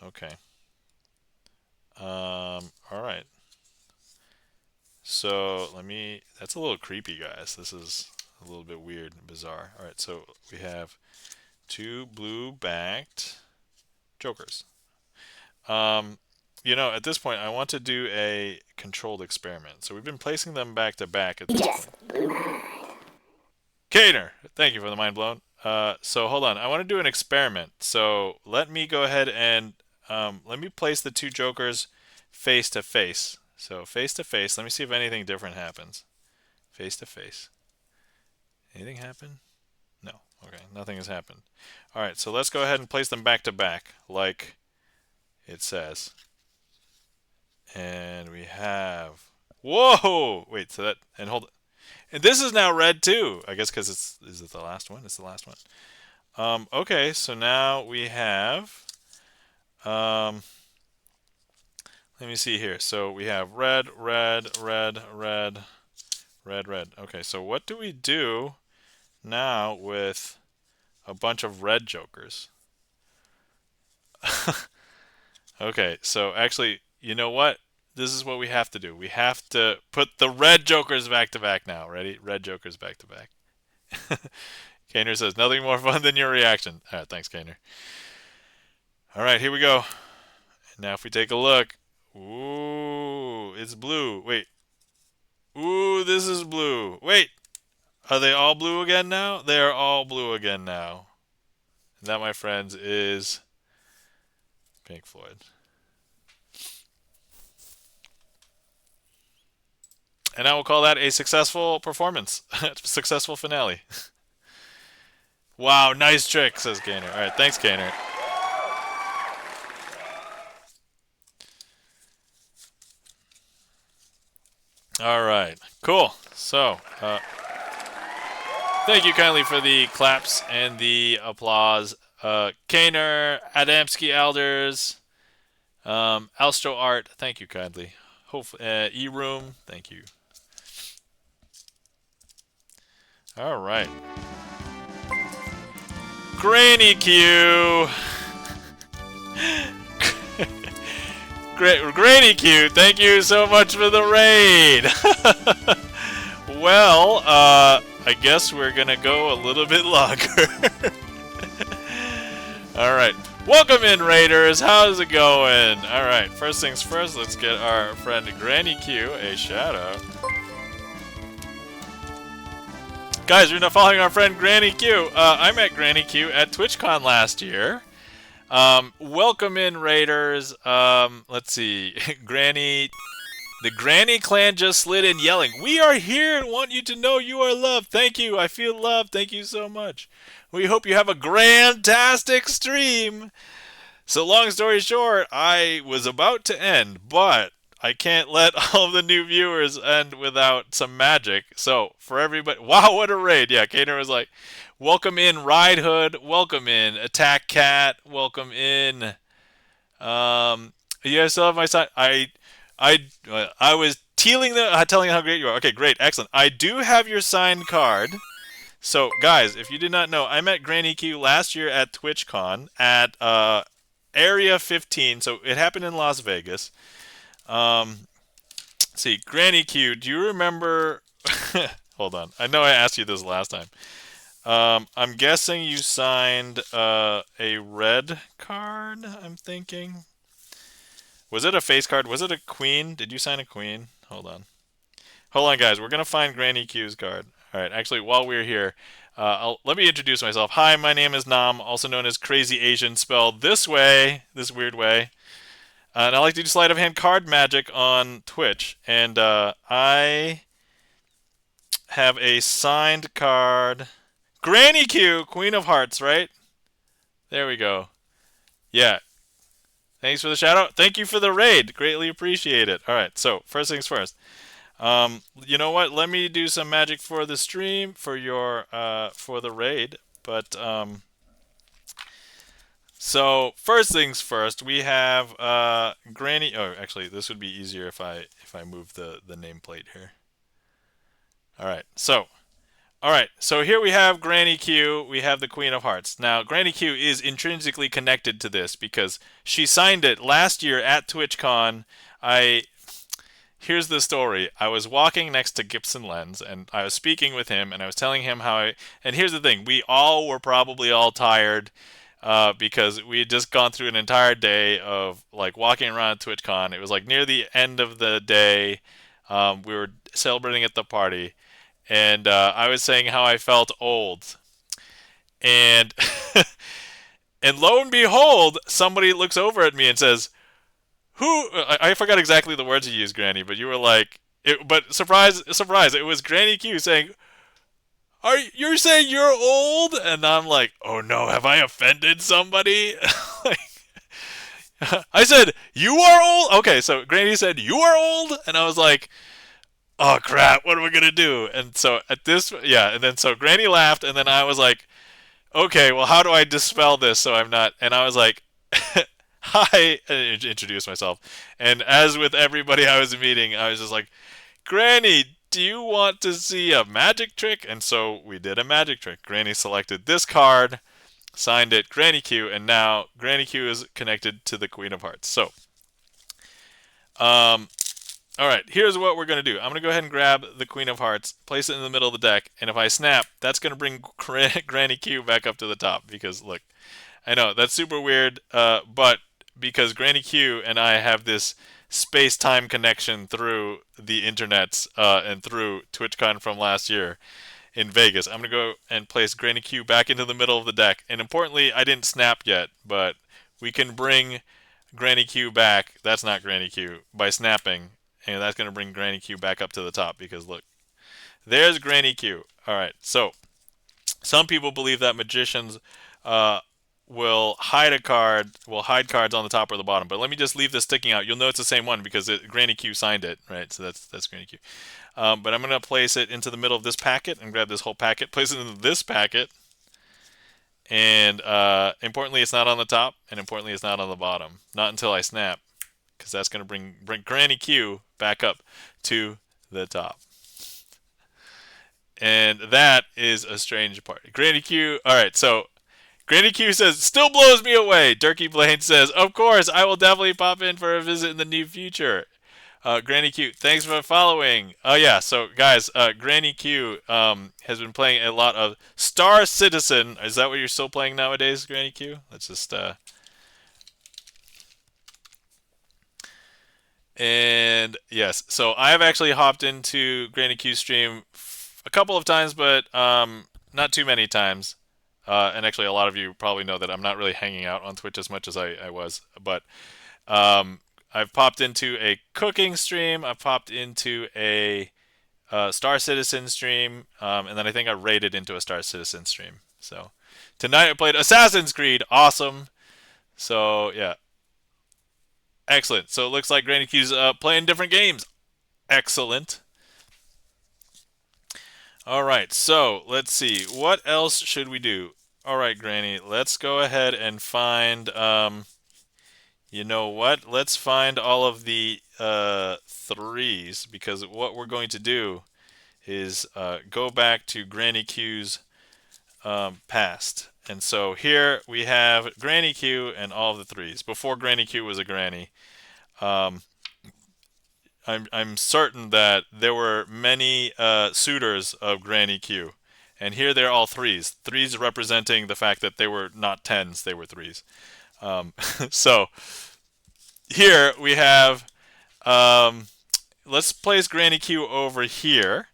Okay. All right. So that's a little creepy, guys. This is a little bit weird and bizarre. All right, so we have two blue backed jokers. Um, at this point, I want to do a controlled experiment. So we've been placing them back to back at this point. Kaner, thank you for the mind blown. So hold on, I want to do an experiment. So let me go ahead and let me place the two jokers face to face. So face to face. Let me see if anything different happens. Face to face. Anything happen? No. Okay, nothing has happened. All right, so let's go ahead and place them back to back, like it says. And we have. Whoa! Wait, so that and hold. And this is now red too. I guess because is it the last one? It's the last one. Okay, so now we have. Um, let me see here. So we have red, red, red, red, red, red. Okay, so what do we do now with a bunch of red jokers? Okay, so actually, you know what? This is what we have to do. We have to put the red jokers back to back now. Ready? Red jokers back to back. Kaner says, nothing more fun than your reaction. All right, thanks, Kaner. All right, here we go. Now, if we take a look, ooh, it's blue. Wait, ooh, this is blue. Wait, are they all blue again now? They are all blue again now. And that, my friends, is Pink Floyd. And I will call that a successful performance, successful finale. Wow, nice trick, says Kaner. All right, thanks, Kaner. All right, cool. So, thank you kindly for the claps and the applause. Kaner, Adamski Elders, Alstro Art, thank you kindly. Hopefully, E-Room, thank you. All right. Granny Q. Granny Q, thank you so much for the raid. Well, I guess we're gonna go a little bit longer. All right. Welcome in, Raiders. How's it going? All right. First things first, let's get our friend Granny Q a shout out. Guys, you're not following our friend Granny Q. I met Granny Q at TwitchCon last year. Welcome in, Raiders. Let's see. The Granny clan just slid in yelling, "We are here and want you to know you are loved. Thank you. I feel loved. Thank you so much. We hope you have a grantastic stream." So long story short, I was about to end, but I can't let all of the new viewers end without some magic. So for everybody, wow, what a raid! Yeah, Kaner was like, "Welcome in, Ride Hood. Welcome in, Attack Cat. Welcome in." You guys still have my sign. I was telling how great you are. Okay, great, excellent. I do have your signed card. So, guys, if you did not know, I met Granny Q last year at TwitchCon at Area 15. So it happened in Las Vegas. Let's see, Granny Q, do you remember? Hold on. I know I asked you this last time. I'm guessing you signed a red card. I'm thinking. Was it a face card? Was it a queen? Did you sign a queen? Hold on. Hold on, guys. We're going to find Granny Q's card. All right. Actually, while we're here, let me introduce myself. Hi, my name is Nam, also known as Crazy Asian, spelled this way, this weird way. And I like to do sleight of hand card magic on Twitch. And I have a signed card. Granny Q, Queen of Hearts, right? There we go. Yeah. Thanks for the shout out. Thank you for the raid. Greatly appreciate it. All right. So first things first. You know what? Let me do some magic for the stream for your for the raid. But so first things first, we have Granny. Oh, actually, this would be easier if I move the nameplate here. All right. So here we have Granny Q. We have the Queen of Hearts. Now, Granny Q is intrinsically connected to this because she signed it last year at TwitchCon. I Here's the story. I was walking next to GipsonLens and I was speaking with him and I was telling him how I. And here's the thing: we all were probably all tired because we had just gone through an entire day of like walking around TwitchCon. It was like near the end of the day. We were celebrating at the party, and I was saying how I felt old. And and lo and behold, somebody looks over at me and says, "Who?" I forgot exactly the words you used, Granny, but you were like, but surprise, surprise, it was Granny Q saying, "Are you're saying you're old?" And I'm like, "Oh no, have I offended somebody?" Like, I said, "You are old." Okay, so Granny said, "You are old," and I was like, "Oh crap, what are we gonna do?" And so at this, yeah, and then so Granny laughed, and then I was like, "Okay, well, how do I dispel this so I'm not?" And I was like, "Hi," and introduced myself. And as with everybody I was meeting, I was just like, "Granny, do you want to see a magic trick?" And so we did a magic trick. Granny selected this card, signed it, Granny Q, and now Granny Q is connected to the Queen of Hearts. So, um, all right, here's what we're going to do. I'm going to go ahead and grab the Queen of Hearts, place it in the middle of the deck, and if I snap, that's going to bring Granny Q back up to the top because, look, I know that's super weird, but because Granny Q and I have this space-time connection through the internets and through TwitchCon from last year in Vegas, I'm gonna go and place Granny Q back into the middle of the deck. And importantly, I didn't snap yet, but we can bring Granny Q back. That's not Granny Q by snapping, and that's gonna bring Granny Q back up to the top because look, there's Granny Q. All right, so some people believe that magicians uh, will hide cards on the top or the bottom. But let me just leave this sticking out. You'll know it's the same one because Granny Q signed it, right? So that's Granny Q. But I'm gonna place it into the middle of this packet and grab this whole packet, place it into this packet, and importantly, it's not on the top, and importantly, it's not on the bottom. Not until I snap, because that's gonna bring Granny Q back up to the top. And that is a strange part. Granny Q. All right, so Granny Q says, still blows me away. Durkee Blaine says, of course, I will definitely pop in for a visit in the near future. Granny Q, thanks for following. Oh, yeah, so guys, Granny Q has been playing a lot of Star Citizen. Is that what you're still playing nowadays, Granny Q? Let's just. And yes, so I've actually hopped into Granny Q's stream a couple of times, but not too many times. And actually, a lot of you probably know that I'm not really hanging out on Twitch as much as I was. But um, I've popped into a cooking stream. I've popped into a Star Citizen stream, and then I think I raided into a Star Citizen stream. So tonight I played Assassin's Creed. Awesome. So yeah, excellent. So it looks like Granny Q's playing different games. Excellent. All right, so let's see. What else should we do? All right, Granny, let's go ahead and find. You know what? Let's find all of the threes because what we're going to do is go back to Granny Q's past. And so here we have Granny Q and all of the threes. Before Granny Q was a granny, um, I'm certain that there were many suitors of Granny Q. And here they're all threes. Threes representing the fact that they were not tens, they were threes. So here we have, um, let's place Granny Q over here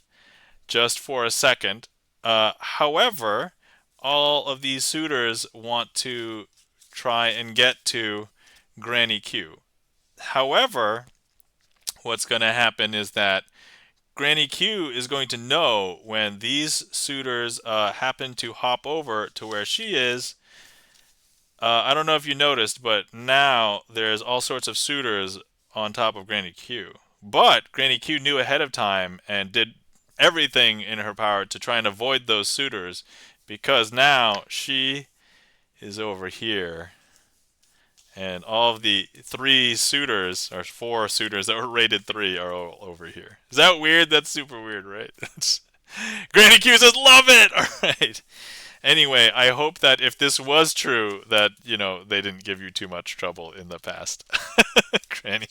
just for a second. However, all of these suitors want to try and get to Granny Q. However, what's going to happen is that Granny Q is going to know when these suitors happen to hop over to where she is. I don't know if you noticed, but now there's all sorts of suitors on top of Granny Q. But Granny Q knew ahead of time and did everything in her power to try and avoid those suitors because now she is over here. And all of the three suitors, or four suitors that were rated three, are all over here. Is that weird? That's super weird, right? Granny Q says, love it! Alright. Anyway, I hope that if this was true, that, they didn't give you too much trouble in the past. Granny.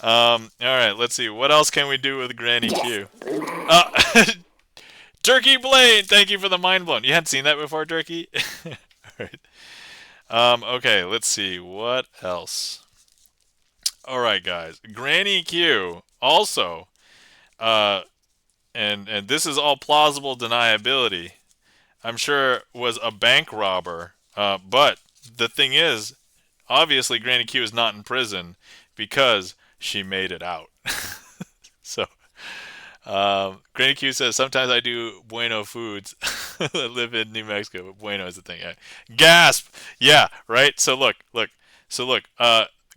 Alright, let's see. What else can we do with Granny Q? Turkey Blaine! Thank you for the mind blown. You hadn't seen that before, Turkey? Alright. Okay, let's see. What else? Alright, guys. Granny Q also, uh, and this is all plausible deniability, I'm sure was a bank robber. But the thing is, obviously, Granny Q is not in prison because she made it out. So, Granny Q says, sometimes I do Bueno Foods. I live in New Mexico, but Bueno is the thing. Yeah. Gasp! Yeah, right? So, look. So, look.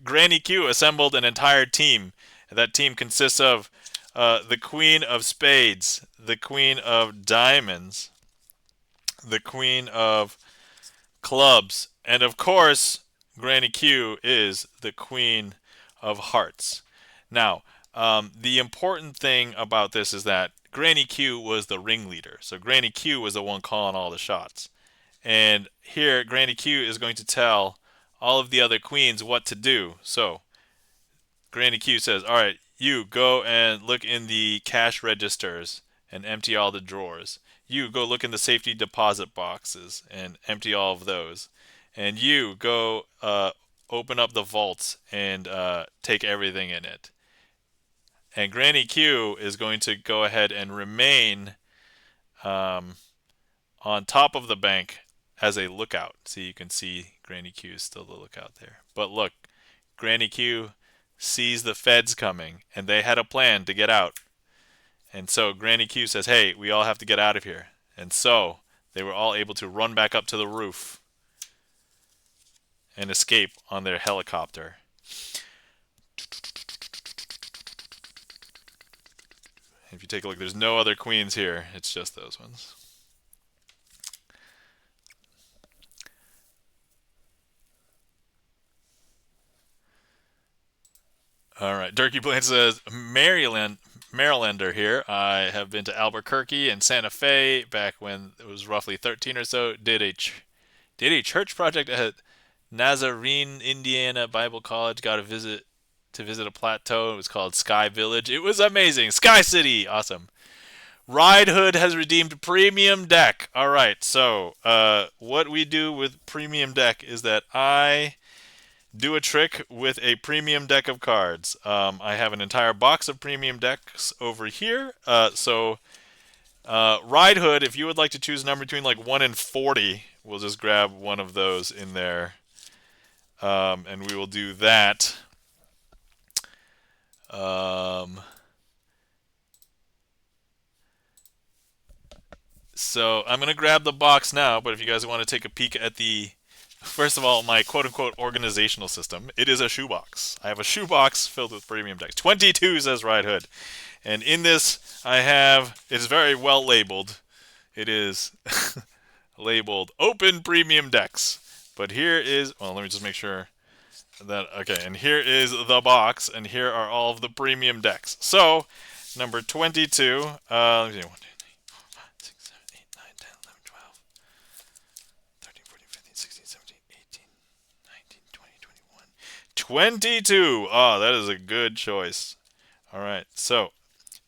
Granny Q assembled an entire team. That team consists of the Queen of Spades, the Queen of Diamonds, the Queen of Clubs, and of course, Granny Q is the Queen of Hearts. Now, the important thing about this is that Granny Q was the ringleader. So Granny Q was the one calling all the shots. And here, Granny Q is going to tell all of the other queens what to do. So Granny Q says, all right, you go and look in the cash registers and empty all the drawers. You go look in the safety deposit boxes and empty all of those. And you go open up the vaults and take everything in it. And Granny Q is going to go ahead and remain um, on top of the bank as a lookout. So you can see Granny Q is still the lookout there. But look, Granny Q sees the feds coming, and they had a plan to get out. And so Granny Q says, hey, we all have to get out of here. And so they were all able to run back up to the roof and escape on their helicopter. If you take a look, there's no other queens here. It's just those ones. All right. Durkee Blaine says, Marylander here. I have been to Albuquerque and Santa Fe back when it was roughly 13 or so. Did a church project at Nazarene, Indiana Bible College. Got to visit a plateau. It was called Sky Village. It was amazing. Sky City. Awesome. Ride Hood has redeemed Premium Deck. All right. So, what we do with Premium Deck is that I do a trick with a premium deck of cards. I have an entire box of premium decks over here. Ride Hood, if you would like to choose a number between like 1 and 40, we'll just grab one of those in there. And we will do that. So I'm going to grab the box now, but if you guys want to take a peek at first of all, my quote-unquote organizational system, it is a shoebox. I have a shoebox filled with premium decks. 22 says Ride Hood. And in this, it's very well labeled. It is labeled Open Premium Decks. But here is, well, let me just make sure okay, and here is the box, and here are all of the premium decks. So, number 22, let me see, 1, 2, 3, 4, 5, 6, 7, 8, 9, 10, 11, 12, 13, 14, 15, 16, 17, 18, 19, 20, 21, 22. Oh, that is a good choice. All right, so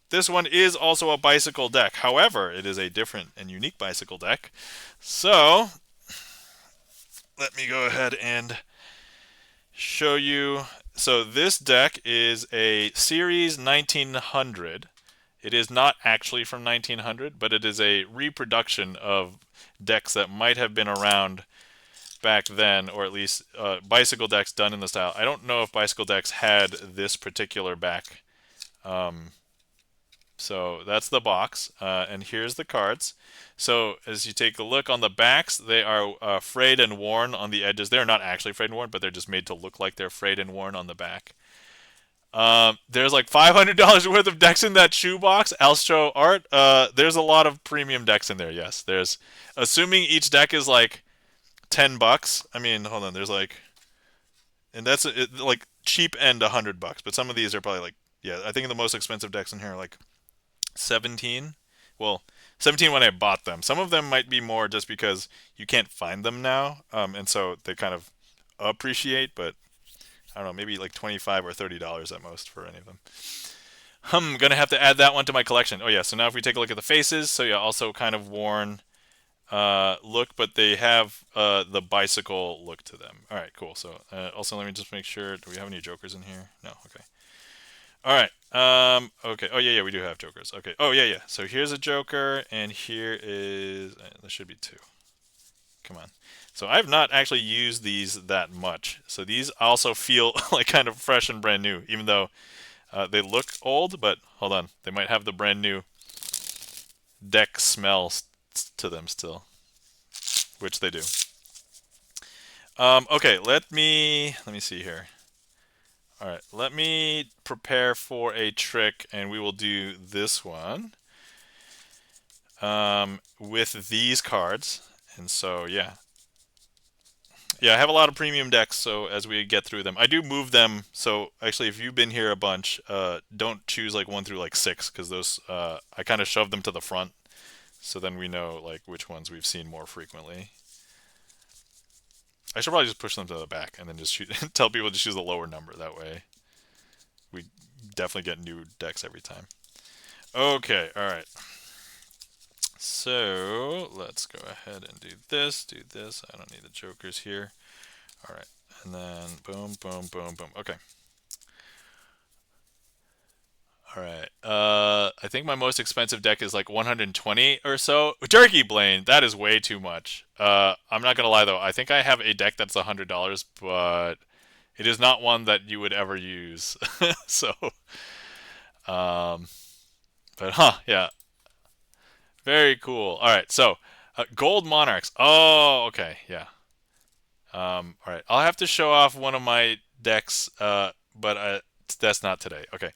this one is also a bicycle deck. However, it is a different and unique bicycle deck. So, let me go ahead and show you. So this deck is a Series 1900. It is not actually from 1900, but it is a reproduction of decks that might have been around back then, or at least bicycle decks done in the style. I don't know if bicycle decks had this particular back So that's the box, and here's the cards. So as you take a look on the backs, they are frayed and worn on the edges. They're not actually frayed and worn, but they're just made to look like they're frayed and worn on the back. There's like $500 worth of decks in that shoebox. Alstro art. There's a lot of premium decks in there. Yes, there's. Assuming each deck is like $10. I mean, hold on. There's like, and that's like cheap end $100. But some of these are probably like, yeah. I think the most expensive decks in here are like 17. Well, 17 when I bought them. Some of them might be more just because you can't find them now, and so they kind of appreciate. But I don't know, maybe like 25 or $30 at most for any of them. Gonna have to add that one to my collection. Oh yeah, so now if we take a look at the faces, so yeah, also kind of worn look, but they have the bicycle look to them. All right, cool. So also let me just make sure. Do we have any jokers in here? No. Okay. All right. Okay. Oh yeah, we do have jokers. Okay. Oh yeah. So here's a joker, and here is there should be two. Come on. So I've not actually used these that much. So these also feel like kind of fresh and brand new, even though they look old. But hold on, they might have the brand new deck smell to them still, which they do. Okay, let me see here. All right, let me prepare for a trick, and we will do this one with these cards. And so yeah, I have a lot of premium decks. So as we get through them, I do move them. So actually, if you've been here a bunch, don't choose like 1 through like 6 because those I kind of shove them to the front. So then we know like which ones we've seen more frequently. I should probably just push them to the back and then just tell people to choose the lower number. That way, we definitely get new decks every time. Okay, all right. So let's go ahead and do this. Do this. I don't need the jokers here. All right, and then boom, boom, boom, boom. Okay. All right. I think my most expensive deck is like 120 or so. Jerky Blaine, that is way too much. I'm not gonna lie though. I think I have a deck that's $100, but it is not one that you would ever use. So, um, but yeah, very cool. All right, so Gold Monarchs. Oh, okay, yeah. All right, I'll have to show off one of my decks, but that's not today. Okay.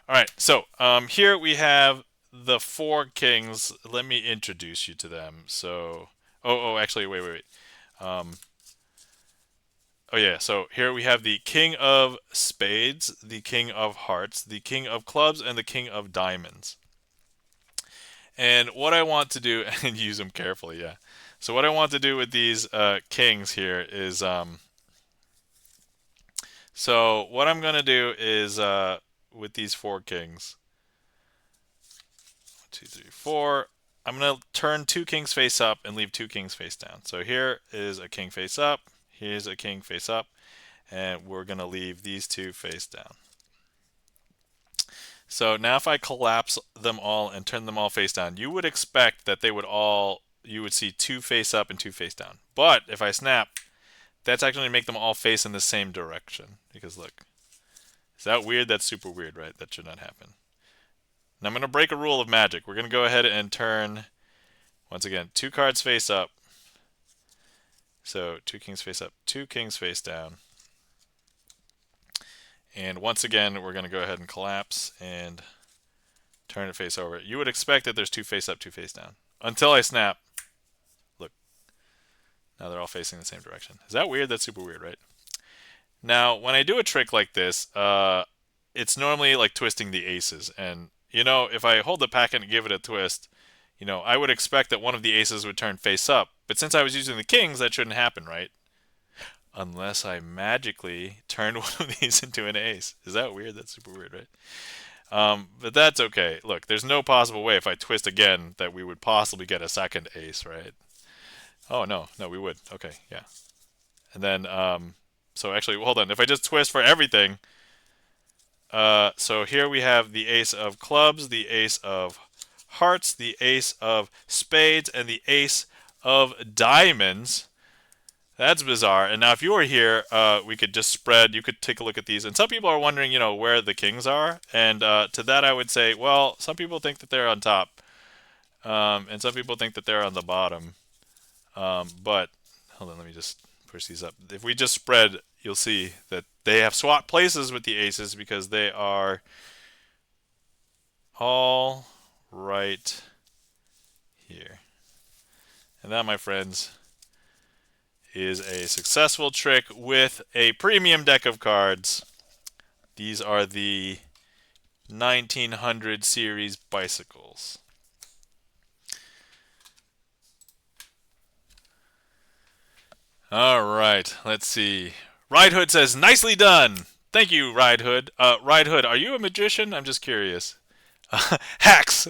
All right, so here we have the four kings. Let me introduce you to them. So, actually, wait. Um, oh yeah, so here we have the king of spades, the king of hearts, the king of clubs, and the king of diamonds. And what I want to do, and use them carefully, yeah. So what I want to do with these kings here is, so what I'm gonna do is with these four kings. 2, 3, 4. I'm going to turn two kings face up and leave two kings face down. So here is a king face up. Here's a king face up. And we're going to leave these two face down. So now if I collapse them all and turn them all face down, you would expect that you would see two face up and two face down. But if I snap, that's actually going to make them all face in the same direction. Because look, is that weird? That's super weird, right? That should not happen. Now I'm going to break a rule of magic. We're going to go ahead and turn, once again, two cards face up. So two kings face up, two kings face down. And once again, we're going to go ahead and collapse and turn it face over. You would expect that there's two face up, two face down. Until I snap. Look. Now they're all facing the same direction. Is that weird? That's super weird, right? Now, when I do a trick like this, it's normally like twisting the aces. And, if I hold the packet and give it a twist, I would expect that one of the aces would turn face up. But since I was using the kings, that shouldn't happen, right? Unless I magically turn one of these into an ace. Is that weird? That's super weird, right? But that's okay. Look, there's no possible way if I twist again that we would possibly get a second ace, right? Oh, no, we would. Okay, yeah. And then, so actually, hold on. If I just twist for everything, so here we have the ace of clubs, the ace of hearts, the ace of spades, and the ace of diamonds. That's bizarre. And now, if you were here, we could just spread. You could take a look at these. And some people are wondering, where the kings are. And to that, I would say, well, some people think that they're on top, and some people think that they're on the bottom. But hold on, let me just push these up. If we just spread, you'll see that they have swapped places with the aces because they are all right here. And that, my friends, is a successful trick with a premium deck of cards. These are the 1900 series bicycles. All right, let's see. Ride Hood says, nicely done. Thank you, Ride Hood. Ride Hood, are you a magician? I'm just curious. Hacks!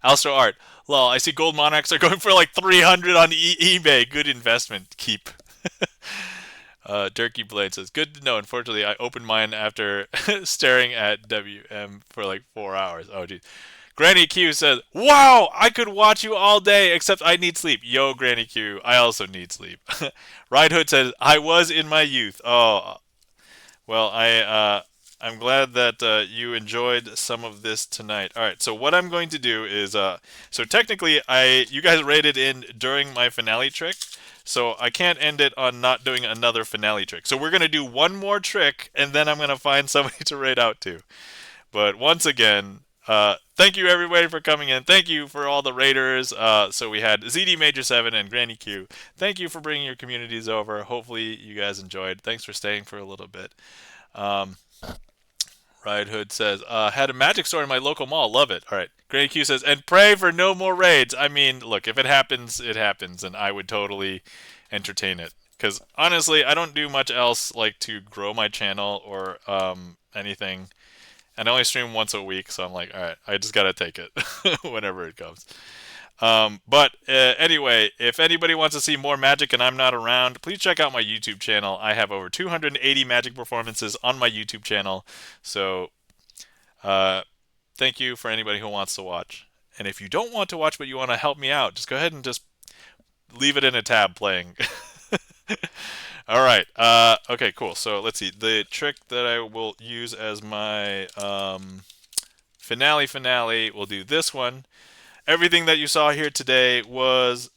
Alstro Art. Lol, I see gold monarchs are going for like 300 on eBay. Good investment. Keep. Durkee Blade says, good to know. Unfortunately, I opened mine after staring at WM for like 4 hours. Oh, geez. Granny Q says, wow, I could watch you all day, except I need sleep. Yo, Granny Q, I also need sleep. Ride Hood says, I was in my youth. Oh, well, I'm glad that you enjoyed some of this tonight. All right, so what I'm going to do is so technically you guys rated in during my finale trick, so I can't end it on not doing another finale trick. So we're gonna do one more trick, and then I'm gonna find somebody to rate out to. But once again, thank you everybody for coming in. Thank you for all the raiders. So we had ZD Major 7 and Granny Q. Thank you for bringing your communities over. Hopefully you guys enjoyed. Thanks for staying for a little bit. Um, Ride Hood says, had a magic store in my local mall. Love it. All right. Granny Q says, and pray for no more raids. I mean, look, if it happens, it happens, and I would totally entertain it. Because honestly, I don't do much else like to grow my channel or anything. And I only stream once a week, so I'm like, all right, I just gotta take it whenever it comes. But anyway, if anybody wants to see more magic and I'm not around, please check out my YouTube channel. I have over 280 magic performances on my YouTube channel. So uh, thank you for anybody who wants to watch. And if you don't want to watch but you want to help me out, just go ahead and just leave it in a tab playing. All right. Okay, cool. So let's see. The trick that I will use as my finale, we'll do this one. Everything that you saw here today was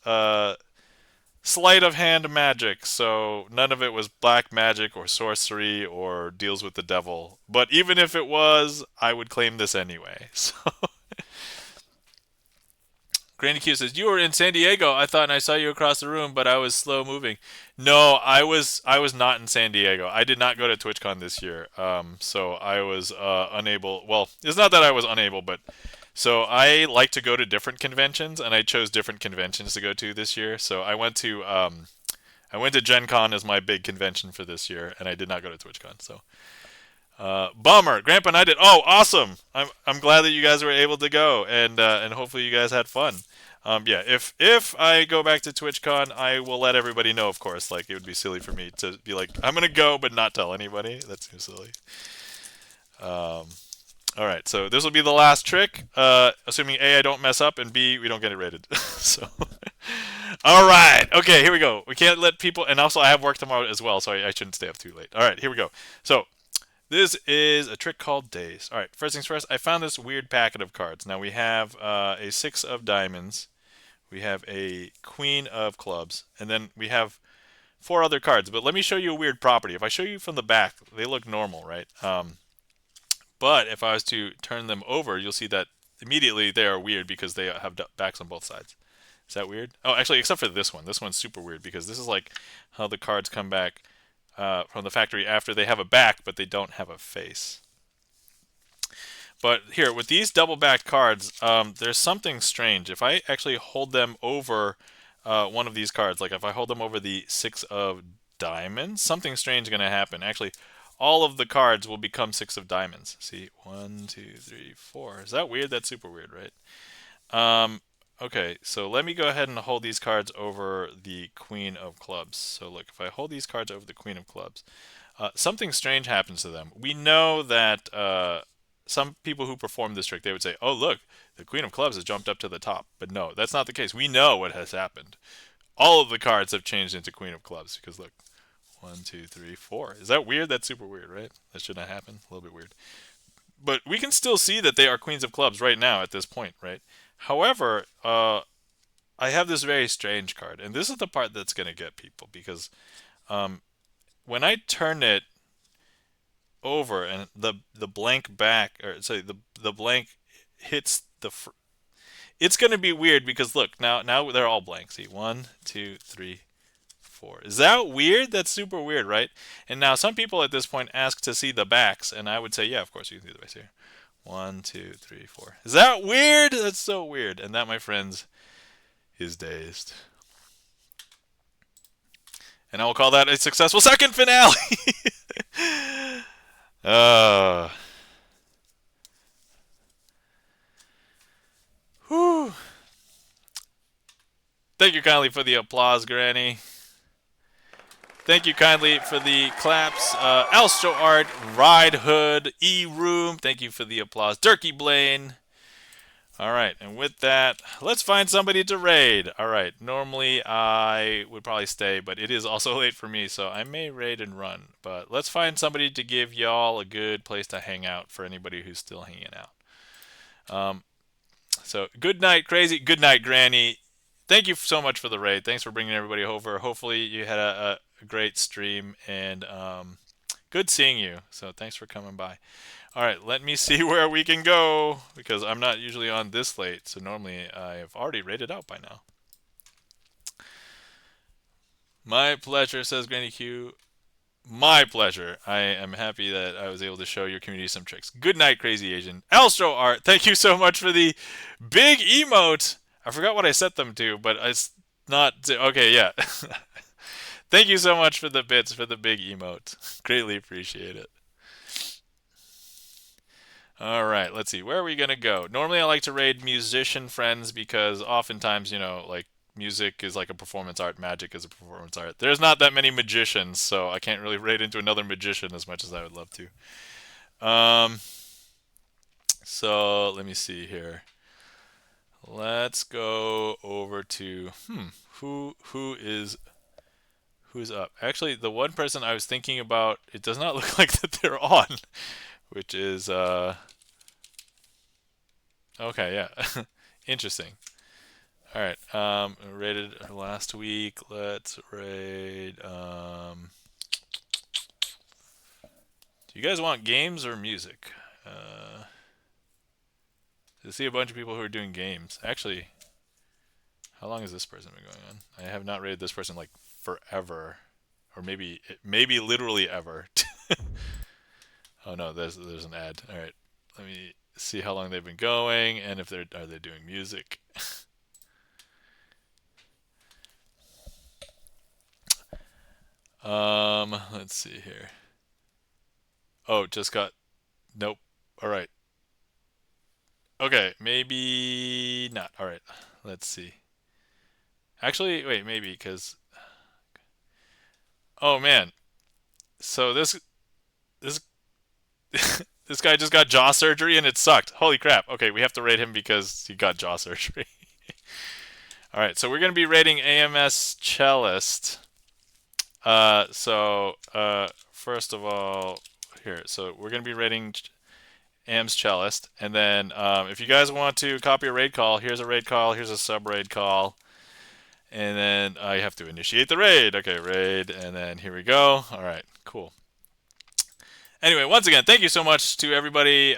sleight of hand magic, so none of it was black magic or sorcery or deals with the devil. But even if it was, I would claim this anyway. So Granny Q says, "You were in San Diego. I thought I saw you across the room, but I was slow moving." No, I was not in San Diego. I did not go to TwitchCon this year. So I was unable. Well, it's not that I was unable, but so I like to go to different conventions, and I chose different conventions to go to this year. So I went to Gen Con as my big convention for this year, and I did not go to TwitchCon. So bummer. Grandpa and I did. Oh, awesome! I'm glad that you guys were able to go, and hopefully you guys had fun. Yeah, if I go back to TwitchCon, I will let everybody know. Of course, like it would be silly for me to be like, I'm gonna go but not tell anybody. That seems silly. Um, all right, so this will be the last trick, assuming A, I don't mess up, and B, we don't get it rated. So, all right, okay, here we go. We can't let people, and also I have work tomorrow as well, so I shouldn't stay up too late. All right, here we go. So this is a trick called Days. All right, first things first, I found this weird packet of cards. Now we have a six of diamonds, we have a queen of clubs, and then we have four other cards. But let me show you a weird property. If I show you from the back, they look normal, right? But if I was to turn them over, you'll see that immediately they are weird because they have backs on both sides. Is that weird? Oh, actually, except for this one. This one's super weird because this is like how the cards come back from the factory after they have a back, but they don't have a face. But here, with these double-backed cards, there's something strange. If I actually hold them over one of these cards, like if I hold them over the six of diamonds, something strange is going to happen. Actually, all of the cards will become six of diamonds. See, one, two, three, four. Is that weird? That's super weird, right? Okay, so let me go ahead and hold these cards over the queen of clubs. So look, if I hold these cards over the queen of clubs, something strange happens to them. We know that some people who perform this trick, they would say, oh, look, the queen of clubs has jumped up to the top. But no, that's not the case. We know what has happened. all of the cards have changed into Queen of Clubs because look, one, two, three, four. Is that weird? That's super weird, right? That shouldn't happen. A little bit weird. But we can still see that they are Queens of Clubs right now at this point, right? However, I have this very strange card, and this is the part that's going to get people because um, when I turn it over and the blank back, or sorry, the blank hits it's going to be weird because look, now they're all blank. See, one, two, three, four. Is that weird? That's super weird, right? And now some people at this point ask to see the backs, and I would say, yeah, of course you can see the backs here. One, two, three, four. Is that weird? That's so weird. And that, my friends, is dazed. And I will call that a successful second finale. uh, whew. Thank you kindly for the applause, Granny. Thank you kindly for the claps. Alstro Art, Ride Hood, E Room. Thank you for the applause. Durkee Blaine. All right, and with that, let's find somebody to raid. All right, normally I would probably stay, but it is also late for me, so I may raid and run. But let's find somebody to give y'all a good place to hang out for anybody who's still hanging out. Um, so good night, Crazy. Good night, Granny. Thank you so much for the raid. Thanks for bringing everybody over. Hopefully you had a great stream, and good seeing you. So thanks for coming by. All right, let me see where we can go because I'm not usually on this late. So normally I have already rated out by now. My pleasure, says Granny Q. My pleasure. I am happy that I was able to show your community some tricks. Good night, Crazy Asian. Elstro Art, thank you so much for the big emote. I forgot what I set them to, but it's not. Okay, yeah. Thank you so much for the bits for the big emote. Greatly appreciate it. All right, let's see. Where are we going to go? Normally, I like to raid musician friends because oftentimes, like music is like a performance art, magic is a performance art. There's not that many magicians, so I can't really raid into another magician as much as I would love to. Um, so let me see here. Let's go over to who's up. Actually, the one person I was thinking about, it does not look like that they're on, which is okay, yeah. Interesting. All right. Rated last week. Let's raid. Do you guys want games or music? To see a bunch of people who are doing games. Actually, how long has this person been going on? I have not rated this person like forever, or maybe literally ever. Oh no, there's an ad. All right. Let me see how long they've been going and if are they doing music. Let's see here. Oh, just got nope. All right. Okay, maybe not. All right. Let's see. Actually, wait, maybe because oh man. So this this guy just got jaw surgery and it sucked. Holy crap. Okay, we have to rate him because he got jaw surgery. All right, so we're going to be rating AMS Cellist. First of all, here. So we're going to be rating AMS Cellist, and then if you guys want to copy a raid call, here's a raid call, here's a sub raid call, and then I have to initiate the raid. Okay, raid, and then here we go. All right, cool. Anyway, once again, thank you so much to everybody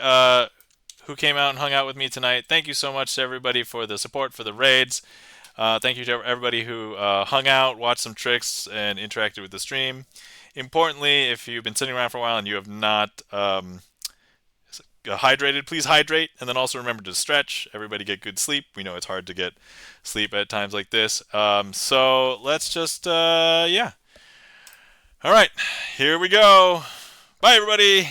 who came out and hung out with me tonight. Thank you so much to everybody for the support for the raids. Thank you to everybody who hung out, watched some tricks, and interacted with the stream. Importantly, if you've been sitting around for a while and you have not hydrated, please hydrate, and then also remember to stretch. Everybody get good sleep. We know it's hard to get sleep at times like this. So let's just, yeah. All right, here we go. Bye, everybody.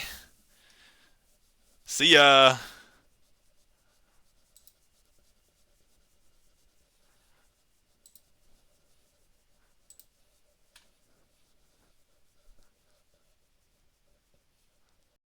See ya.